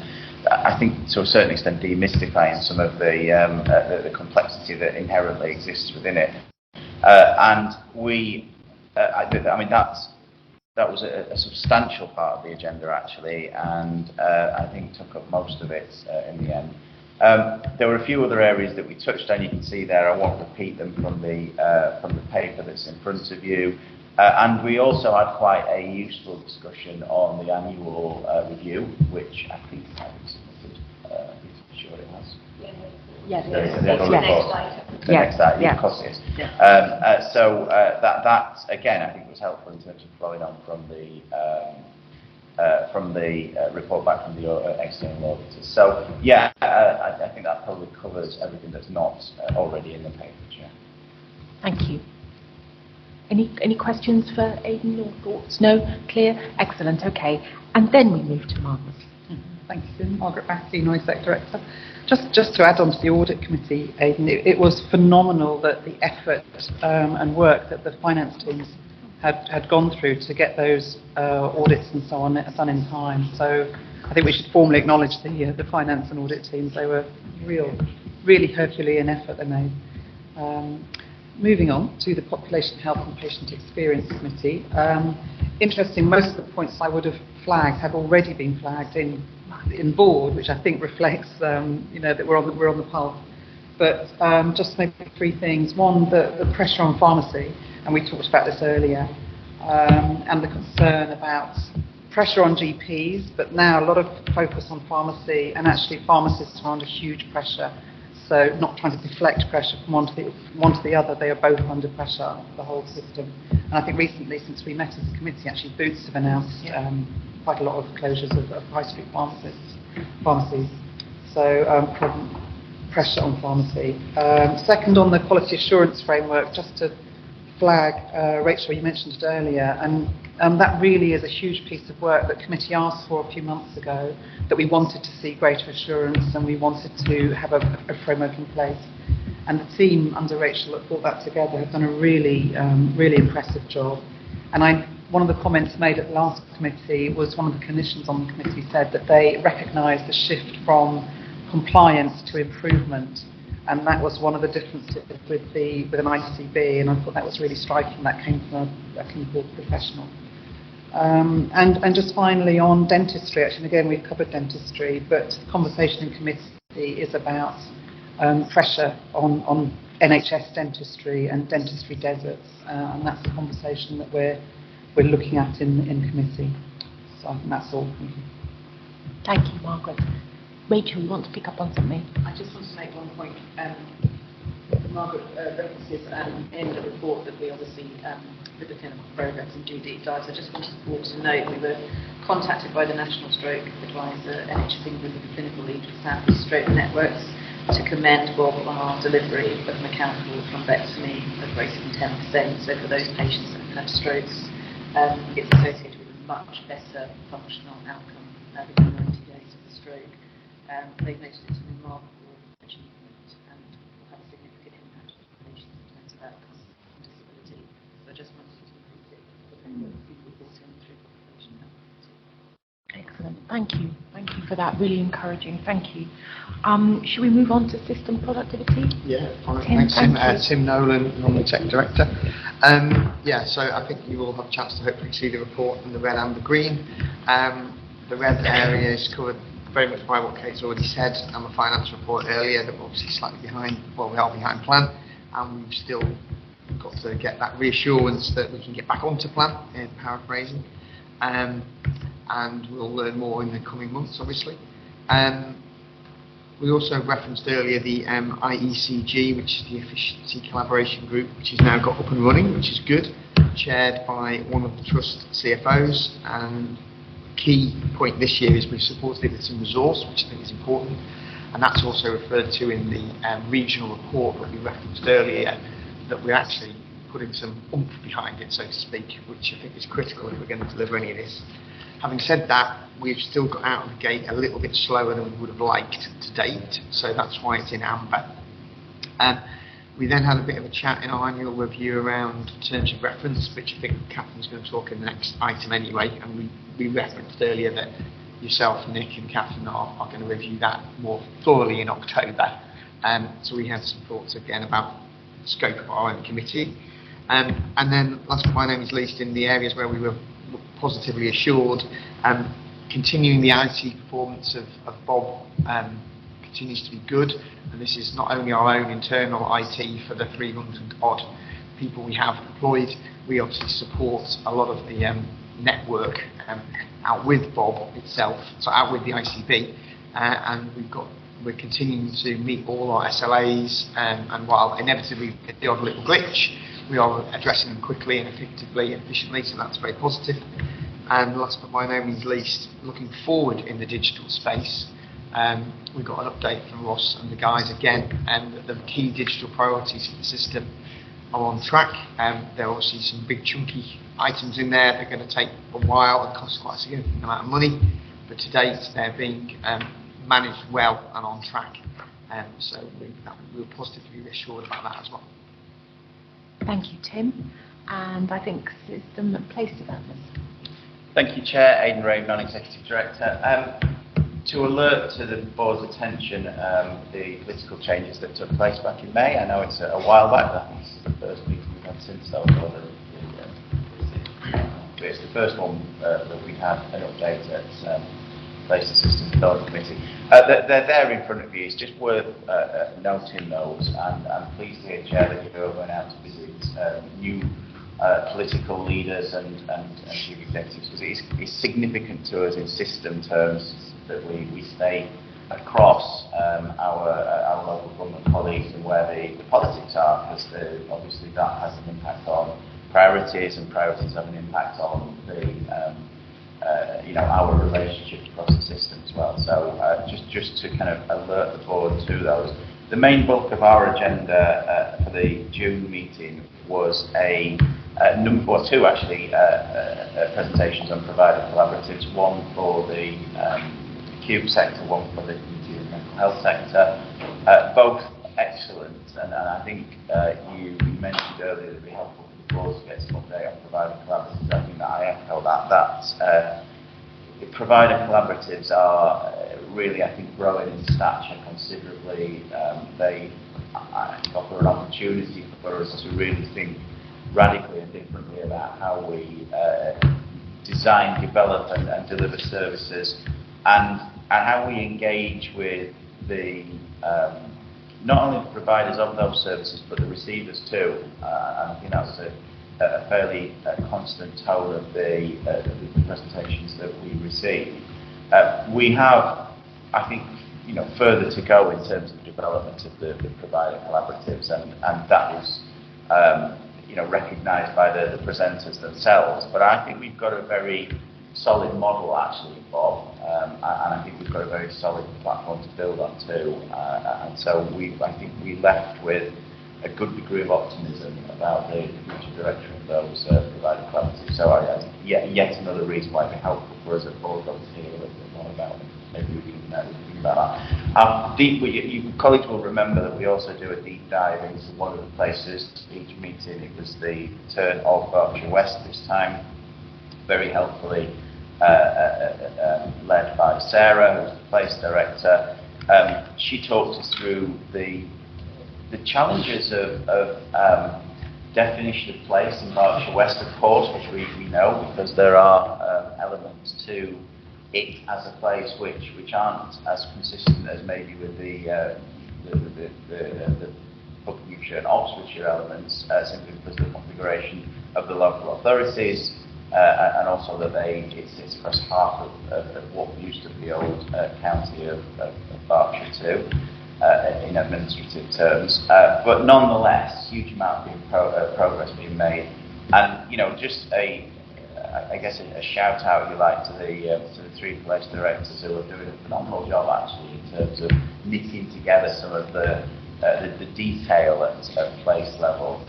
I think to a certain extent demystifying some of the complexity that inherently exists within it. And I mean, that was a substantial part of the agenda, actually, and I think took up most of it in the end. There were a few other areas that we touched on. You can see there. I won't repeat them from the paper that's in front of you. And we also had quite a useful discussion on the annual review, which I think I submitted Yes. There is Yes. an annual Yes. report. The Yeah. next item, Yeah. of course it is. Yeah. So that again, I think was helpful in terms of flowing on from the report back from the external auditors. So yeah, I think that probably covers everything that's not already in the paper. Yeah. Thank you. Any questions for Aidan or thoughts? No? Clear? Excellent. Okay. And then we move to Margaret. Thank you, Margaret Bassey, Non-Exec Director. Just to add on to the Audit Committee, Aidan, it was phenomenal that the effort and work that the finance teams had gone through to get those audits and so on done in time. So I think we should formally acknowledge the finance and audit teams. They were really Herculean effort they made. Moving on to the Population Health and Patient Experience Committee. Interesting, most of the points I would have flagged have already been flagged in board, which I think reflects that we're on the path. But just maybe three things. One, the pressure on pharmacy, and we talked about this earlier, and the concern about pressure on GPs, but now a lot of focus on pharmacy, and actually pharmacists are under huge pressure. So not trying to deflect pressure from one to the other, they are both under pressure, the whole system. And I think recently, since we met as a committee, actually Boots have announced quite a lot of closures of high street pharmacies. So pressure on pharmacy. Second, on the quality assurance framework, just to flag, Rachel, you mentioned it earlier, and that really is a huge piece of work that committee asked for a few months ago, that we wanted to see greater assurance and we wanted to have a framework in place. And the team under Rachel that brought that together have done a really impressive job. And one of the comments made at the last committee was one of the clinicians on the committee said that they recognised the shift from compliance to improvement. And that was one of the differences with an ICB, and I thought that was really striking. That came from a clinical professional. And just finally on dentistry, actually, again, we've covered dentistry, but the conversation in committee is about pressure on NHS dentistry and dentistry deserts, and that's the conversation that we're looking at in committee. So I think that's all. Thank you, Margaret. Rachel, you want to pick up on something? I just want to make one point. Margaret references in the report that we obviously with the clinical programs and do deep dives. I just wanted the board to note we were contacted by the National Stroke Advisor, NHS England, and the clinical lead for established stroke networks to commend Bob on our delivery of mechanical thrombectomy of greater than 10%. So for those patients that have had strokes, it's associated with a much better functional outcome within 90 days of the stroke. They've noted it's a remarkable achievement and will have a significant impact on patients in terms of outcomes and disability. So I just wanted to include it for the people brought in through population health. Excellent. Thank you. Thank you for that. Really encouraging. Thank you. Should we move on to system productivity? Yeah, fine. Tim, Thanks, Tim. thank you. Tim Nolan, Non-Exec Director. So I think you all have a chance to hopefully see the report in the red and the green. The red area is covered very much by what Kate's already said, and the finance report earlier, that we're obviously slightly behind, we are behind plan, and we've still got to get that reassurance that we can get back onto plan, in paraphrasing, and we'll learn more in the coming months, obviously. We also referenced earlier the IECG, which is the Efficiency Collaboration Group, which has now got up and running, which is good, chaired by one of the Trust CFOs, and key point this year is we've supported it with some resource, which I think is important, and that's also referred to in the regional report that we referenced earlier, that we're actually putting some oomph behind it, so to speak, which I think is critical if we're going to deliver any of this. Having said that, we've still got out of the gate a little bit slower than we would have liked to date, so that's why it's in amber. We then had a bit of a chat in our annual review around terms of reference, which I think Catherine's going to talk in the next item anyway, and we referenced earlier that yourself, Nick and Catherine are going to review that more thoroughly in October. So we had some thoughts again about the scope of our own committee. And then last but by no means least, in the areas where we were positively assured, continuing the IT performance of Bob continues to be good, and this is not only our own internal IT for the 300 odd people we have employed, we obviously support a lot of the network out with Bob itself, so out with the ICB, and we've got we're continuing to meet all our SLAs, and while inevitably the odd little glitch, we are addressing them quickly and effectively and efficiently, so that's very positive. And last but by no means least, looking forward in the digital space, we've got an update from Ross and the guys again, and the key digital priorities for the system are on track. There are obviously some big chunky items in there that are going to take a while and cost quite a significant amount of money, but to date they're being managed well and on track, so we're positively reassured about that as well. Thank you, Tim. And I think System and Place Development. Thank you, Chair. Aidan Rave, Non-Executive Director. To alert to the board's attention the political changes that took place back in May. I know it's a while back, but I think this is the first meeting we've had since, so it's the first one that we had an update at Places System Development Committee. They're there in front of you. It's just worth noting those, and I'm pleased to hear, Chair, that you're going out to visit new political leaders and chief executives, because it's significant to us in system terms that we stay across our local government colleagues and where the politics are, because obviously that has an impact on priorities, and priorities have an impact on our relationship across the system as well. So just to kind of alert the board to those. The main bulk of our agenda for the June meeting was two actually presentations on provider collaboratives, one for the Cube sector, one for the community and mental health sector, both excellent, and I think you mentioned earlier that it would be helpful for the board to get some update on provider collaboratives. I think that I echo that provider collaboratives are really, I think, growing in stature considerably. They, I think, offer an opportunity for us to really think radically and differently about how we design, develop and deliver services, and how we engage with the not only the providers of those services but the receivers too. And I think that was a fairly constant tone of the presentations that we received. We have, I think, further to go in terms of development of the provider collaboratives, and that is recognised by the presenters themselves. But I think we've got a very solid model actually, Bob, and I think we've got a very solid platform to build on too. And so I think we left with a good degree of optimism about the future direction of those provider collaboratives. So I think yet another reason why it'd be helpful for us at board to hear a little bit more about them. Maybe we can think about that. You colleagues will remember that we also do a deep dive into one of the places each meeting. It was the turn of Berkshire West this time, very helpfully led by Sarah, who's the place director. She talked us through the challenges of definition of place in Berkshire West, of course, which we know, because there are elements to it as a place which aren't as consistent as maybe with the Buckinghamshire and Oxfordshire elements, simply because of the configuration of the local authorities, and also that it sits across half of what used to be the old county of Berkshire too, in administrative terms. But nonetheless, huge amount of progress being made, and just I guess a shout out, if you like, to the three place directors who are doing a phenomenal job actually in terms of knitting together some of the detail at place level.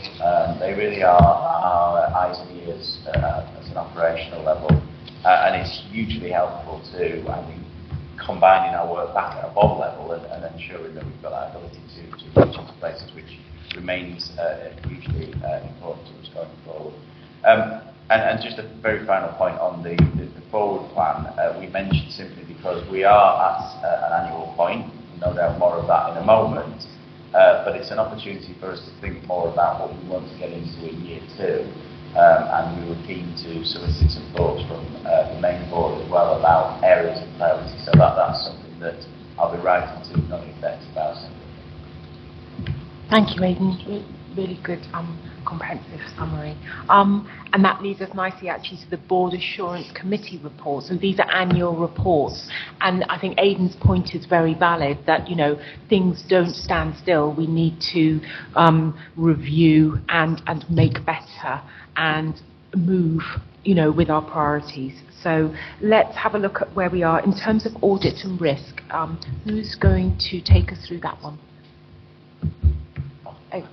They really are eyes and ears at an operational level, and it's hugely helpful to, I think, combining our work back at a BOB level and ensuring that we've got that ability to reach into places, which remains hugely important to us going forward. And just a very final point on the forward plan, we mentioned simply because we are at an annual point, no doubt more of that in a moment, but it's an opportunity for us to think more about what we want to get into in year two, and we were keen to solicit some thoughts from the main board as well about areas of priority, so that's something that I'll be writing to non-execs about. Thank you, Aidan. really good comprehensive summary. And that leads us nicely actually to the Board Assurance Committee report. So these are annual reports. And I think Aidan's point is very valid that, you know, things don't stand still. We need to review and make better and move, you know, with our priorities. So let's have a look at where we are in terms of audit and risk. Who's going to take us through that one? Oh,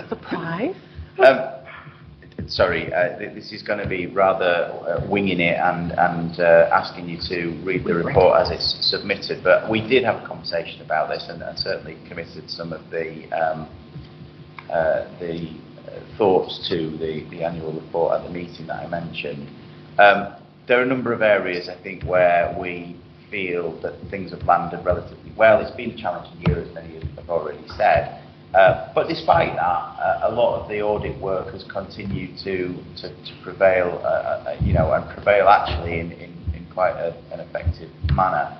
surprise. Sorry, this is going to be rather winging it and asking you to read the report as it's submitted, but we did have a conversation about this and certainly committed some of the thoughts to the annual report at the meeting that I mentioned. There are a number of areas, I think, where we feel that things have landed relatively well. It's been a challenging year, as many have already said. But despite that, a lot of the audit work has continued to prevail, you know, and prevail actually in quite an effective manner.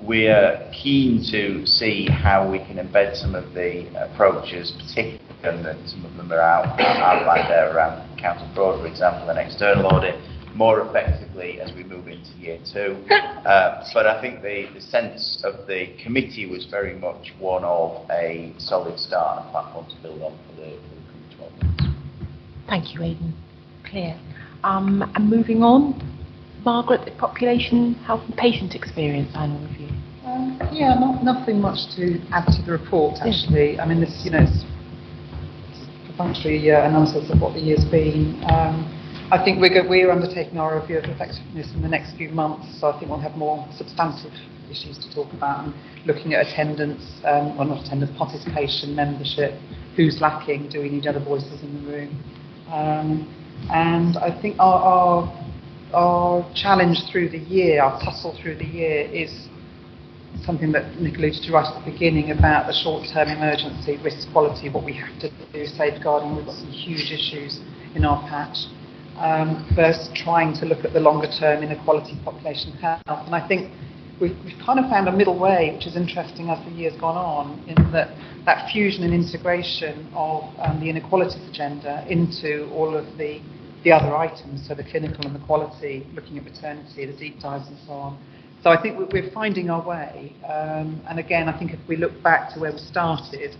We are keen to see how we can embed some of the approaches, particularly, and some of them are outlined there around counter fraud, for example, and external audit, more effectively as we move into year 2. But I think the sense of the committee was very much one of a solid start and a platform to build on for the coming 12 months. Thank you, Aidan. Clear. And moving on, Margaret, the population health and patient experience annual review. Yeah, nothing much to add to the report, actually. I mean, this, you know, it's perfunctory analysis of what the year's been. I think we're undertaking our review of effectiveness in the next few months, so I think we'll have more substantive issues to talk about, and looking at attendance, or not attendance, participation, membership, who's lacking, do we need other voices in the room? And I think our challenge through the year, our tussle through the year, is something that Nick alluded to right at the beginning about the short-term emergency, risk quality, what we have to do, safeguarding. We've got some huge issues in our patch. First, trying to look at the longer-term inequality population health. And I think we've kind of found a middle way, which is interesting as the year's gone on, in that fusion and integration of the inequalities agenda into all of the other items, so the clinical and the quality, looking at maternity, the deep dives and so on. So I think we're finding our way. And again, I think if we look back to where we started,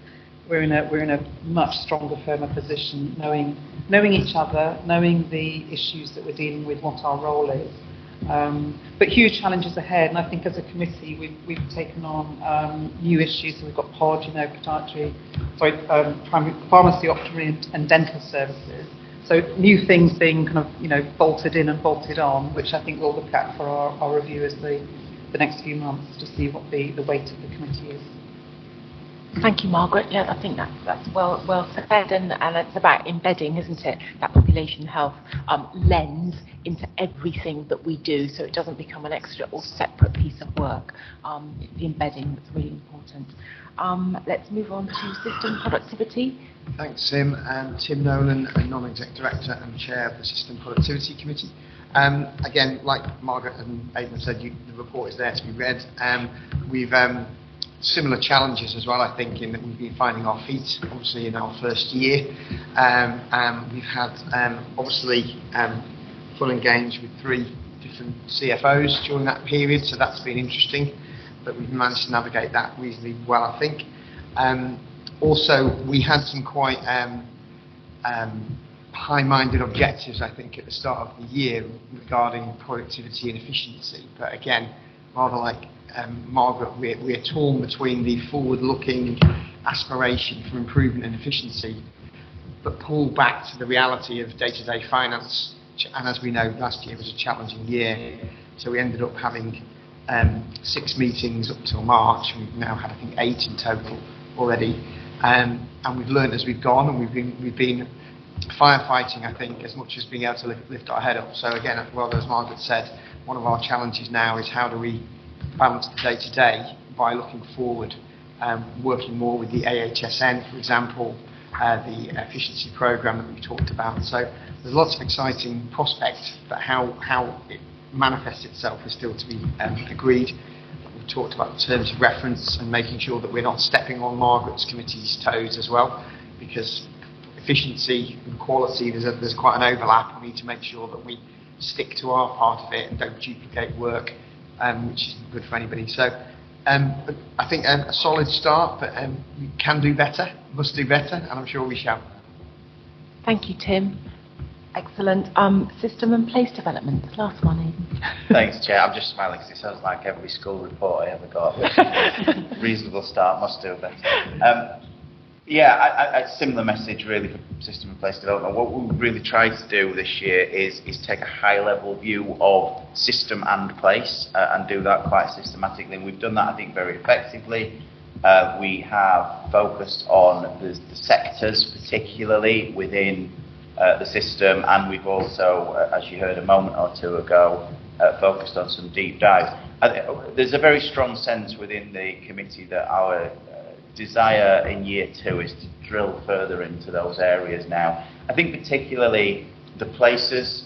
we're in a much stronger, firmer position, knowing each other, knowing the issues that we're dealing with, what our role is. But huge challenges ahead, and I think as a committee we've taken on new issues. So we've got POD, you know, primary pharmacy, optometry, and dental services. So new things being kind of, you know, bolted in and bolted on, which I think we'll look at for our review as the next few months to see what the weight of the committee is. Thank you, Margaret. Yeah, I think that's well said, and it's about embedding, isn't it, that population health lens into everything that we do, so it doesn't become an extra or separate piece of work. The embedding that's really important. Let's move on to system productivity. Thanks, Sim. Tim Nolan, a non-exec director and chair of the System Productivity Committee. Again, like Margaret and Aidan said, the report is there to be read. We've similar challenges as well, I think, in that we've been finding our feet, obviously, in our first year. We've had, obviously, full engage with 3 different CFOs during that period, so that's been interesting, but we've managed to navigate that reasonably well, I think. Also, we had some quite high-minded objectives, I think, at the start of the year regarding productivity and efficiency, but again, rather like Margaret, we're torn between the forward-looking aspiration for improvement and efficiency, but pulled back to the reality of day-to-day finance. And as we know, last year was a challenging year, so we ended up having 6 meetings up till March. We've now had, I think, 8 in total already, and we've learned as we've gone, and we've been firefighting, I think, as much as being able to lift our head up. So again, well, as Margaret said, one of our challenges now is how do we balance the day-to-day by looking forward, working more with the AHSN, for example, the efficiency programme that we've talked about. So there's lots of exciting prospects, but how it manifests itself is still to be agreed. we talked about terms of reference and making sure that we're not stepping on Margaret's committee's toes as well, because efficiency and quality, there's quite an overlap. We need to make sure that we stick to our part of it and don't duplicate work, which isn't good for anybody. So I think a solid start, but we can do better, must do better, and I'm sure we shall. Thank you, Tim. Excellent. System and place development. Last one, Aidan. Thanks, Chair. I'm just smiling because it sounds like every school report I ever got. Reasonable start, must do better. A similar message really for system and place development. What we really tried to do this year is take a high-level view of system and place and do that quite systematically. And we've done that, I think, very effectively. We have focused on the sectors, particularly within the system, and we've also, as you heard a moment or two ago, focused on some deep dives. There's a very strong sense within the committee that our desire in year 2 is to drill further into those areas now. I think particularly the places,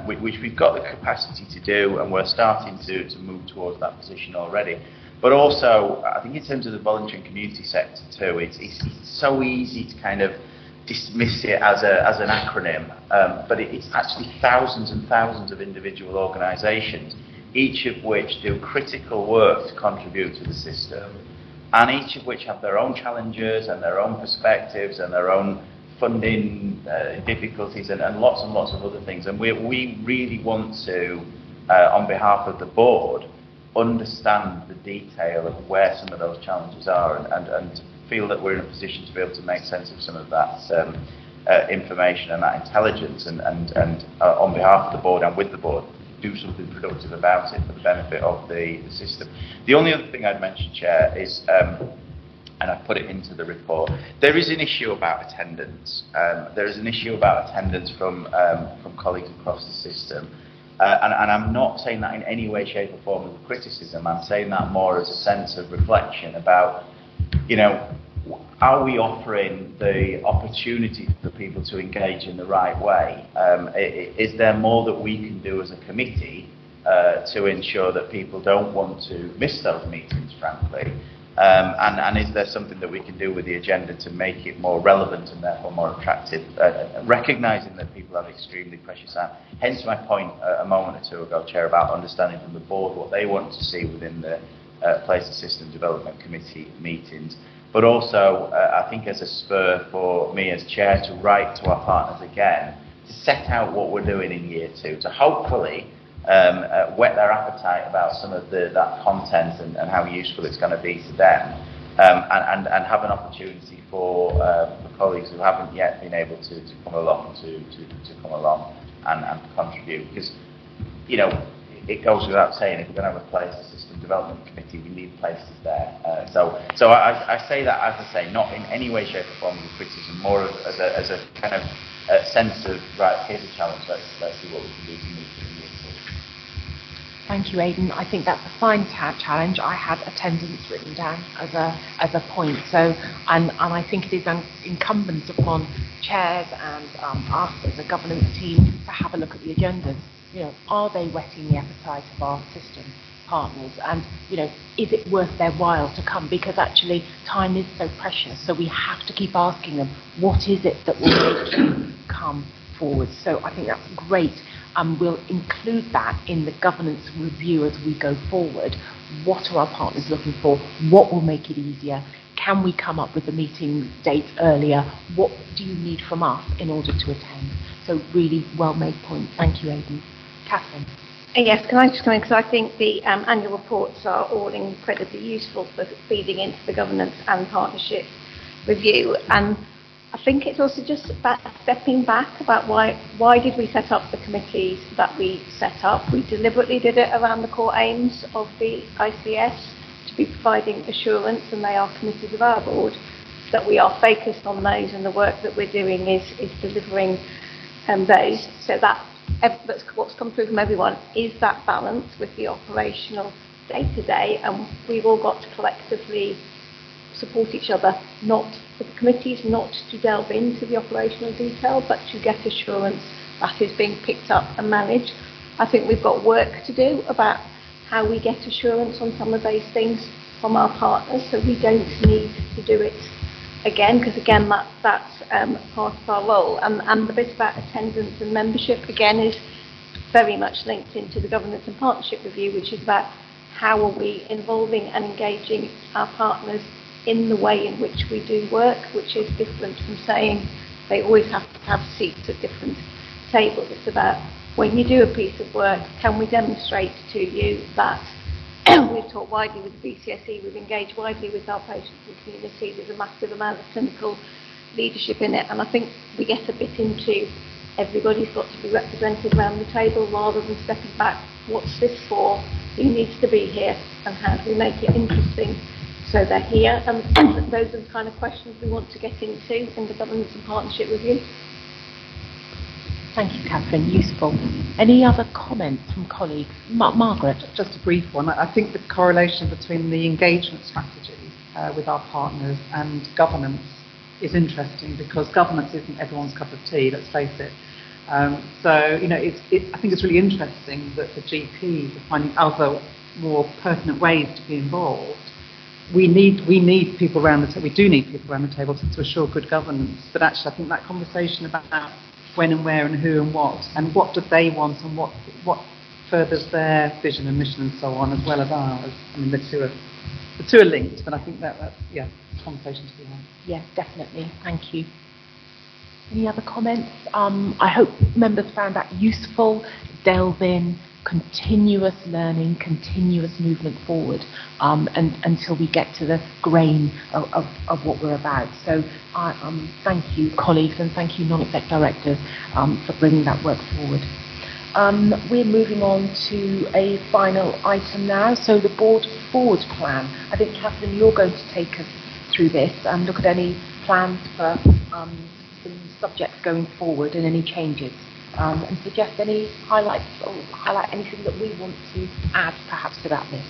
which we've got the capacity to do, and we're starting to move towards that position already. But also, I think in terms of the voluntary and community sector too, it's so easy to kind of dismiss it as an acronym, but it's actually thousands and thousands of individual organisations, each of which do critical work to contribute to the system, and each of which have their own challenges and their own perspectives and their own funding difficulties and lots of other things. And we really want to, on behalf of the board, understand the detail of where some of those challenges are and feel that we're in a position to be able to make sense of some of that information and that intelligence and on behalf of the board and with the board, do something productive about it for the benefit of the system. The only other thing I'd mention, Chair, is, and I've put it into the report, there is an issue about attendance. There is an issue about attendance from colleagues across the system. And I'm not saying that in any way, shape or form of criticism. I'm saying that more as a sense of reflection about, are we offering the opportunity for people to engage in the right way? Is there more that we can do as a committee to ensure that people don't want to miss those meetings, frankly? And is there something that we can do with the agenda to make it more relevant and therefore more attractive, recognising that people have extremely precious time? Hence my point a moment or two ago, Chair, about understanding from the board what they want to see within the Place and System Development Committee meetings. But also, I think as a spur for me as Chair to write to our partners again, to set out what we're doing in year 2, to hopefully whet their appetite about some of that content and how useful it's going to be to them, and have an opportunity for colleagues who haven't yet been able to come along to come along and contribute. Because, it goes without saying, if we're going to have a place, a system development committee, we need places there. So I say that, as I say, not in any way, shape or form of criticism, more as a kind of sense of, right, here's a challenge, let's see what we can do to move it. Thank you, Aidan. I think that's a fine challenge. I had attendance written down as a point. So, and I think it is incumbent upon chairs and us as a governance team to have a look at the agendas. Are they whetting the appetite of our system partners? And, is it worth their while to come? Because actually, time is so precious. So we have to keep asking them, what is it that will make you come forward? So I think that's great. We'll include that in the governance review as we go forward. What are our partners looking for? What will make it easier? Can we come up with the meeting date earlier? What do you need from us in order to attend? So really well-made point. Thank you, Aidan. Kassam. Yes, can I just come in, because I think the annual reports are all incredibly useful for feeding into the governance and partnership review. And I think it's also just about stepping back about why did we set up the committees that we set up. We deliberately did it around the core aims of the ICS to be providing assurance, and they are committees of our board, that we are focused on those, and the work that we're doing is delivering those. So that's what's come through from everyone, is that balance with the operational day-to-day, and we've all got to collectively support each other, not for the committees, not to delve into the operational detail, but to get assurance that is being picked up and managed. I think we've got work to do about how we get assurance on some of those things from our partners, so we don't need to do it again, because again, that's part of our role. And the bit about attendance and membership, again, is very much linked into the governance and partnership review, which is about how are we involving and engaging our partners in the way in which we do work, which is different from saying they always have to have seats at different tables. It's about, when you do a piece of work, can we demonstrate to you that we've talked widely with the BCSE, we've engaged widely with our patients and community, there's a massive amount of clinical leadership in it, and I think we get a bit into everybody's got to be represented around the table rather than stepping back, what's this for, who needs to be here, and how do we make it interesting so they're here. And those are the kind of questions we want to get into in the governance and partnership review. Thank you, Catherine. Useful. Any other comments from colleagues? Margaret? Just a brief one. I think the correlation between the engagement strategy with our partners and governance is interesting, because governance isn't everyone's cup of tea, let's face it. So, you know, I think it's really interesting that the GPs are finding other more pertinent ways to be involved. We need people around the table. We do need people around the table to assure good governance. But actually, I think that conversation about when and where and who and what do they want and what furthers their vision and mission and so on, as well as ours. I mean, the two are linked, but I think that's conversation to be had. Yes, definitely. Thank you. Any other comments? I hope members found that useful. Delve in, continuous learning, continuous movement forward, and until we get to the grain of what we're about. So thank you, colleagues, and thank you, non-exec directors, for bringing that work forward. We're moving on to a final item now, so the board forward plan. I think, Catherine, you're going to take us through this and look at any plans for some subjects going forward and any changes, and suggest any highlights or highlight anything that we want to add perhaps to that list.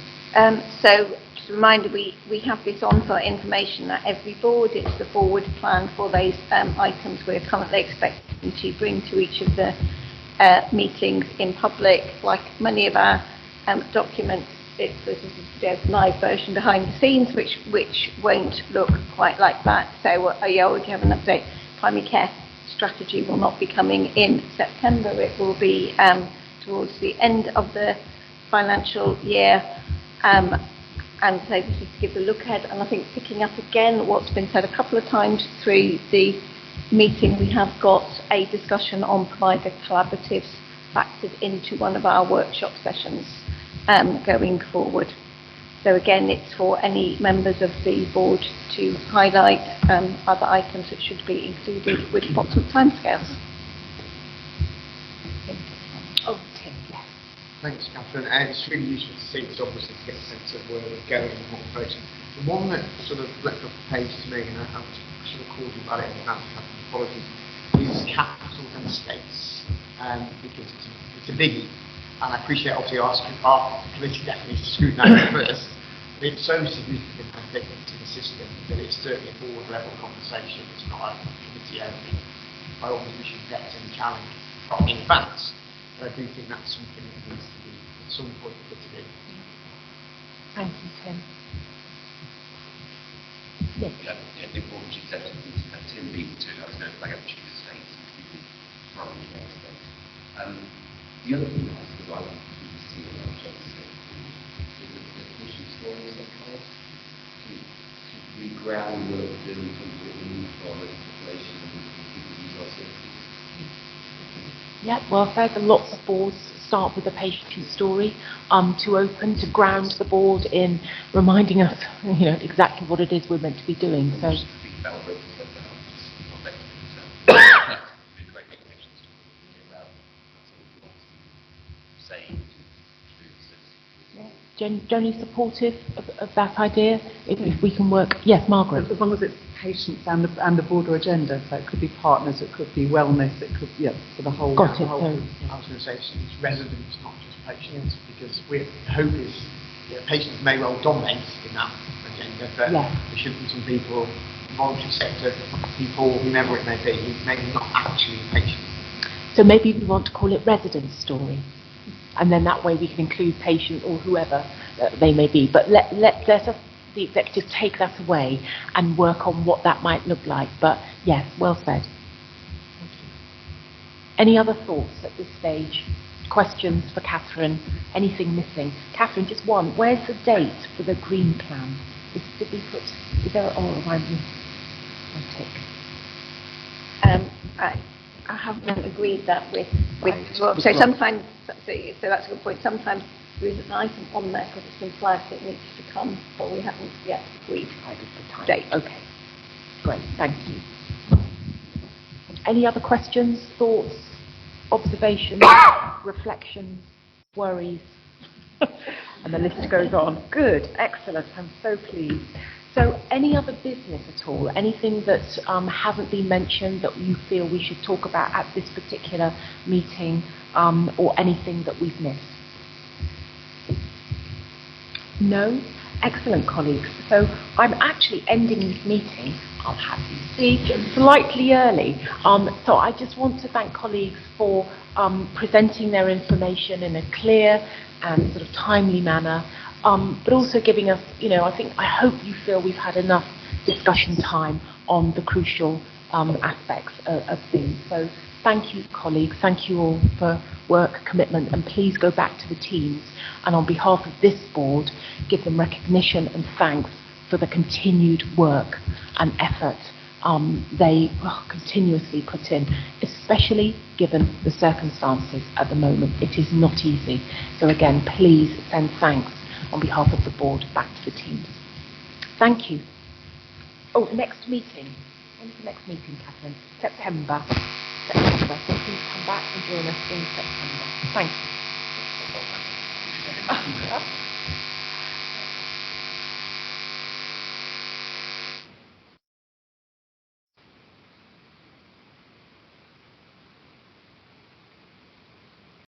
So just a reminder, we have this on for information at every board. It's the forward plan for those items we're currently expecting to bring to each of the meetings in public. Like many of our documents, this is a live version behind the scenes, which won't look quite like that. So I already have an update. Primary care strategy will not be coming in September. It will be towards the end of the financial year. And so this is to give the look ahead. And I think picking up again what's been said a couple of times through the meeting, we have got a discussion on provider collaboratives factored into one of our workshop sessions going forward. So again, it's for any members of the board to highlight other items that should be included with bottom timescales. Oh, Tim, yes. Thanks, Catherine. It's really useful to see this, obviously, to get a sense of where we're going and what we're approaching. The one that sort of leapt off the page to me, and I should have called you about it in advance, apologies, is capital and estates, because it's a biggie. And I appreciate, obviously, our committee definitely needs to scrutinise it first. But it's so significant, I think, to the system that it's certainly a board-level conversation. It's not a committee only. By all means, we should get and challenge in advance. But I do think that's something that needs to be, at some point, put to do. Thank you, Tim. Nick. Yeah, Nick Bourne, Chief Executive, Tim Beaton too. I was going to flag up Chief Estates, probably the Estates. The other thing that I think I like to see in our is the vision stories that come out. To reground the work we're doing in terms of what we need for our population and people use our services. Yeah, well, there's lots of boards start with a patient story to open, to ground the board in reminding us, exactly what it is we're meant to be doing. So. Jenny supportive of that idea? If we can work, yes, Margaret. As long as it's patients and the broader agenda, so it could be partners, it could be wellness, it could for the whole. Got it. I was going to say it's residents, not just patients, because the hope is patients may well dominate in that agenda, but there should be some people, voluntary sector people, whomever it may be, maybe not actually patients. So maybe we want to call it resident story. And then that way we can include patients or whoever they may be. But let us, the executive, take that away and work on what that might look like. But yes, well said. Thank you. Any other thoughts at this stage? Questions for Catherine? Anything missing? Catherine, just one. Where's the date for the green plan? Did we put? Is there? Oh, I tick. I haven't agreed that with so sometimes, so that's a good point. Sometimes there is an item on there because it's been flagged it needs to come, but we haven't yet agreed the date. Okay, great, thank you. Any other questions, thoughts, observations, reflections, worries? And the list goes on. Good, excellent, I'm so pleased. So any other business at all? Anything that hasn't been mentioned that you feel we should talk about at this particular meeting, or anything that we've missed? No? Excellent, colleagues. So I'm actually ending this meeting, I'll have you see, slightly early. So I just want to thank colleagues for presenting their information in a clear and sort of timely manner. But also giving us, I hope you feel we've had enough discussion time on the crucial aspects of things. So thank you, colleagues. Thank you all for work, commitment, and please go back to the teams. And on behalf of this board, give them recognition and thanks for the continued work and effort they continuously put in, especially given the circumstances at the moment. It is not easy. So again, please send thanks on behalf of the board back to the teams. Thank you. Oh, next meeting. When's the next meeting, Catherine? September. So please come back and join us in September. Thank you.